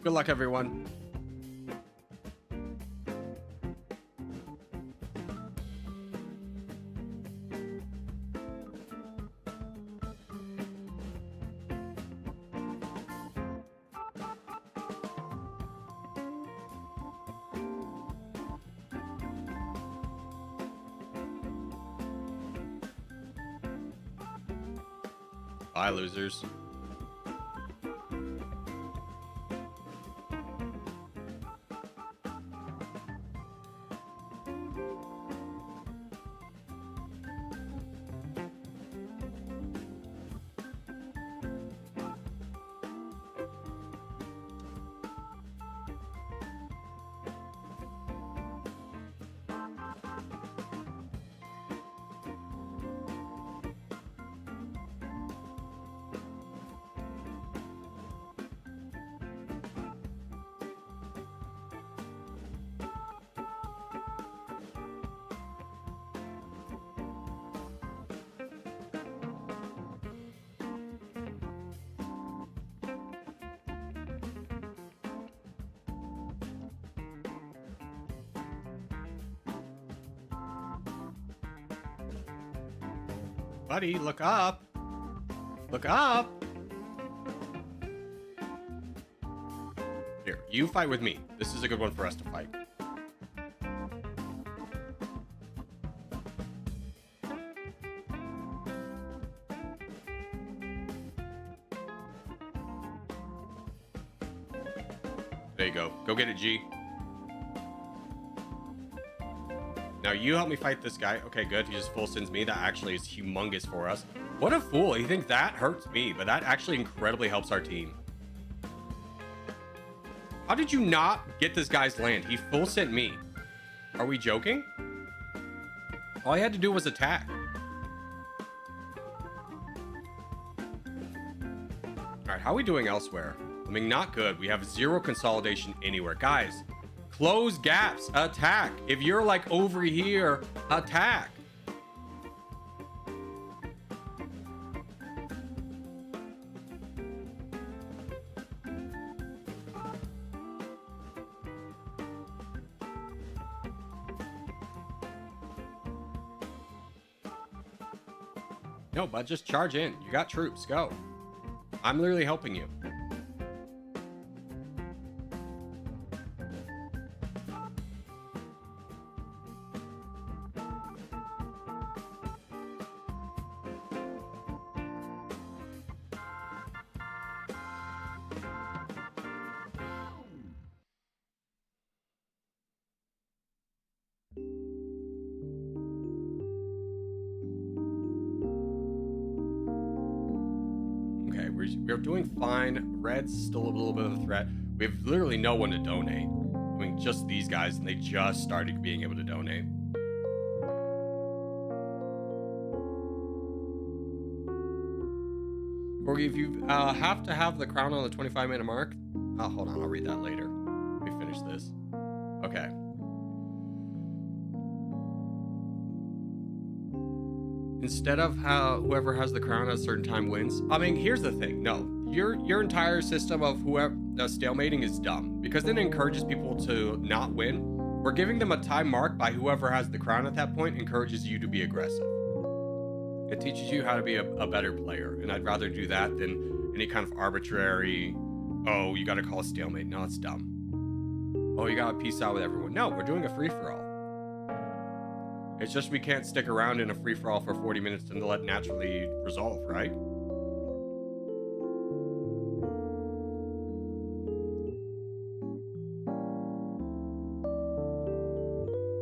Good luck, everyone. Bye, losers. Buddy, look up. Look up. Here, you fight with me. This is a good one for us to fight. There you go. Go get it, G. Now you help me fight this guy. Okay, good. He just full sends me. That actually is humongous for us. What a fool. He thinks that hurts me, but that actually incredibly helps our team. How did you not get this guy's land? He full sent me. Are we joking? All I had to do was attack. All right, how are we doing elsewhere? I mean, not good. We have zero consolidation anywhere. Guys, close gaps, attack. If you're like over here, attack. No, but just charge in. You got troops, go. I'm literally helping you. We're doing fine. Red's still a little bit of a threat. We have literally no one to donate. I mean, just these guys, and they just started being able to donate. Or if you have to have the crown on the 25-minute mark. Oh, hold on, I'll read that later. Let me finish this. Okay. Instead of how whoever has the crown at a certain time wins. I mean, here's the thing. No, your entire system of whoever stalemating is dumb, because then it encourages people to not win. We're giving them a time mark by whoever has the crown at that point encourages you to be aggressive. It teaches you how to be a better player, and I'd rather do that than any kind of arbitrary, oh, you got to call a stalemate. No, it's dumb. Oh, you got to peace out with everyone. No, we're doing a free-for-all. It's just we can't stick around in a free-for-all for 40 minutes and let naturally resolve, right?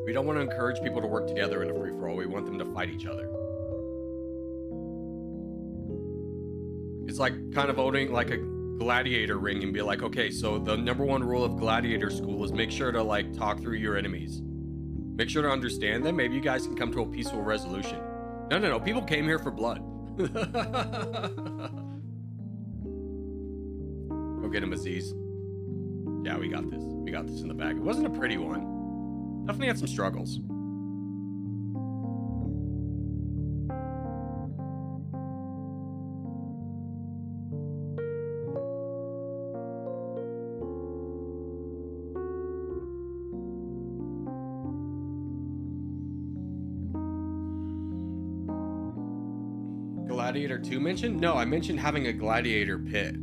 We don't want to encourage people to work together in a free-for-all. We want them to fight each other. It's like kind of owning like a gladiator ring and be like, okay, so the #1 rule of gladiator school is make sure to like talk through your enemies. Make sure to understand them. Maybe you guys can come to a peaceful resolution. No. People came here for blood. Go get him, Aziz. Yeah, we got this. We got this in the bag. It wasn't a pretty one. Definitely had some struggles. Gladiator 2 mentioned? No, I mentioned having a Gladiator pit.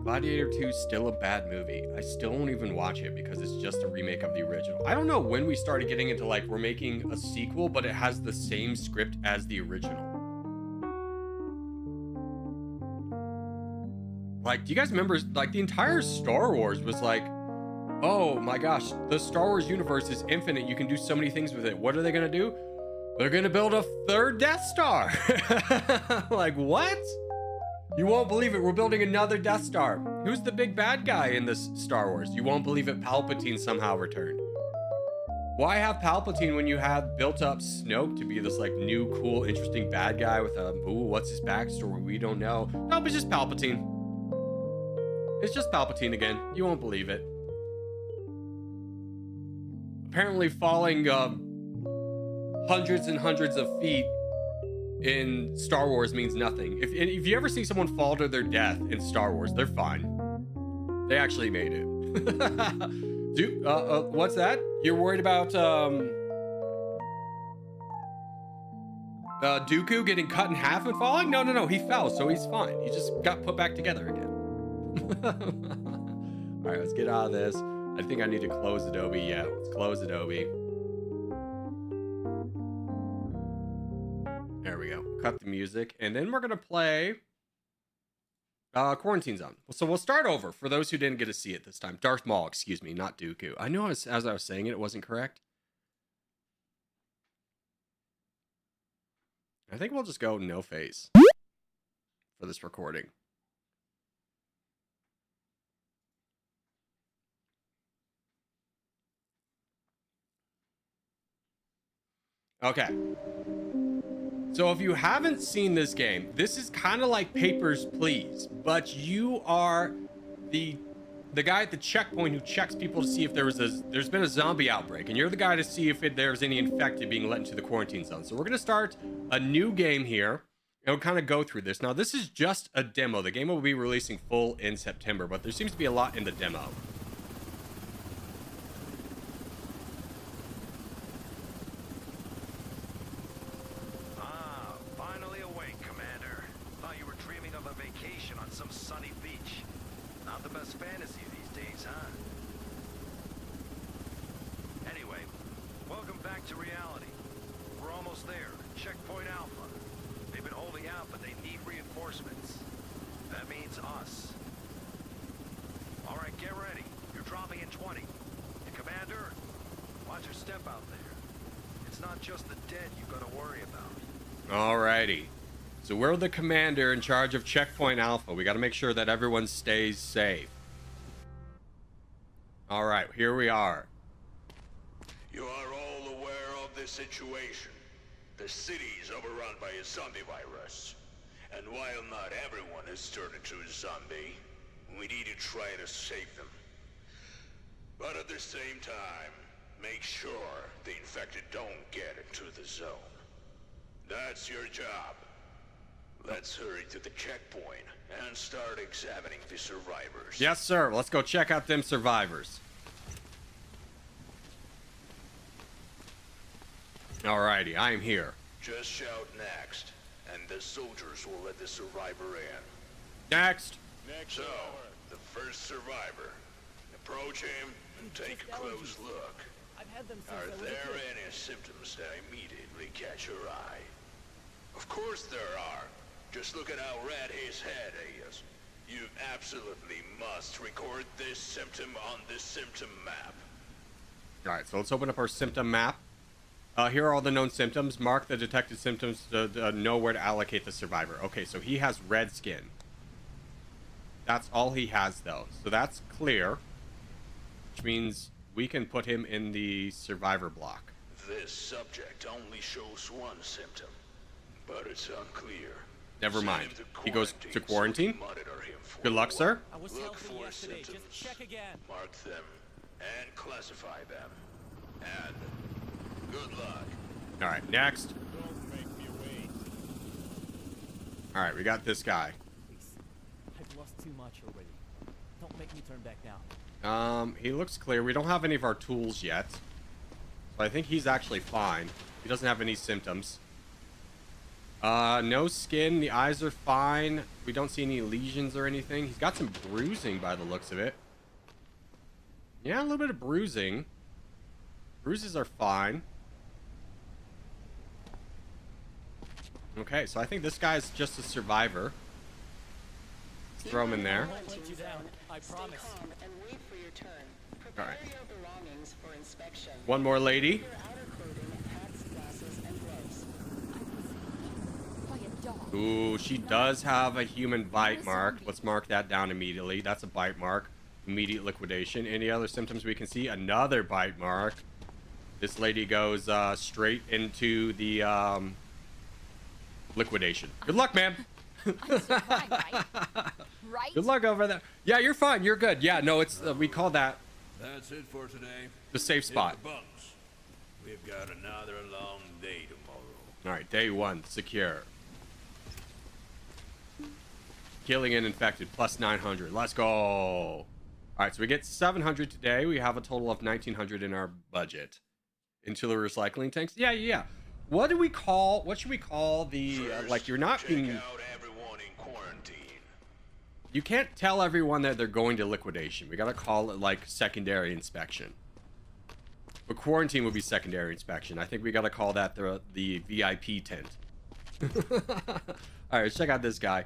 Gladiator 2 is still a bad movie. I still won't even watch it because it's just a remake of the original. I don't know when we started getting into like we're making a sequel, but it has the same script as the original. Like, do you guys remember like the entire Star Wars was like, oh my gosh, the Star Wars universe is infinite. You can do so many things with it. What are they gonna do? They're gonna build a third Death Star. Like, what? You won't believe it. We're building another Death Star. Who's the big bad guy in this Star Wars? You won't believe it. Palpatine somehow returned. Why have Palpatine when you have built up Snoke to be this like new, cool, interesting bad guy with a, ooh, what's his backstory? We don't know. No, it's just Palpatine. It's just Palpatine again. You won't believe it. Apparently falling hundreds and hundreds of feet in Star Wars means nothing. If you ever see someone fall to their death in Star Wars, they're fine. They actually made it. Dude, what's that? You're worried about Dooku getting cut in half and falling? No, he fell, so he's fine. He just got put back together again. All right, let's get out of this. I think I need to close Adobe. Yeah, let's close Adobe. There we go. Cut the music, and then we're gonna play Quarantine Zone. So we'll start over for those who didn't get to see it this time. Darth Maul, excuse me, not Dooku. I know as I was saying it, it wasn't correct. I think we'll just go no face for this recording. Okay. So if you haven't seen this game, this is kind of like Papers, Please, but you are the guy at the checkpoint who checks people to see if there's been a zombie outbreak, and you're the guy to see if there's any infected being let into the quarantine zone. So we're gonna start a new game here, and we'll kind of go through this. Now this is just a demo. The game will be releasing full in September, but there seems to be a lot in the demo. Fantasy these days, huh? Anyway, welcome back to reality. We're almost there. Checkpoint Alpha. They've been holding out, but they need reinforcements. That means us. All right, get ready. You're dropping in 20. And Commander, watch your step out there. It's not just the dead you've got to worry about. Alrighty. So we're the commander in charge of Checkpoint Alpha. We got to make sure that everyone stays safe. All right, here we are. You are all aware of the situation. The city is overrun by a zombie virus. And while not everyone has turned into a zombie, we need to try to save them. But at the same time, make sure the infected don't get into the zone. That's your job. Let's hurry to the checkpoint and start examining the survivors. Yes, sir. Let's go check out them survivors. Alrighty, I am here. Just shout next, and the soldiers will let the survivor in. Next. So, the first survivor. Approach him and take a close look. Are there any symptoms that immediately catch your eye? Of course there are. Just look at how red his head is. You absolutely must record this symptom on the symptom map. Alright, so let's open up our symptom map. Here are all the known symptoms. Mark the detected symptoms to know where to allocate the survivor. Okay, so he has red skin. That's all he has, though. So that's clear. Which means we can put him in the survivor block. This subject only shows one symptom. but it's unclear. Never mind. Send him He goes to so we quarantine. can monitor him for Good luck, a sir. I was Look healthy for yesterday. symptoms. Just check again. Mark them and classify them. And good luck. All right, next. Don't make me wait. All right, we got this guy. Please. I've lost too much already. Don't make me turn back now. He looks clear. We don't have any of our tools yet. So I think he's actually fine. He doesn't have any symptoms. No skin. The eyes are fine. We don't see any lesions or anything. He's got some bruising by the looks of it. Yeah, a little bit of bruising. Bruises are fine. Okay, so I think this guy's just a survivor. Let's throw him in there. I won't let you down. I promise. Stay calm and wait for your turn. Prepare Alright. your belongings for inspection. One more lady. Your outer clothing, hats, glasses, and gloves. By a dog. Ooh, she does have a human bite mark. Let's mark that down immediately. That's a bite mark. Immediate liquidation. Any other symptoms we can see? Another bite mark. This lady goes straight into the liquidation. Good luck, ma'am. I'm still fine, right? Right? Good luck over there. Yeah, you're fine. You're good. Yeah, no, it's we call that That's it for today. the safe spot. Hit the bunks. We've got another long day tomorrow. All right, day 1, secure. Killing an infected, plus 900. Let's go. All right, so we get 700 today. We have a total of 1900 in our budget. Into the recycling tanks. Yeah. What should we call the like you're not Check being? out everyone in quarantine. You can't tell everyone that they're going to liquidation. We gotta call it like secondary inspection. But quarantine would be secondary inspection. I think we gotta call that the VIP tent. All right, let's check out this guy.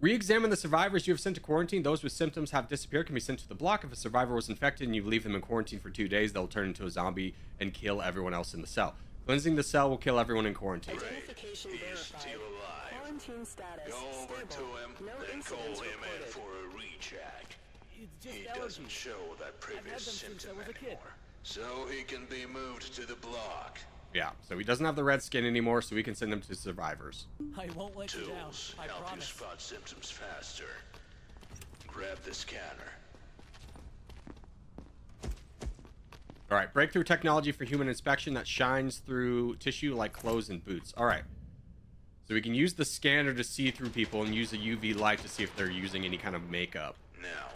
Re-examine the survivors you have sent to quarantine. Those with symptoms have disappeared can be sent to the block. If a survivor was infected and you leave them in quarantine for 2 days, they'll turn into a zombie and kill everyone else in the cell. Cleansing the cell will kill everyone in quarantine. Identification He is verified. still alive. Quarantine status Go over stable. to him, No then call incidents him in reported. for a recheck. It's just He allergies. doesn't show that had them previous since I symptom was a kid. anymore. So he can be moved to the block. Yeah, so he doesn't have the red skin anymore, so we can send him to survivors. I won't let you down. Tools I help you promise. spot symptoms faster. Grab the scanner. All right, breakthrough technology for human inspection that shines through tissue like clothes and boots. All right, so we can use the scanner to see through people and use a UV light to see if they're using any kind of makeup. Now,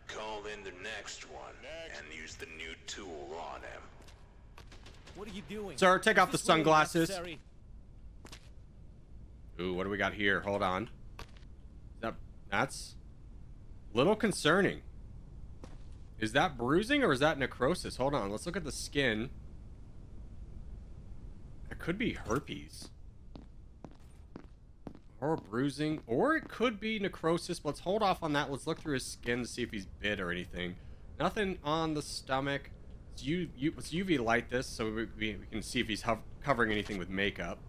call in the next one and use the new tool on him. What are you doing? Sir, take off the Is this really sunglasses. necessary? Ooh, what do we got here? Hold on. That's a little concerning. Is that bruising or is that necrosis? Hold on, let's look at the skin. That could be herpes. Or bruising. Or it could be necrosis. Let's hold off on that. Let's look through his skin to see if he's bit or anything. Nothing on the stomach. Let's UV light this so we can see if he's covering anything with makeup.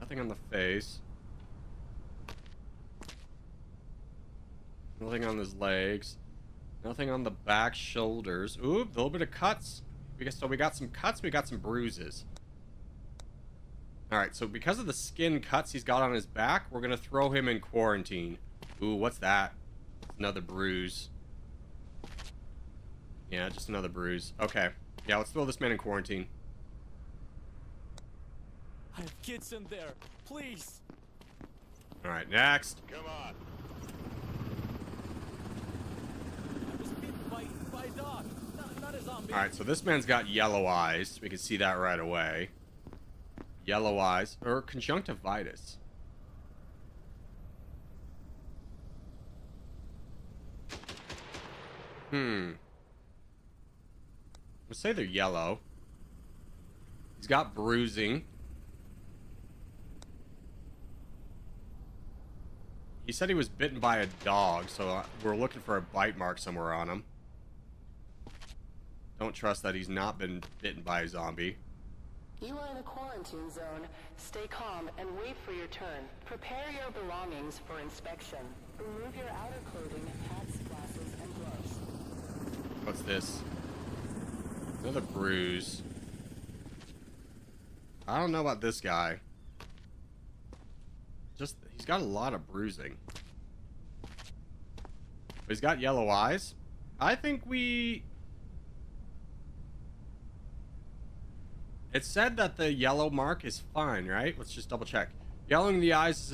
Nothing on the face. Nothing on his legs. Nothing on the back shoulders. Ooh, a little bit of cuts. So we got some cuts, we got some bruises. Alright, so because of the skin cuts he's got on his back, we're gonna throw him in quarantine. Ooh, what's that? Another bruise. Yeah, just another bruise. Okay. Yeah, let's throw this man in quarantine. I have kids in there. Please. Alright, next. Come on. I was bitten by a dog. Not a zombie. Alright, so this man's got yellow eyes. We can see that right away. Yellow eyes. Or conjunctivitis. Let's say they're yellow. He's got bruising. He said he was bitten by a dog, so we're looking for a bite mark somewhere on him. Don't trust that he's not been bitten by a zombie. You are in a quarantine zone. Stay calm and wait for your turn. Prepare your belongings for inspection. Remove your outer clothing, hats, glasses, and gloves. What's this? Another bruise. I don't know about this guy. just, he's got a lot of bruising. But he's got yellow eyes. I think we... It said that the yellow mark is fine, right? Let's just double check. Yellowing the eyes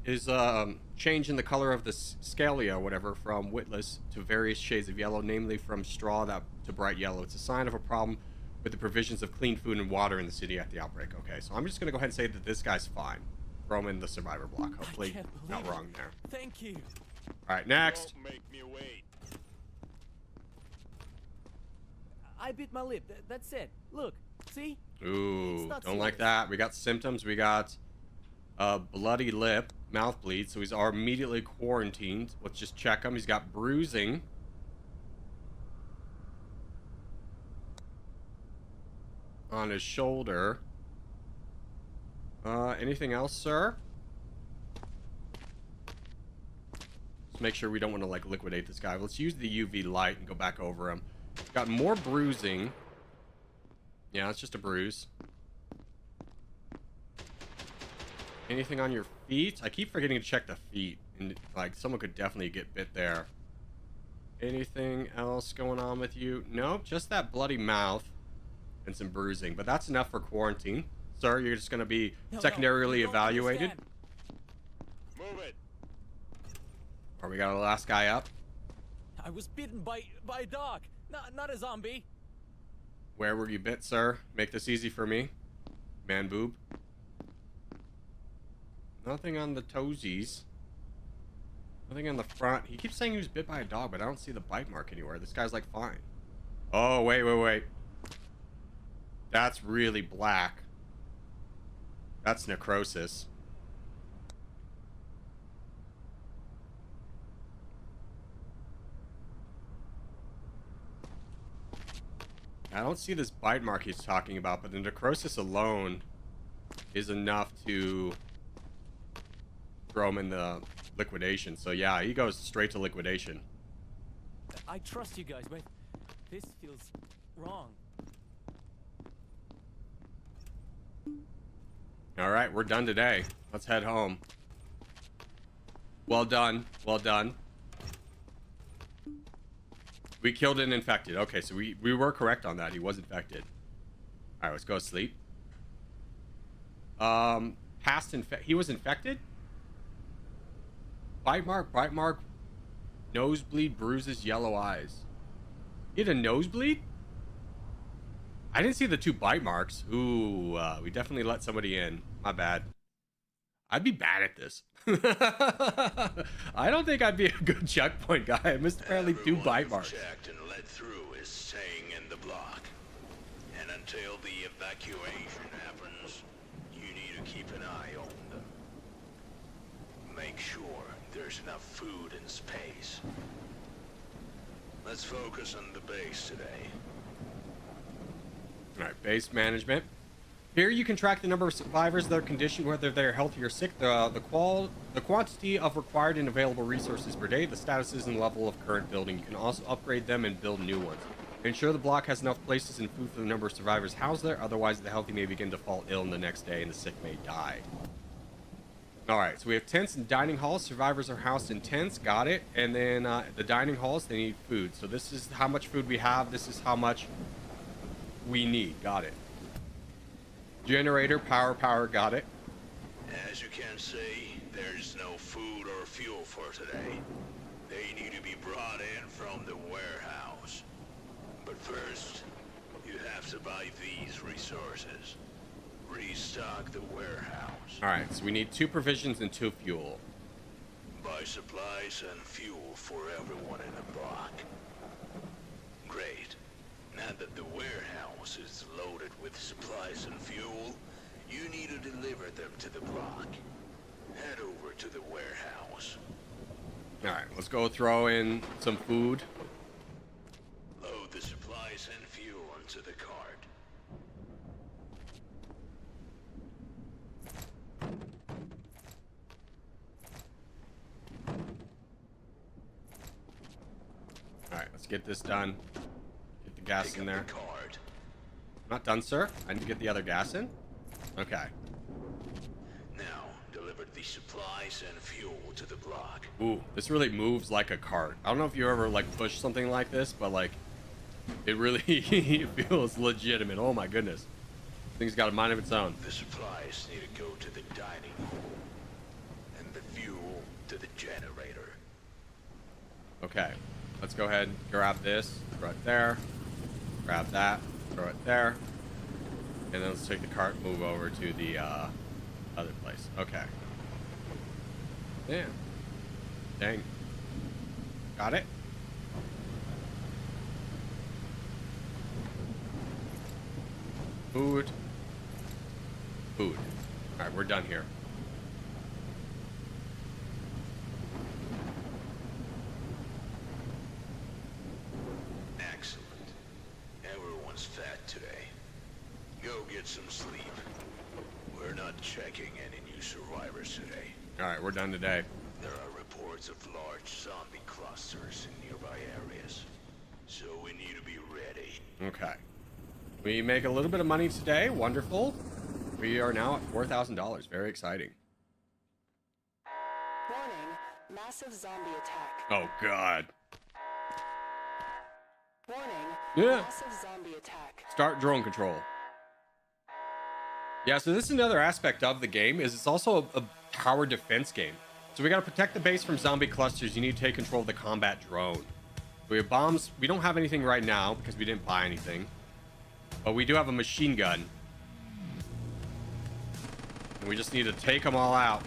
is a change in the color of the scalia, whatever, from witless to various shades of yellow, namely from straw to bright yellow. It's a sign of a problem with the provisions of clean food and water in the city at the outbreak. Okay, so I'm just gonna go ahead and say that this guy's fine. Throw him in the survivor block. Hopefully, not wrong there. Thank you. All right, next. Don't make me wait. I bit my lip. That's it. Look, see? Ooh, not don't like serious. that. We got symptoms. We got bloody lip, mouth bleed, so he's immediately quarantined. Let's just check him. He's got bruising. On his shoulder. Anything else, sir? Let's make sure we don't want to, like, liquidate this guy. Let's use the UV light and go back over him. Got more bruising. Yeah, it's just a bruise. Anything on your feet? I keep forgetting to check the feet. And, like, someone could definitely get bit there. Anything else going on with you? Nope, just that bloody mouth and some bruising. But that's enough for quarantine. Sir, you're just going to be secondarily you don't evaluated. understand. Move it. Or we got the last guy up. I was bitten by a dog, not a zombie. Where were you bit, sir? Make this easy for me. Man boob. Nothing on the toesies. Nothing on the front. He keeps saying he was bit by a dog, but I don't see the bite mark anywhere. This guy's, like, fine. Oh, wait. That's really black. That's necrosis. I don't see this bite mark he's talking about, but the necrosis alone is enough to throw him in the liquidation. So yeah, he goes straight to liquidation. I trust you guys, but this feels wrong. All right, we're done today. Let's head home. Well done. Well done. We killed an infected. Okay, so we were correct on that. He was infected. All right, let's go sleep. He was infected? Bite mark, nosebleed, bruises, yellow eyes. He had a nosebleed? I didn't see the 2 bite marks. Ooh, we definitely let somebody in. My bad. I'd be bad at this. I don't think I'd be a good checkpoint guy. I missed apparently 2 bite marks. Checked and let through is staying in the block. And until the evacuation happens, you need to keep an eye on them. Make sure there's enough food and space. Let's focus on the base today. All right, base management. Here you can track the number of survivors, their condition, whether they're healthy or sick, the quantity of required and available resources per day, the statuses and level of current building. You can also upgrade them and build new ones. Ensure the block has enough places and food for the number of survivors housed there, otherwise the healthy may begin to fall ill in the next day and the sick may die. Alright, so we have tents and dining halls. Survivors are housed in tents, got it. And then the dining halls, they need food. So this is how much food we have, this is how much we need, got it. Generator, power, got it. As you can see, there's no food or fuel for today. They need to be brought in from the warehouse. But first, you have to buy these resources. Restock the warehouse. Alright, so we need 2 provisions and 2 fuel. Buy supplies and fuel for everyone in the block. Great. Now that the warehouse is loaded with supplies and fuel, you need to deliver them to the block. Head over to the warehouse. Alright, let's go throw in some food. Load the supplies and fuel onto the cart. Alright, let's get this done. Get the gas Pick in up there. the cart. Not done, sir. I need to get the other gas in. Okay. Now, deliver the supplies and fuel to the block. Ooh, this really moves like a cart. I don't know if you ever like push something like this, but like it really feels legitimate. Oh my goodness. Thing's got a mind of its own. The supplies need to go to the dining hall, and the fuel to the generator. Okay, let's go ahead and grab this right there. Grab that, throw it there. And then let's take the cart and move over to the other place. Okay. Damn. Dang. Got it? Food. Food. Alright, we're done here. Excellent. Everyone's fat today. Go get some sleep. We're not checking any new survivors today. Alright, we're done today. There are reports of large zombie clusters in nearby areas, so we need to be ready. Okay. We make a little bit of money today. Wonderful. We are now at $4,000. Very exciting. Warning, massive zombie attack. Oh, God. Warning, Yeah. massive zombie attack. Start drone control. Yeah, so this is another aspect of the game, is it's also a tower defense game. So we got to protect the base from zombie clusters. You need to take control of the combat drone. We have bombs. We don't have anything right now because we didn't buy anything. But we do have a machine gun. And we just need to take them all out.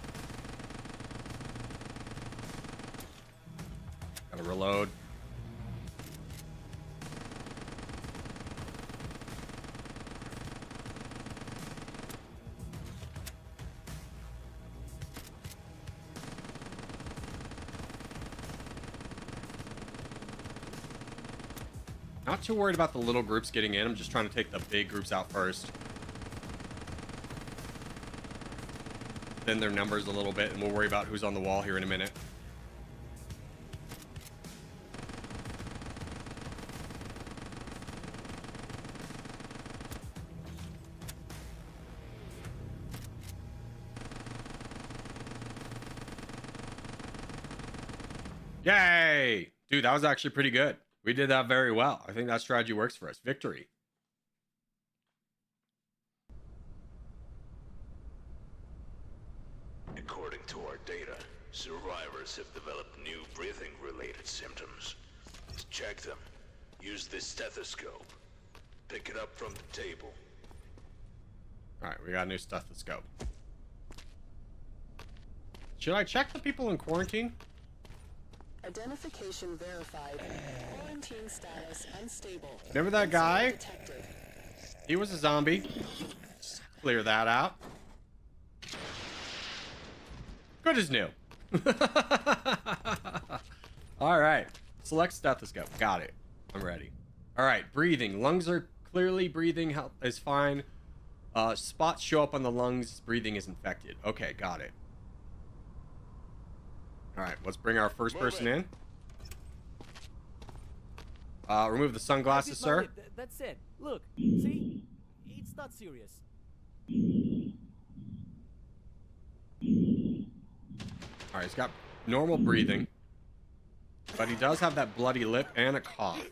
Gotta reload. Not too worried about the little groups getting in. I'm just trying to take the big groups out first. Then their numbers a little bit, and we'll worry about who's on the wall here in a minute. Yay! Dude, that was actually pretty good. We did that very well. I think that strategy works for us. Victory. According to our data, survivors have developed new breathing-related symptoms. To check them, use this stethoscope. Pick it up from the table. Alright, we got a new stethoscope. Should I check the people in quarantine? Identification verified. Quarantine status unstable. Remember that guy? Detected. He was a zombie. Just clear that out. Good as new. Alright. Select stethoscope. Got it. I'm ready. Alright, breathing. Lungs are clearly breathing. Health is fine. Spots show up on the lungs. Breathing is infected. Okay, got it. Alright, let's bring our first person in. Remove the sunglasses, sir. That's it. Look, see? It's not serious. Alright, he's got normal breathing. But he does have that bloody lip and a cough.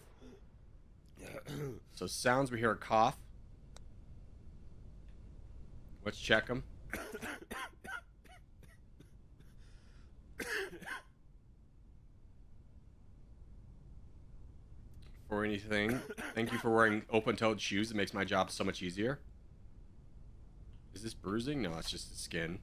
So sounds, we hear a cough. Let's check him. For anything. Thank you for wearing open-toed shoes. It makes my job so much easier. Is this bruising? No, it's just the skin.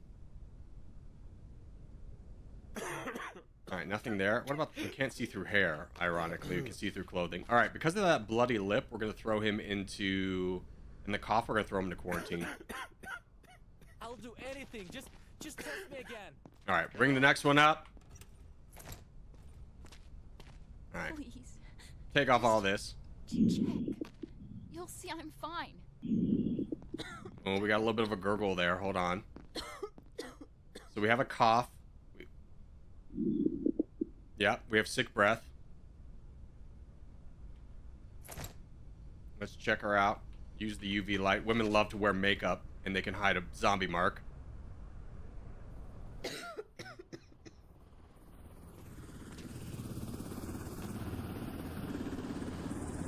Alright, nothing there. What about... We can't see through hair, ironically. We can see through clothing. Alright, because of that bloody lip, we're going to throw him into... In the cough, we're going to throw him into quarantine. I'll do anything. Just test me again. Alright, bring the next one up. Alright. Please. Take off all this. Check. You'll see I'm fine. Oh, we got a little bit of a gurgle there. Hold on. So we have a cough. Yeah, we have sick breath. Let's check her out. Use the UV light. Women love to wear makeup, and they can hide a zombie mark.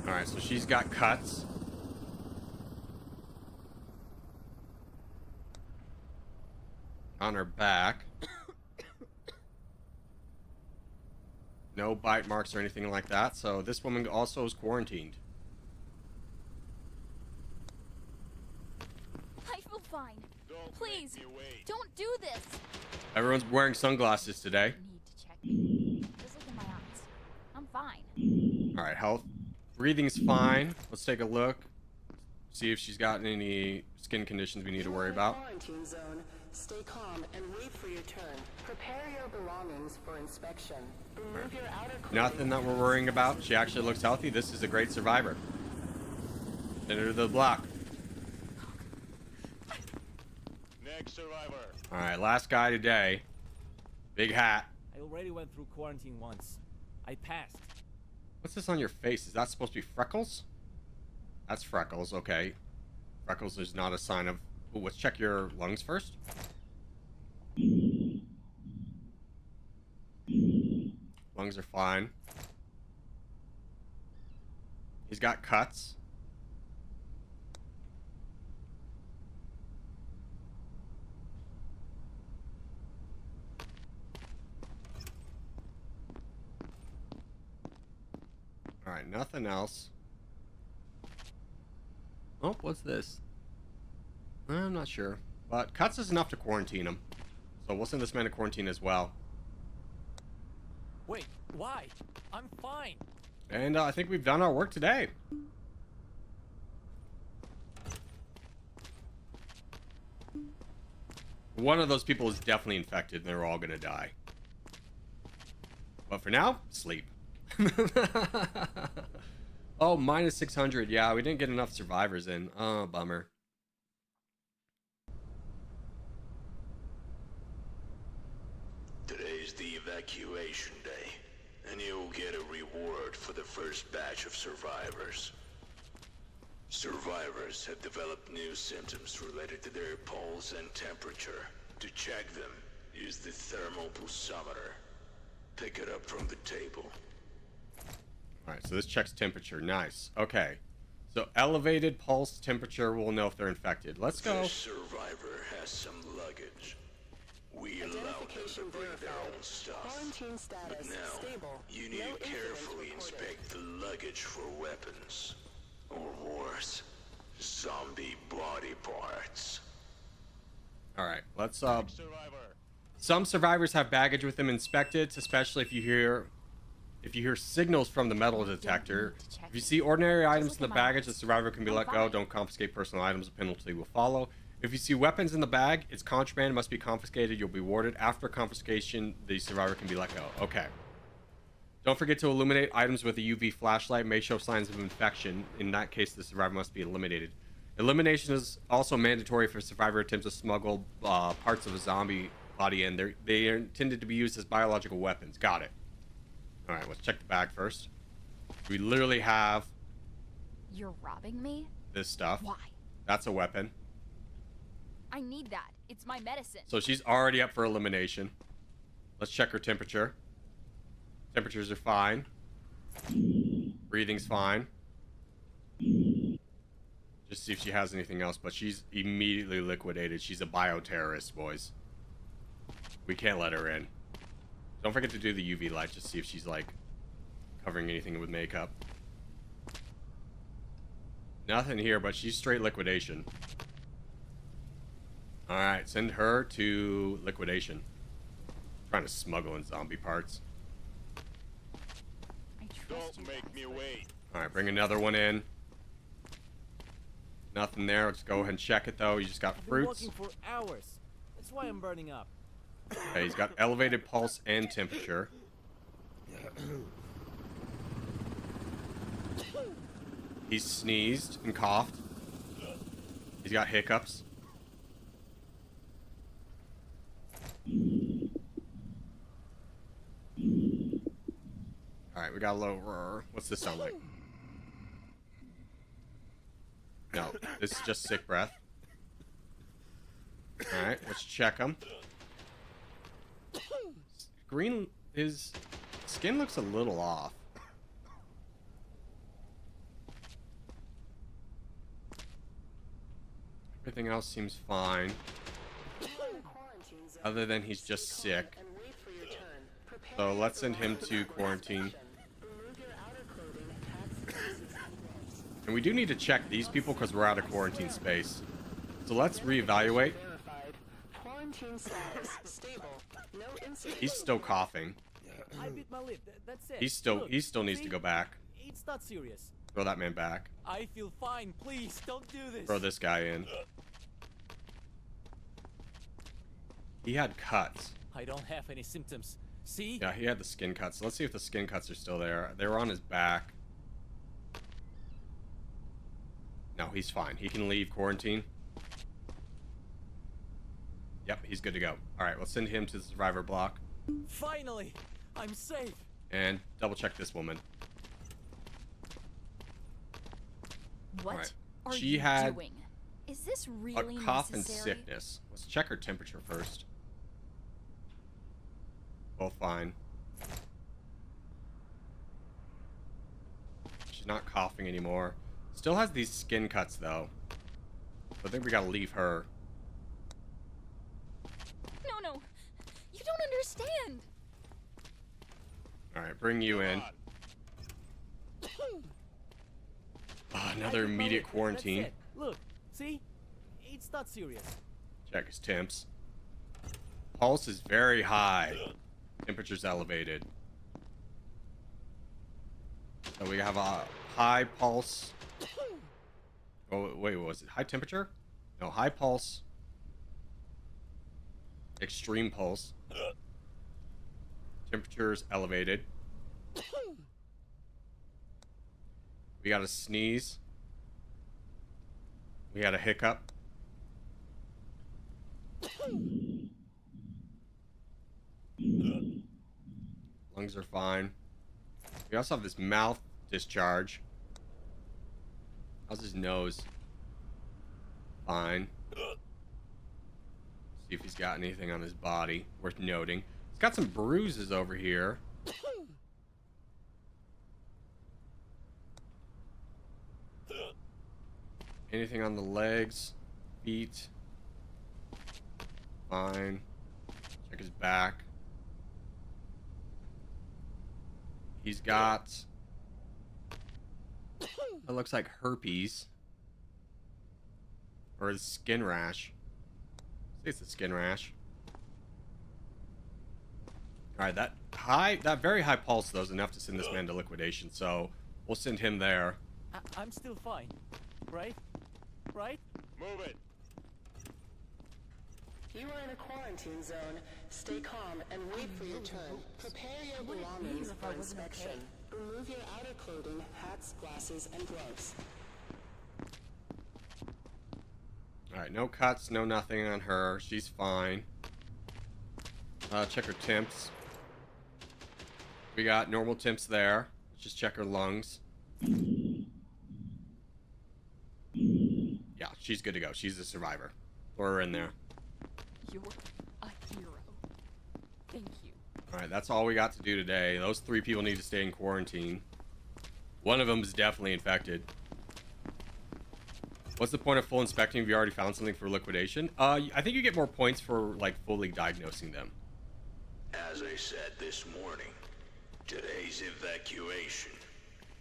All right, so she's got cuts. On her back. No bite marks or anything like that. So this woman also is quarantined. I feel fine. Don't Please, make me wait. don't do this. Everyone's wearing sunglasses today. I need to check me. Just look in my eyes. I'm fine. All right, health. Breathing's fine. Let's take a look. See if she's got any skin conditions we need to worry about. Quarantine zone. Stay calm and wait for your turn. Prepare your belongings for inspection. Remove your outer clothing. Nothing that we're worrying about. She actually looks healthy. This is a great survivor. Send her to the block. Next survivor. All right, last guy today. Big hat. I already went through quarantine once. I passed. What's this on your face? Is that supposed to be freckles? That's freckles, okay. Freckles is not a sign of... Ooh, let's check your lungs first. Lungs are fine. He's got cuts. Alright, nothing else. Oh, what's this? I'm not sure. But cuts is enough to quarantine him. So we'll send this man to quarantine as well. Wait, why? I'm fine. And I think we've done our work today. One of those people is definitely infected and they're all gonna die. But for now, sleep. Oh, minus 600. Yeah, we didn't get enough survivors in. Oh, bummer. Today's the evacuation day, and you'll get a reward for the first batch of survivors. Survivors have developed new symptoms related to their pulse and temperature. To check them, use the thermal pulsometer. Pick it up from the table. Alright, so this checks temperature. Nice. Okay. So elevated pulse temperature, we'll know if they're infected. Let's go. This survivor has some luggage. We allow them to Identification bring their verified. own stuff. Quarantine But status now, stable. you need No to incidents carefully reported. inspect the luggage for weapons. Or worse, zombie body parts. Alright, let's Next survivor. some survivors have baggage with them inspected, especially if you hear signals from the metal detector. If you see ordinary items in the baggage, the survivor can be let go. Don't confiscate personal items. A penalty will follow. If you see weapons in the bag, it's contraband, must be confiscated. You'll be warded. After confiscation, the survivor can be let go. Okay. Don't forget to illuminate items with a UV flashlight. May show signs of infection. In that case, the survivor must be eliminated. Elimination is also mandatory for survivor attempts to smuggle parts of a zombie body in. They are intended to be used as biological weapons. Got it. All right, let's check the bag first. We literally have You're robbing me? this stuff. Why? That's a weapon. I need that. It's my medicine. So she's already up for elimination. Let's check her temperature. Temperatures are fine. Breathing's fine. Just see if she has anything else, but she's immediately liquidated. She's a bioterrorist, boys. We can't let her in. Don't forget to do the UV light, just see if she's like covering anything with makeup. Nothing here, but she's straight liquidation. Alright, send her to liquidation. Trying to smuggle in zombie parts. I trust Don't you make guys, me but- wait. Alright, bring another one in. Nothing there. Let's go ahead and check it though. You just got I've been fruits. working for hours. That's why I'm burning up. Okay, he's got elevated pulse and temperature. He's sneezed and coughed. He's got hiccups. Alright, we got a little roar. What's this sound like? No, this is just sick breath. Alright, let's check him. His skin looks a little off. Everything else seems fine. Other than he's just sick. So let's send him to quarantine. And we do need to check these people because we're out of quarantine space. So let's reevaluate. He's still coughing. I bit my lip. That's it. He still needs to go back. It's not serious. Throw that man back. I feel fine. Please don't do this. Throw this guy in. He had cuts. I don't have any symptoms. See? Yeah, he had the skin cuts. So let's see if the skin cuts are still there. They were on his back. No, he's fine. He can leave quarantine. Yep, he's good to go. All right, let's send him to the survivor block. Finally, I'm safe. And double check this woman. What Alright. are She you had doing? Is this A really cough and necessary? sickness. Let's check her temperature first. Both fine. She's not coughing anymore. Still has these skin cuts though. I think we gotta leave her. No. You don't understand. Alright, bring you in. Oh, another immediate quarantine. That's it. Look, see? It's not serious. Check his temps. Pulse is very high. Temperature's elevated. So we have a high pulse. Oh, wait, what was it? High temperature? No, high pulse. Extreme pulse. Temperature's elevated. We got a sneeze. We had a hiccup. Lungs are fine. We also have this mouth discharge. How's his nose? Fine. See if he's got anything on his body worth noting. He's got some bruises over here. Anything on the legs, feet? Fine. Check his back. He's got, it looks like herpes. Or a skin rash. I think it's a skin rash. Alright, that very high pulse though is enough to send this man to liquidation, so we'll send him there. I'm still fine, right? Right? Move it. You are in a quarantine zone. Stay calm and wait for your turn. Prepare your belongings for inspection. Remove your outer clothing, hats, glasses, and gloves. Alright, no cuts, no nothing on her. She's fine. Check her temps. We got normal temps there. Let's just check her lungs. Yeah, she's good to go. She's a survivor. Throw her in there. You're a hero. Thank you. Alright, that's all we got to do today. Those 3 people need to stay in quarantine. One of them is definitely infected. What's the point of full inspecting if you already found something for liquidation? I think you get more points for, like, fully diagnosing them. As I said this morning, today's evacuation.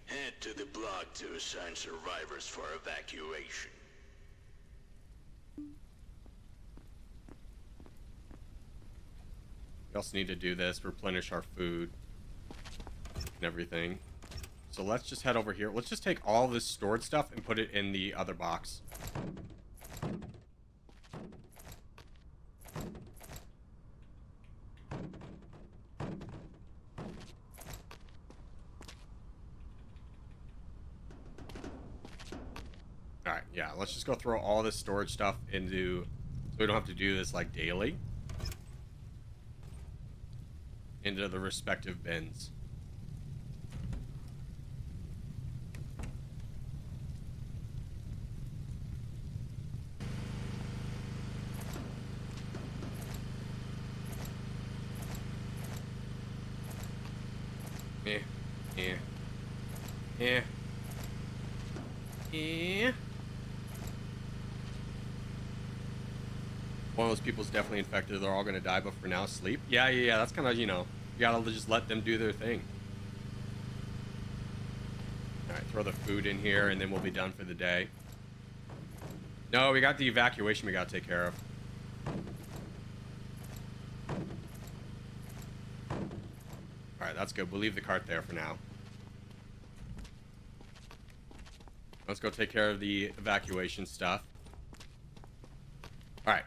Head to the block to assign survivors for evacuation. We also need to do this, replenish our food and everything. So let's just head over here. Let's just take all this stored stuff and put it in the other box. Alright, yeah, let's just go throw all this storage stuff into, so we don't have to do this like daily, into the respective bins. One of those people's definitely infected. They're all going to die, but for now, sleep. Yeah. That's kind of, you gotta just let them do their thing. All right, throw the food in here, and then we'll be done for the day. No, we got the evacuation we got to take care of. All right, that's good. We'll leave the cart there for now. Let's go take care of the evacuation stuff. All right.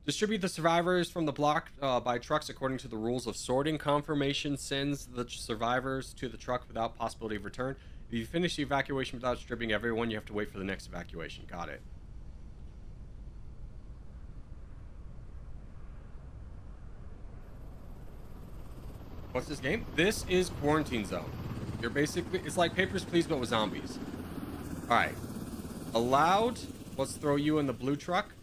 Distribute the survivors from the block by trucks according to the rules of sorting. Confirmation sends the survivors to the truck without possibility of return. If you finish the evacuation without distributing everyone, you have to wait for the next evacuation. Got it. What's this game? This is Quarantine Zone. You're basically, it's like Papers, Please, but with zombies. All right. Allowed. Let's throw you in the blue truck.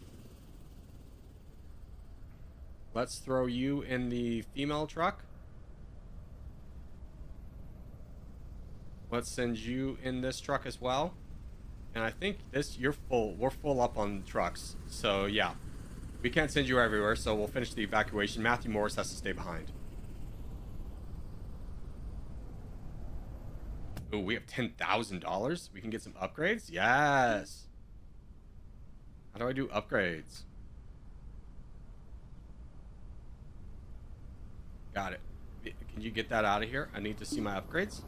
Let's throw you in the female truck. Let's send you in this truck as well. And I think you're full. We're full up on trucks. So yeah, we can't send you everywhere. So we'll finish the evacuation. Matthew Morris has to stay behind. Ooh, we have $10,000. We can get some upgrades. Yes. How do I do upgrades? Got it. Can you get that out of here? I need to see my upgrades.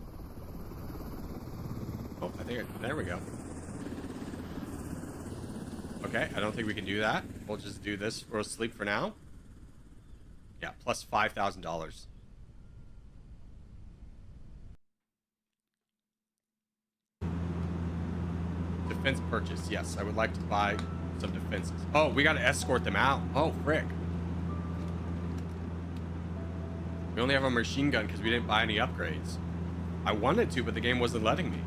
Oh, I think there we go. Okay, I don't think we can do that. We'll just do this. We'll sleep for now. Yeah, plus $5,000. Defense purchase. Yes, I would like to buy some defenses. Oh, we got to escort them out. Oh, frick. We only have a machine gun because we didn't buy any upgrades. I wanted to, but the game wasn't letting me.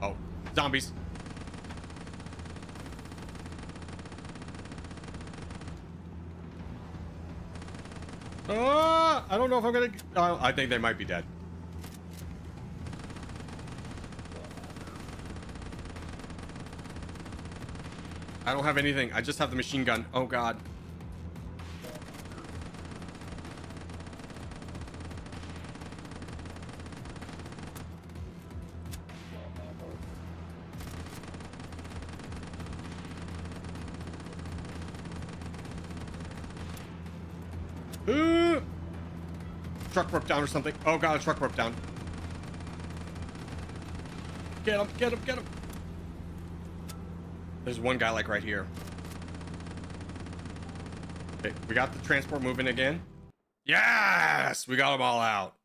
Oh, zombies. I don't know if I'm gonna... I think they might be dead. I don't have anything. I just have the machine gun. Oh, God. Truck broke down or something. Oh, God, a truck broke down. Get him, get him, get him. There's one guy like right here. Okay, we got the transport moving again. Yes, we got them all out.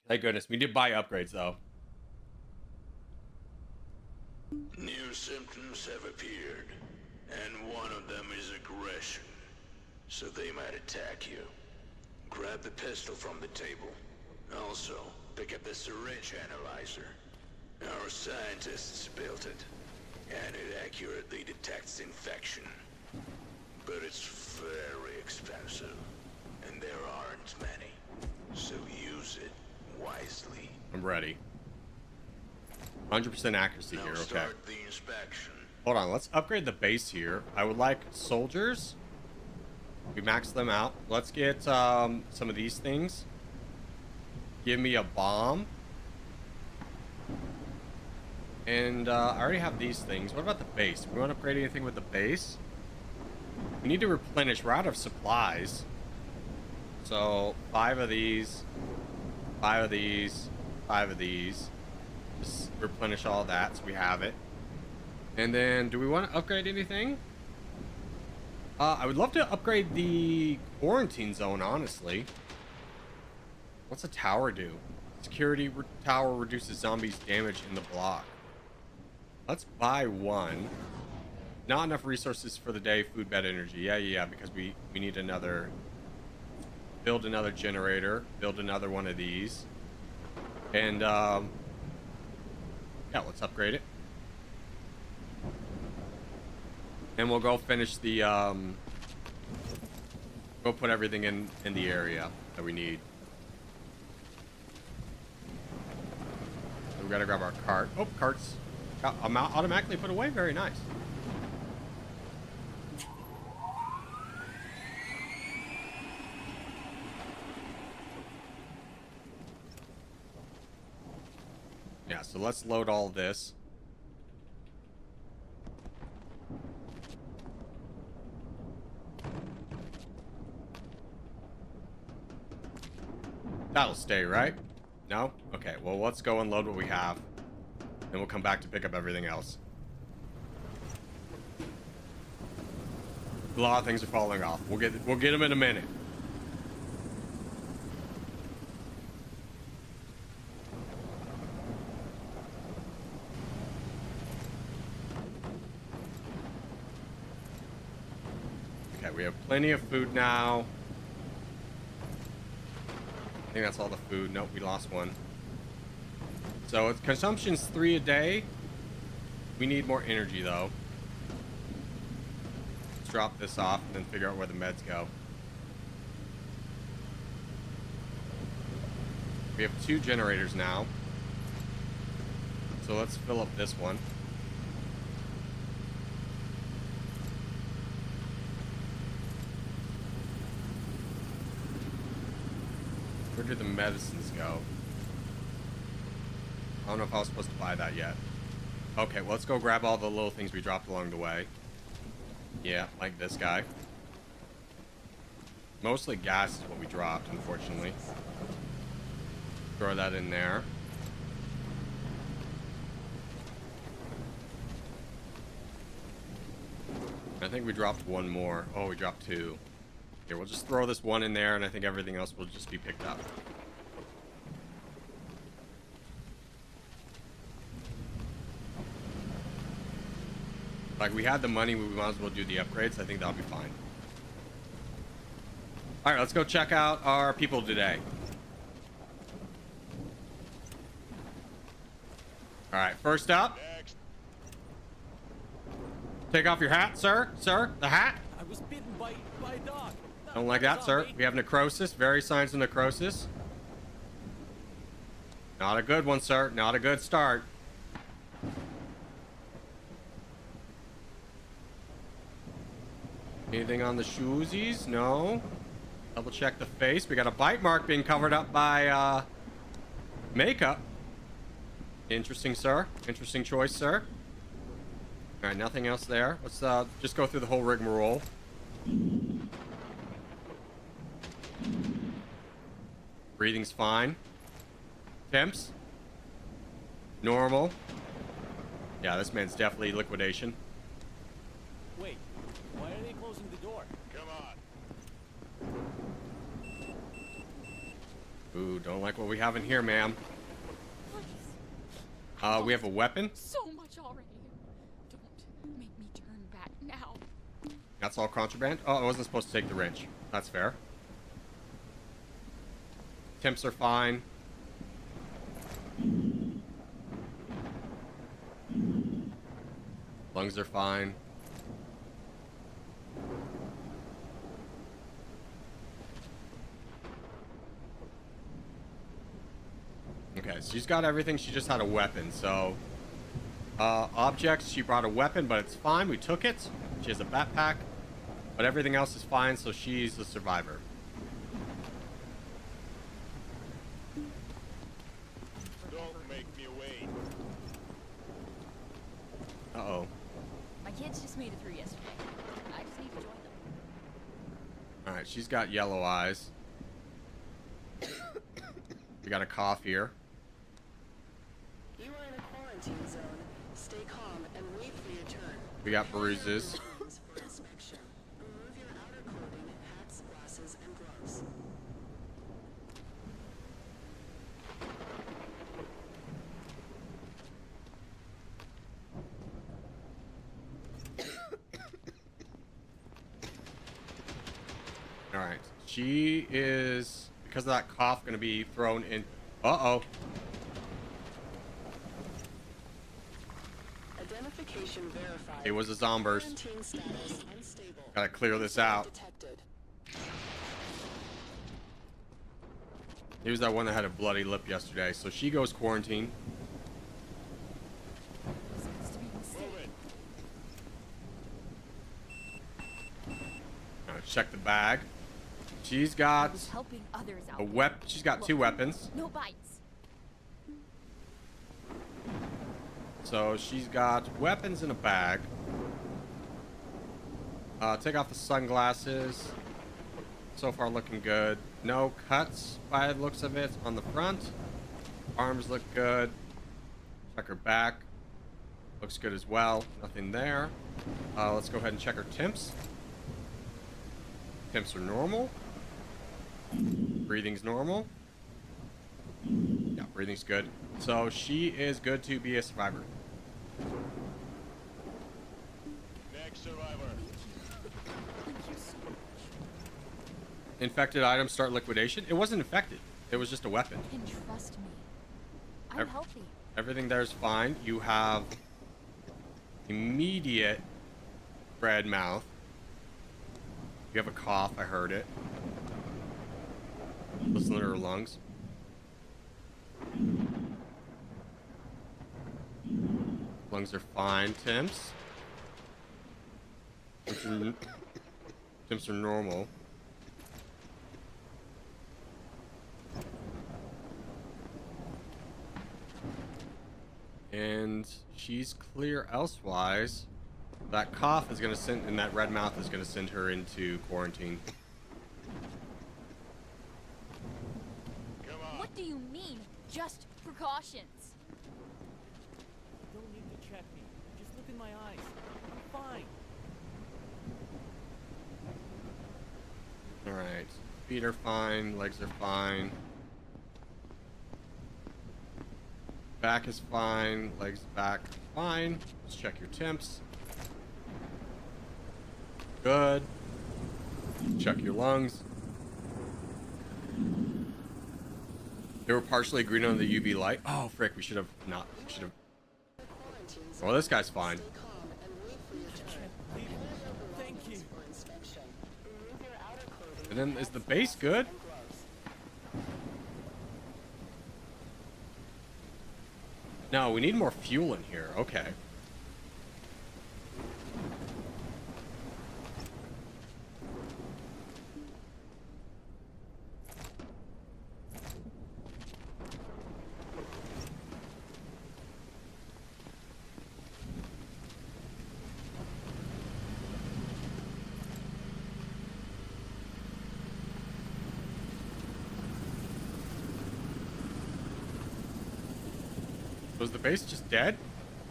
Thank goodness. We did buy upgrades though. New symptoms have appeared, and one of them is aggression. So they might attack you. Grab the pistol from the table. Also, pick up the syringe analyzer. Our scientists built it, and it accurately detects infection. But it's very expensive, and there aren't many. So use it wisely. I'm ready. 100% accuracy Now here, okay. start the inspection. Hold on, let's upgrade the base here. I would like soldiers. We maxed them out. Let's get some of these things. Give me a bomb. And I already have these things. What about the base? We want to upgrade anything with the base? We need to replenish. We're out of supplies. So 5 of these, 5 of these, 5 of these. Just replenish all that so we have it. And then do we want to upgrade anything? I would love to upgrade the quarantine zone, honestly. What's a tower do? Security tower reduces zombies' damage in the block. Let's buy one. Not enough resources for the day. Food, bed, energy. Yeah, because we need another. Build another generator. Build another one of these. And, yeah, let's upgrade it. And we'll go finish the, go put everything in the area that we need. We gotta grab our cart. Oh, carts. automatically put away. Very nice. Yeah, so let's load all this. That'll stay, right? No? Okay, well, let's go and load what we have. Then we'll come back to pick up everything else. A lot of things are falling off. We'll get them in a minute. Okay, we have plenty of food now. I think that's all the food. Nope, we lost one. So its consumption's 3 a day. We need more energy though. Let's drop this off and then figure out where the meds go. We have 2 generators now. So let's fill up this one. Where did the medicines go? I don't know if I was supposed to buy that yet. Okay, well, let's go grab all the little things we dropped along the way. Yeah, like this guy. Mostly gas is what we dropped, unfortunately. Throw that in there. I think we dropped one more. Oh, we dropped 2. Here, we'll just throw this one in there, and I think everything else will just be picked up. Like, we had the money, we might as well do the upgrades. I think that'll be fine. Alright, let's go check out our people today. Alright, first up. Next. Take off your hat, sir. Sir, the hat. I was bitten by a dog. Don't like that, sir. We have necrosis. Very signs of necrosis. Not a good one, sir. Not a good start. Anything on the shoesies? No. Double check the face. We got a bite mark being covered up by makeup. Interesting, sir. Interesting choice, sir. All right, nothing else there. Let's just go through the whole rigmarole. Breathing's fine. Temps. Normal. Yeah, this man's definitely liquidation. Wait, why are they closing the door? Come on. Ooh, don't like what we have in here, ma'am. Please. We have a weapon. So much already. Don't make me turn back now. That's all contraband. Oh, I wasn't supposed to take the wrench. That's fair. Temps are fine. Lungs are fine. Okay, so she's got everything. She just had a weapon, so... objects, she brought a weapon, but it's fine. We took it. She has a backpack. But everything else is fine, so she's the survivor. Don't make me wait. Uh-oh. My kids just made it through yesterday. I just need to join them. Alright, she's got yellow eyes. We got a cough here. You are in a quarantine zone. Stay calm and wait for your turn. We got bruises. For inspection. Remove your outer clothing, hats, glasses, and gloves. Alright, she is, because of that cough, going to be thrown in. Uh-oh. Identification verified. It was a zombers. Quarantine status unstable. Gotta clear this out. Detected. He was that one that had a bloody lip yesterday, so she goes quarantine. check the bag. She's I got was helping others out. She's got 2 weapons. No bites. So she's got weapons in a bag. Take off the sunglasses. So far looking good. No cuts by the looks of it on the front. Arms look good. Check her back. Looks good as well. Nothing there. Let's go ahead and check her temps. Temps are normal. Breathing's normal. Yeah, breathing's good. So she is good to be a survivor. Next survivor. Thank you so much. Infected items start liquidation. It wasn't infected. It was just a weapon. You can trust me. I'm Ev- healthy. Everything there is fine. You have immediate red mouth. You have a cough. I heard it. Listen to her lungs. Lungs are fine. Temps. Temps are normal. And she's clear elsewise. That cough is going to send, and that red mouth is going to send her into quarantine. Come on. What do you mean? Just precautions. You don't need to check me. Just look in my eyes. I'm fine. Alright. Feet are fine. Legs are fine. Back is fine. Legs back fine. Let's check your temps. Good. Check your lungs. They were partially green on the UV light. Oh, frick. We should have not. We should have. Well, this guy's fine. Thank you. And then is the base good? No, we need more fuel in here. Okay. Was the base just dead?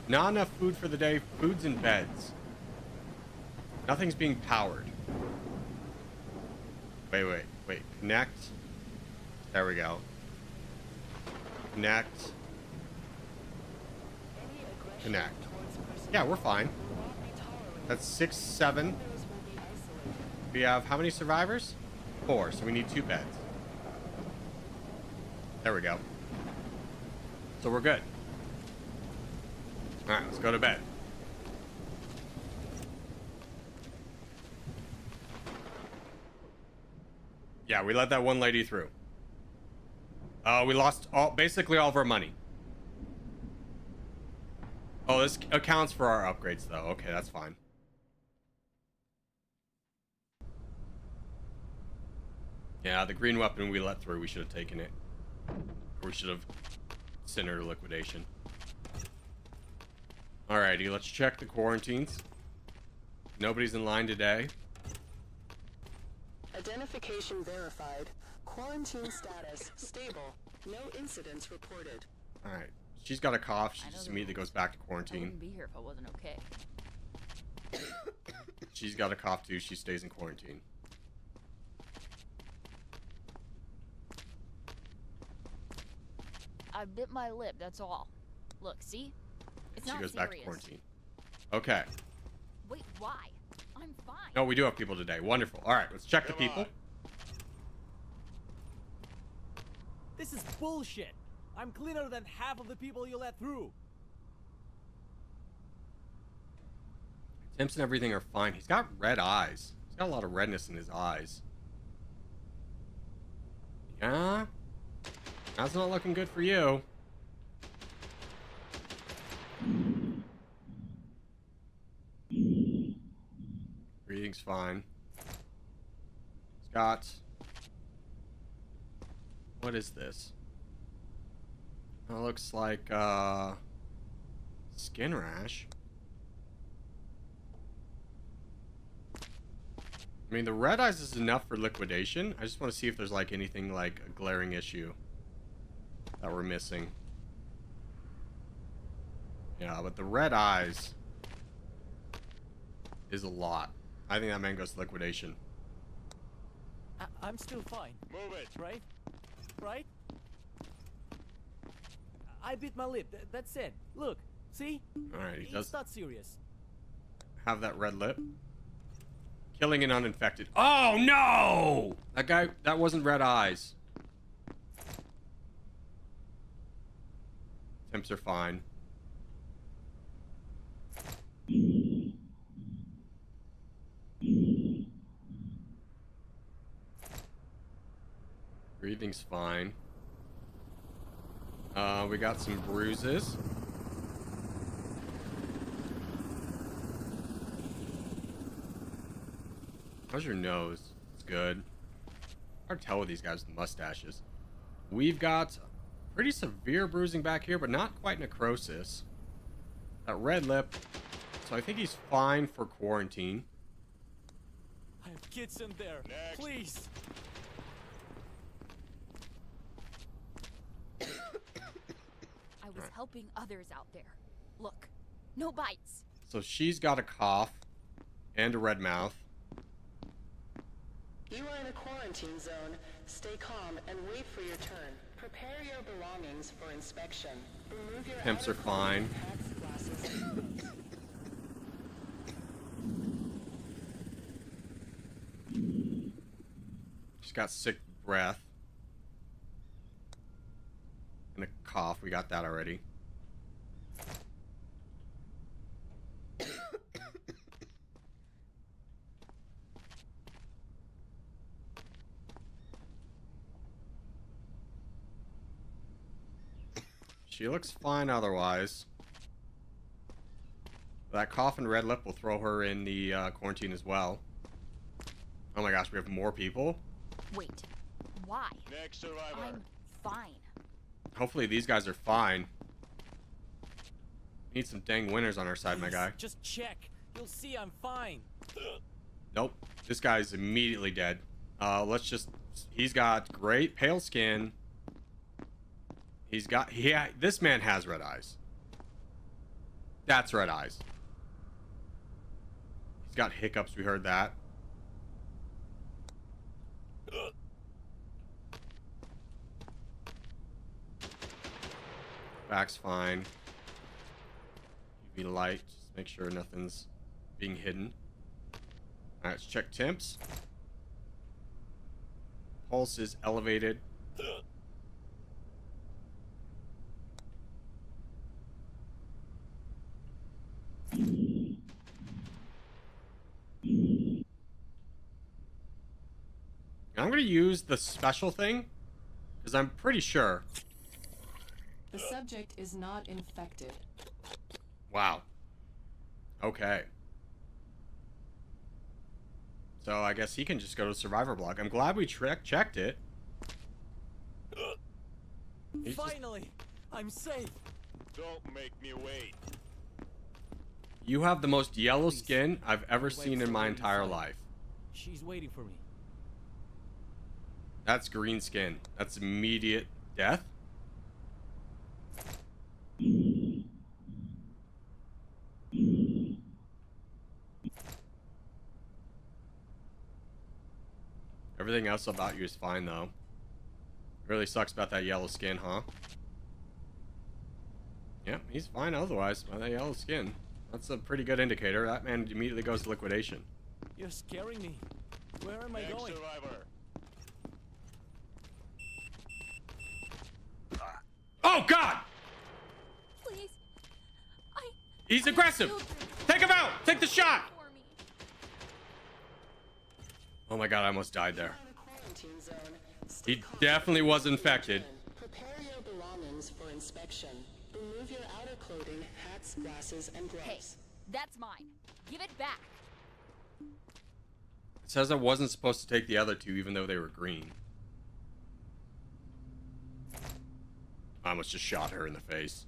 Not enough food for the day. Food's in beds. Nothing's being powered. Wait. Connect. There we go. Connect. Connect. Yeah, we're fine. That's 6, 7. We have how many survivors? 4, so we need 2 beds. There we go. So we're good. Alright, let's go to bed. Yeah, we let that one lady through. We lost basically all of our money. Oh, this accounts for our upgrades, though. Okay, that's fine. Yeah, the green weapon we let through, we should have taken it. Or we should have sent her to liquidation. Alrighty, let's check the quarantines. Nobody's in line today. Identification verified. Quarantine status stable. No incidents reported. Alright, she's got a cough. She I know just the immediately rules. goes back to I quarantine. wouldn't be here if I wasn't okay. She's got a cough too. She stays in quarantine. I bit my lip, that's all. Look, see? It's She not goes serious. back to quarantine. Okay. Wait, why? I'm fine. No, we do have people today. Wonderful. Alright, let's check the Come people. on. This is bullshit. I'm cleaner than half of the people you let through. Temps and everything are fine. He's got red eyes. He's got a lot of redness in his eyes. Yeah? That's not looking good for you. Breathing's fine. got... What is this? It looks like, skin rash. I mean, the red eyes is enough for liquidation. I just want to see if there's, like, anything like a glaring issue that we're missing. Yeah, but the red eyes is a lot. I think that man goes to liquidation. I'm still fine. Move it. Right? Right? I bit my lip. That's it. Look. See? Alright, he It's does not serious. have that red lip. Killing an uninfected. Oh, no! That guy, that wasn't red eyes. Temps are fine. Breathing's fine. We got some bruises. How's your nose? It's good. Hard to tell with these guys with mustaches. We've got pretty severe bruising back here, but not quite necrosis. That red lip. So I think he's fine for quarantine. I have kids in there. Next. Please. I was helping others out there. Look, no bites. So she's got a cough and a red mouth. You are in a quarantine zone. Stay calm and wait for your turn. Prepare your belongings for inspection. Remove your Temps are outer fine. clothing, hats, glasses, and gloves. She's got sick breath. And a cough. We got that already. She looks fine otherwise. That cough and red lip will throw her in the quarantine as well. Oh my gosh, we have more people? Wait, why? Next survivor. I'm fine. Hopefully these guys are fine. Need some dang winners on our side, my Please, guy. Just check. You'll see I'm fine. Nope. This guy's immediately dead. Let's just... He's got great pale skin. He's got... this man has red eyes. That's red eyes. He's got hiccups. We heard that. Back's fine. UV light. Just make sure nothing's being hidden. Alright, let's check temps. Pulse is elevated. I'm going to use the special thing, because I'm pretty sure. The subject is not infected. Wow. Okay. So I guess he can just go to Survivor block. I'm glad we checked it. He's just- Finally, I'm safe. Don't make me wait. You have the most yellow Please. skin I've ever Wait seen for in my me entire inside. life. She's waiting for me. That's green skin. That's immediate death. Everything else about you is fine, though. Really sucks about that yellow skin, huh? Yeah, he's fine otherwise by that yellow skin. That's a pretty good indicator. That man immediately goes to liquidation. You're scaring me. Where am I Next going? survivor. Oh, God! Please. He's aggressive! Take him out! Take the shot! For me. Oh my God, I almost died there. You are in a quarantine zone. Stay He calm definitely and was wait for your infected. turn. Prepare your belongings for inspection. Remove your outer clothing, hats, glasses, and gloves. Hey, that's mine. Give it back. says I wasn't supposed to take the other two, even though they were green. I almost just shot her in the face.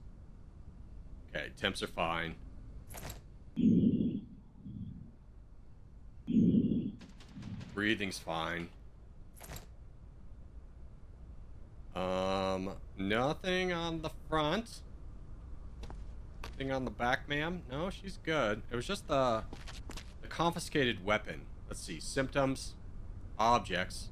Okay, temps are fine. Breathing's fine. Nothing on the front. Nothing on the back, ma'am. No, she's good. It was just the confiscated weapon. Let's see. Symptoms. Objects.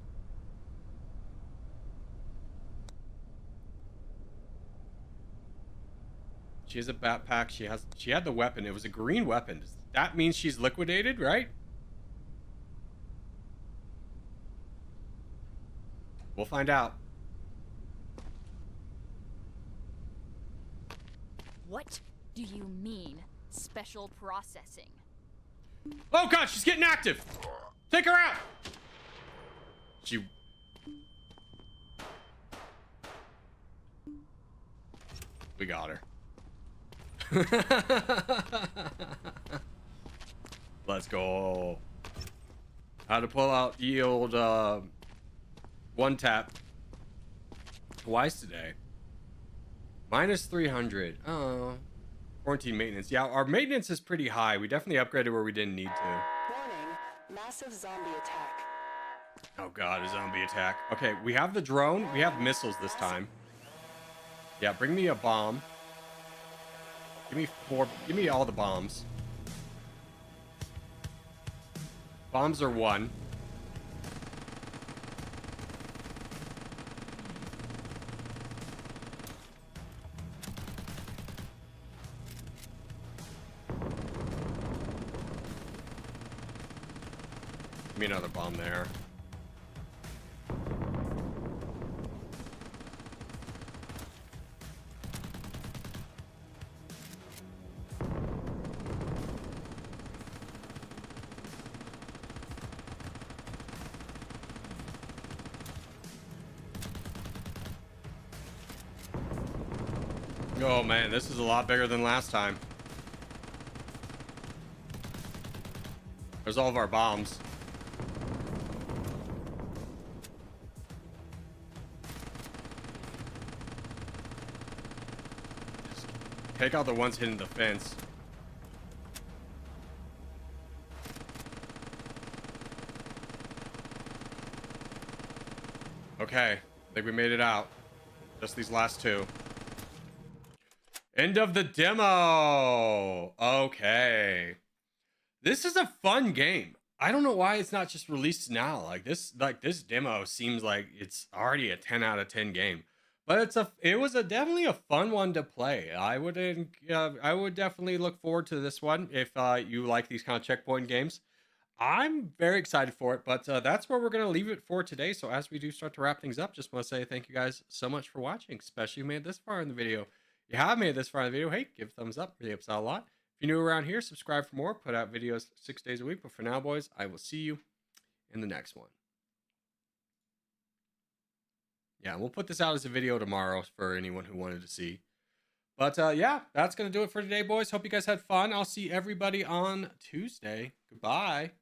She has a backpack. She had the weapon. It was a green weapon. That means she's liquidated, right? We'll find out. What do you mean, special processing? Oh god, she's getting active! Take her out! We got her. Let's go. How to pull out the old one tap twice today. Minus 300. Oh, quarantine maintenance. Yeah, our maintenance is pretty high. We definitely upgraded where we didn't need to. Warning, massive zombie attack. Oh god, a zombie attack. Okay, we have the drone. We have missiles this time. Yeah, bring me a bomb. Give me all the bombs. Bombs are 1. Give me another bomb there. Oh man, this is a lot bigger than last time. There's all of our bombs. Just take out the ones hitting the fence. Okay, I think we made it out. Just these last two. End of the demo. Okay. This is a fun game. I don't know why it's not just released now. Like this demo seems like it's already a 10 out of 10 game. But it was definitely a fun one to play. I would definitely look forward to this one if you like these kind of checkpoint games. I'm very excited for it, but that's where we're going to leave it for today. So as we do start to wrap things up, just want to say thank you guys so much for watching, especially if you made it this far in the video. If you have made it this far in the video, hey, give a thumbs up. Really helps out a lot. If you're new around here, subscribe for more. Put out videos 6 days a week. But for now, boys, I will see you in the next one. Yeah, we'll put this out as a video tomorrow for anyone who wanted to see. But yeah, that's going to do it for today, boys. Hope you guys had fun. I'll see everybody on Tuesday. Goodbye.